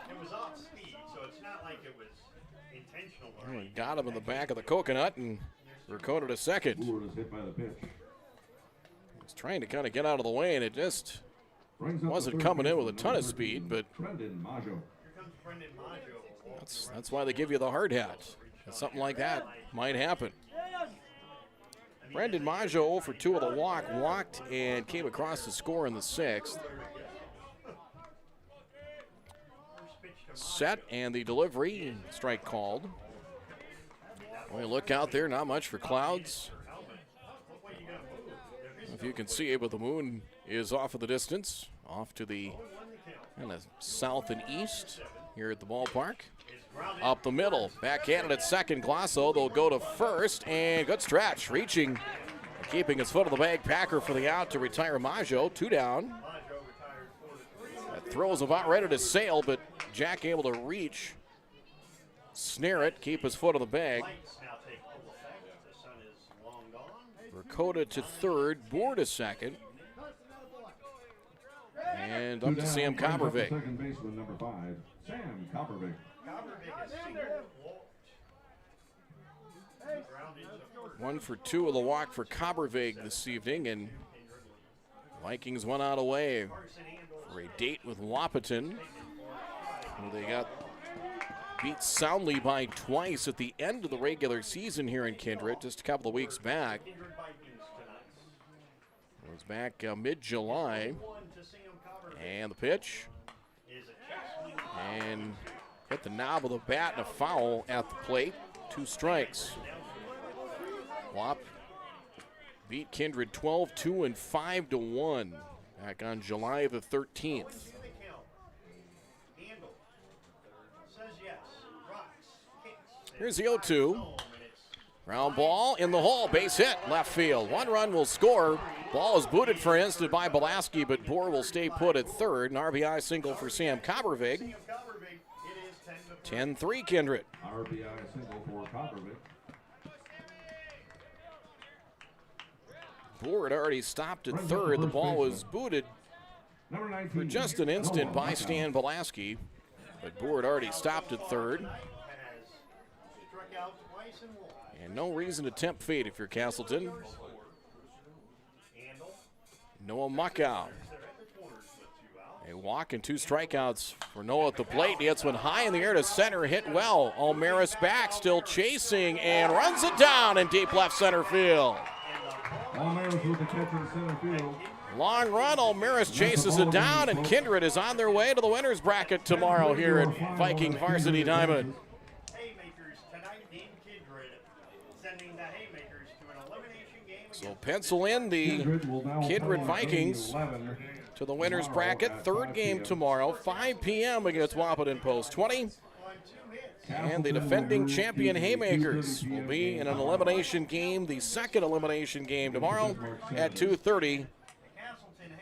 It was off speed, so it's not like it was intentional. Got him in the back of the coconut, and Vercoda to second. Boer was hit by the pitch. He's trying to kind of get out of the way, and it just wasn't coming in with a ton of speed, but that's why they give you the hard hat. Something like that might happen. Brendan Maggio 0 for 2 of the walked and came across to score in the 6th. Set and the delivery, strike called. When you look out there, not much for clouds. If you can see it, but the moon is off of the distance, off to the kind of south and east here at the ballpark. Up the middle, backhanded at second. Glasso, they'll go to first, and good stretch, reaching, keeping his foot on the bag. Packer for the out to retire Maggio, 2 down. That throw is about ready to sail, but Jack able to reach, snare it, keep his foot on the bag. Rakota to third, Boer to second. And up to Sam Coppervig. Second baseman, number 5, Sam Coppervig. 1 for 2 of the walk for Coppervig this evening, and Vikings went out away for a date with Wahpeton, who they got beat soundly by twice at the end of the regular season here in Kindred, just a couple of weeks back. It was back mid-July. And the pitch. And hit the knob of the bat and a foul at the plate. 2 strikes. Wap beat Kindred 12-2 and 5-1 back on July the 13th. Here's the 0-2. Ground ball in the hole, base hit, left field. 1 run will score. Ball is booted for an instant by Belaski, but Boer will stay put at third. An RBI single for Sam Coppervig. 10-3 Kindred. RBI single for Coppervig. Boer had already stopped at third. The ball was booted for just an instant by Stan Belaski, but Boer had already stopped at third. And no reason to tempt fate if you're Casselton. Noah Muckow. A walk and 2 strikeouts for Noah at the plate. He hits one high in the air to center, hit well. Almaris back, still chasing, and runs it down in deep left center field. Almaris with the catch in center field. Long run, Almaris chases it down, and Kindred is on their way to the winner's bracket tomorrow here at Viking Varsity Diamond. So pencil in the Kindred Vikings to the winner's bracket. 3rd game tomorrow, 5 p.m. against Wahpeton Post 20. And the defending champion Haymakers will be in an elimination game, the 2nd elimination game tomorrow at 2:30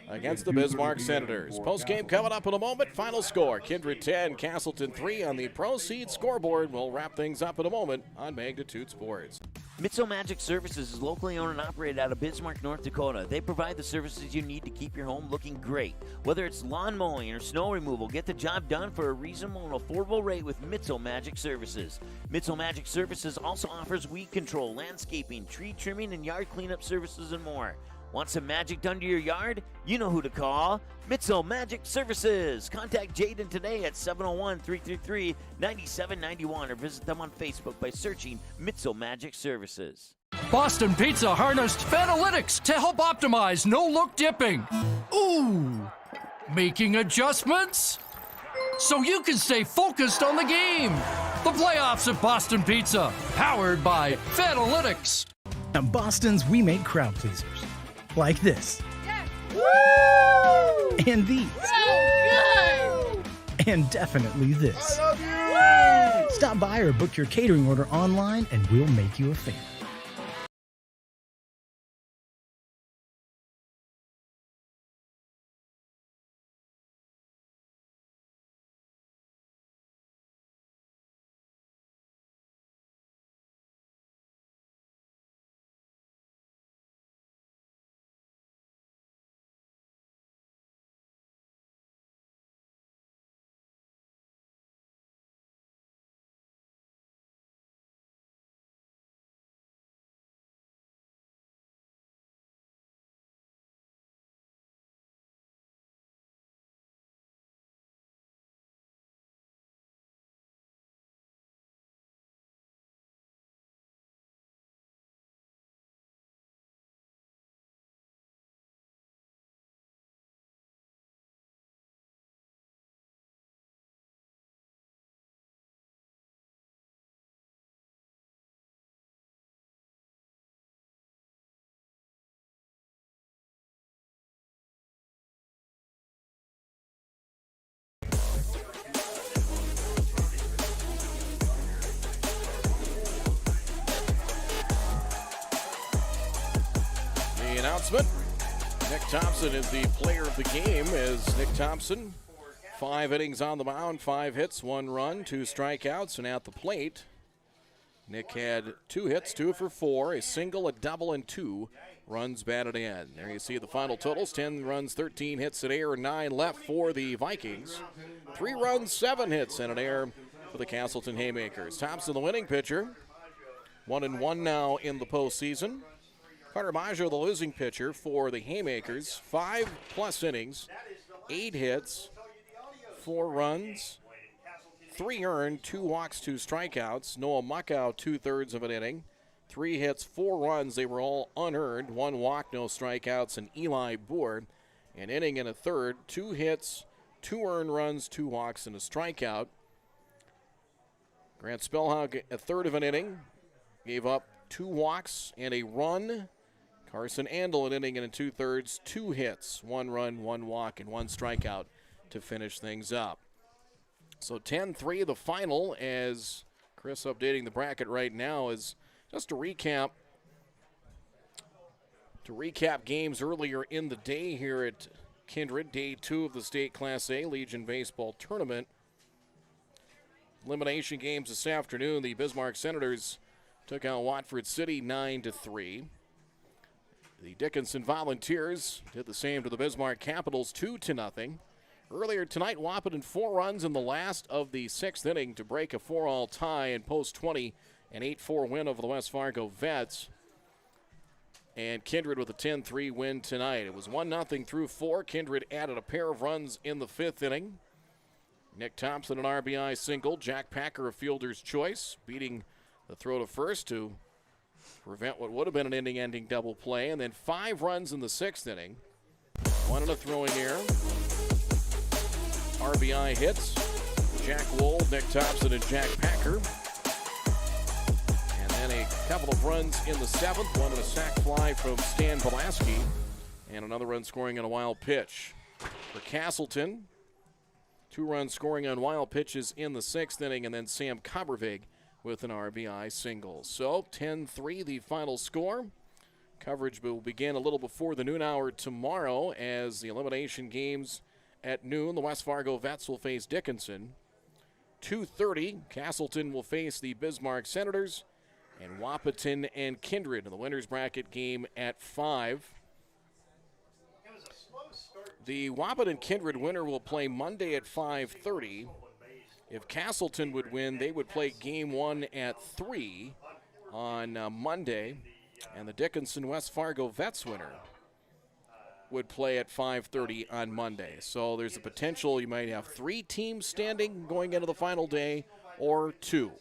against the Bismarck Senators. Post-game coming up in a moment. Final score, Kindred 10, Casselton 3 on the Proceed scoreboard. We'll wrap things up in a moment on Magnitude Sports. Mitso Magic Services is locally owned and operated out of Bismarck, North Dakota. They provide the services you need to keep your home looking great. Whether it's lawn mowing or snow removal, get the job done for a reasonable and affordable rate with Mitso Magic Services. Mitso Magic Services also offers weed control, landscaping, tree trimming, and yard cleanup services and more. Want some magic done to your yard? You know who to call. Mitso Magic Services. Contact Jaden today at 701-333-9791 or visit them on Facebook by searching Mitso Magic Services. Boston Pizza harnessed Fanalytics to help optimize no-look dipping. Ooh! Making adjustments so you can stay focused on the game. The playoffs at Boston Pizza, powered by Fanalytics. At Boston's, we make crowd pleasers. Like this. Woo! And these. So good! And definitely this. I love you! Woo! Stop by or book your catering order online and we'll make you a fan. announcement. Nick Thompson is the player of the game as Nick Thompson, 5 innings on the mound, 5 hits, 1 run, 2 strikeouts, and at the plate, Nick had 2 hits, 2 for 4, a single, a double, and 2 runs batted in. There you see the final totals, 10 runs, 13 hits, an error, 9 left for the Vikings. 3 runs, 7 hits, and an error for the Casselton Haymakers. Thompson, the winning pitcher, 1-1 now in the postseason. Carter Maggio, the losing pitcher for the Haymakers, 5+ innings, 8 hits, 4 runs, 3 earned, 2 walks, 2 strikeouts. Noah Muckow, 2/3 of an inning, 3 hits, 4 runs. They were all unearned, 1 walk, no strikeouts. And Eli Board, an inning and a third, 2 hits, 2 earned runs, 2 walks, and a strikeout. Grant Spellhog, a third of an inning, gave up 2 walks and a run. Carson Andel, an inning and a 2/3, 2 hits, 1 run, 1 walk, and 1 strikeout to finish things up. So 10-3 the final, as Chris updating the bracket right now, is just to recap games earlier in the day here at Kindred, day 2 of the State Class A Legion Baseball Tournament. Elimination games this afternoon. The Bismarck Senators took out Watford City 9-3. The Dickinson Volunteers did the same to the Bismarck Capitals 2-0. Earlier tonight, Wahpeton 4 runs in the last of the 6th inning to break a 4-all tie and post 20 an 8-4 win over the West Fargo Vets. And Kindred with a 10-3 win tonight. It was 1-0 through 4. Kindred added a pair of runs in the 5th inning. Nick Thompson, an RBI single. Jack Packer, a fielder's choice, beating the throw to first to prevent what would have been an inning-ending double play. And then 5 runs in the 6th inning. 1 in a throwing error. RBI hits. Jack Wool, Nick Thompson, and Jack Packer. And then a couple of runs in the 7th. 1 in a sac fly from Stan Pulaski. And another run scoring on a wild pitch. For Casselton, 2 runs scoring on wild pitches in the 6th inning. And then Sam Kobervig with an RBI single. So 10-3 the final score. Coverage will begin a little before the noon hour tomorrow as the elimination games at noon. The West Fargo Vets will face Dickinson. 2:30, Casselton will face the Bismarck Senators, and Wahpeton and Kindred in the winners bracket game at 5. The Wahpeton Kindred winner will play Monday at 5:30. If Casselton would win, they would play game 1 at 3 on Monday, and the Dickinson West Fargo Vets winner would play at 5:30 on Monday. So there's a potential you might have 3 teams standing going into the final day, or 2.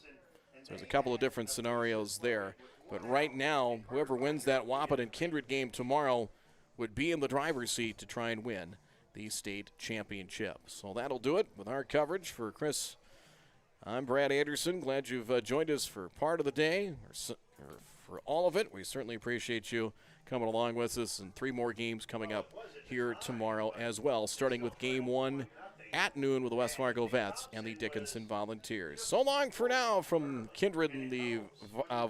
So there's a couple of different scenarios there. But right now, whoever wins that Wahpeton Kindred game tomorrow would be in the driver's seat to try and win the state championship. So that'll do it with our coverage. For Chris, I'm Brad Anderson. Glad you've joined us for part of the day, or for all of it. We certainly appreciate you coming along with us, and 3 more games coming up here tomorrow as well, starting with game 1 at noon with the West Fargo Vets and the Dickinson Volunteers. So long for now from Kindred and the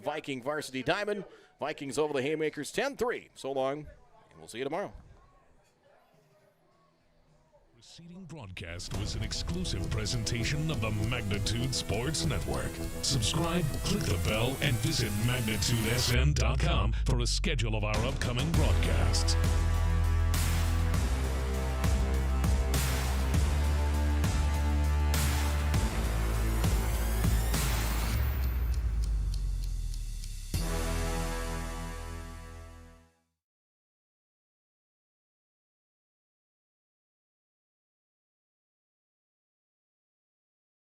Viking Varsity Diamond. Vikings over the Haymakers 10-3. So long, and we'll see you tomorrow. Preceding broadcast was an exclusive presentation of the Magnitude Sports Network. Subscribe, click the bell, and visit magnitudesn.com for a schedule of our upcoming broadcasts.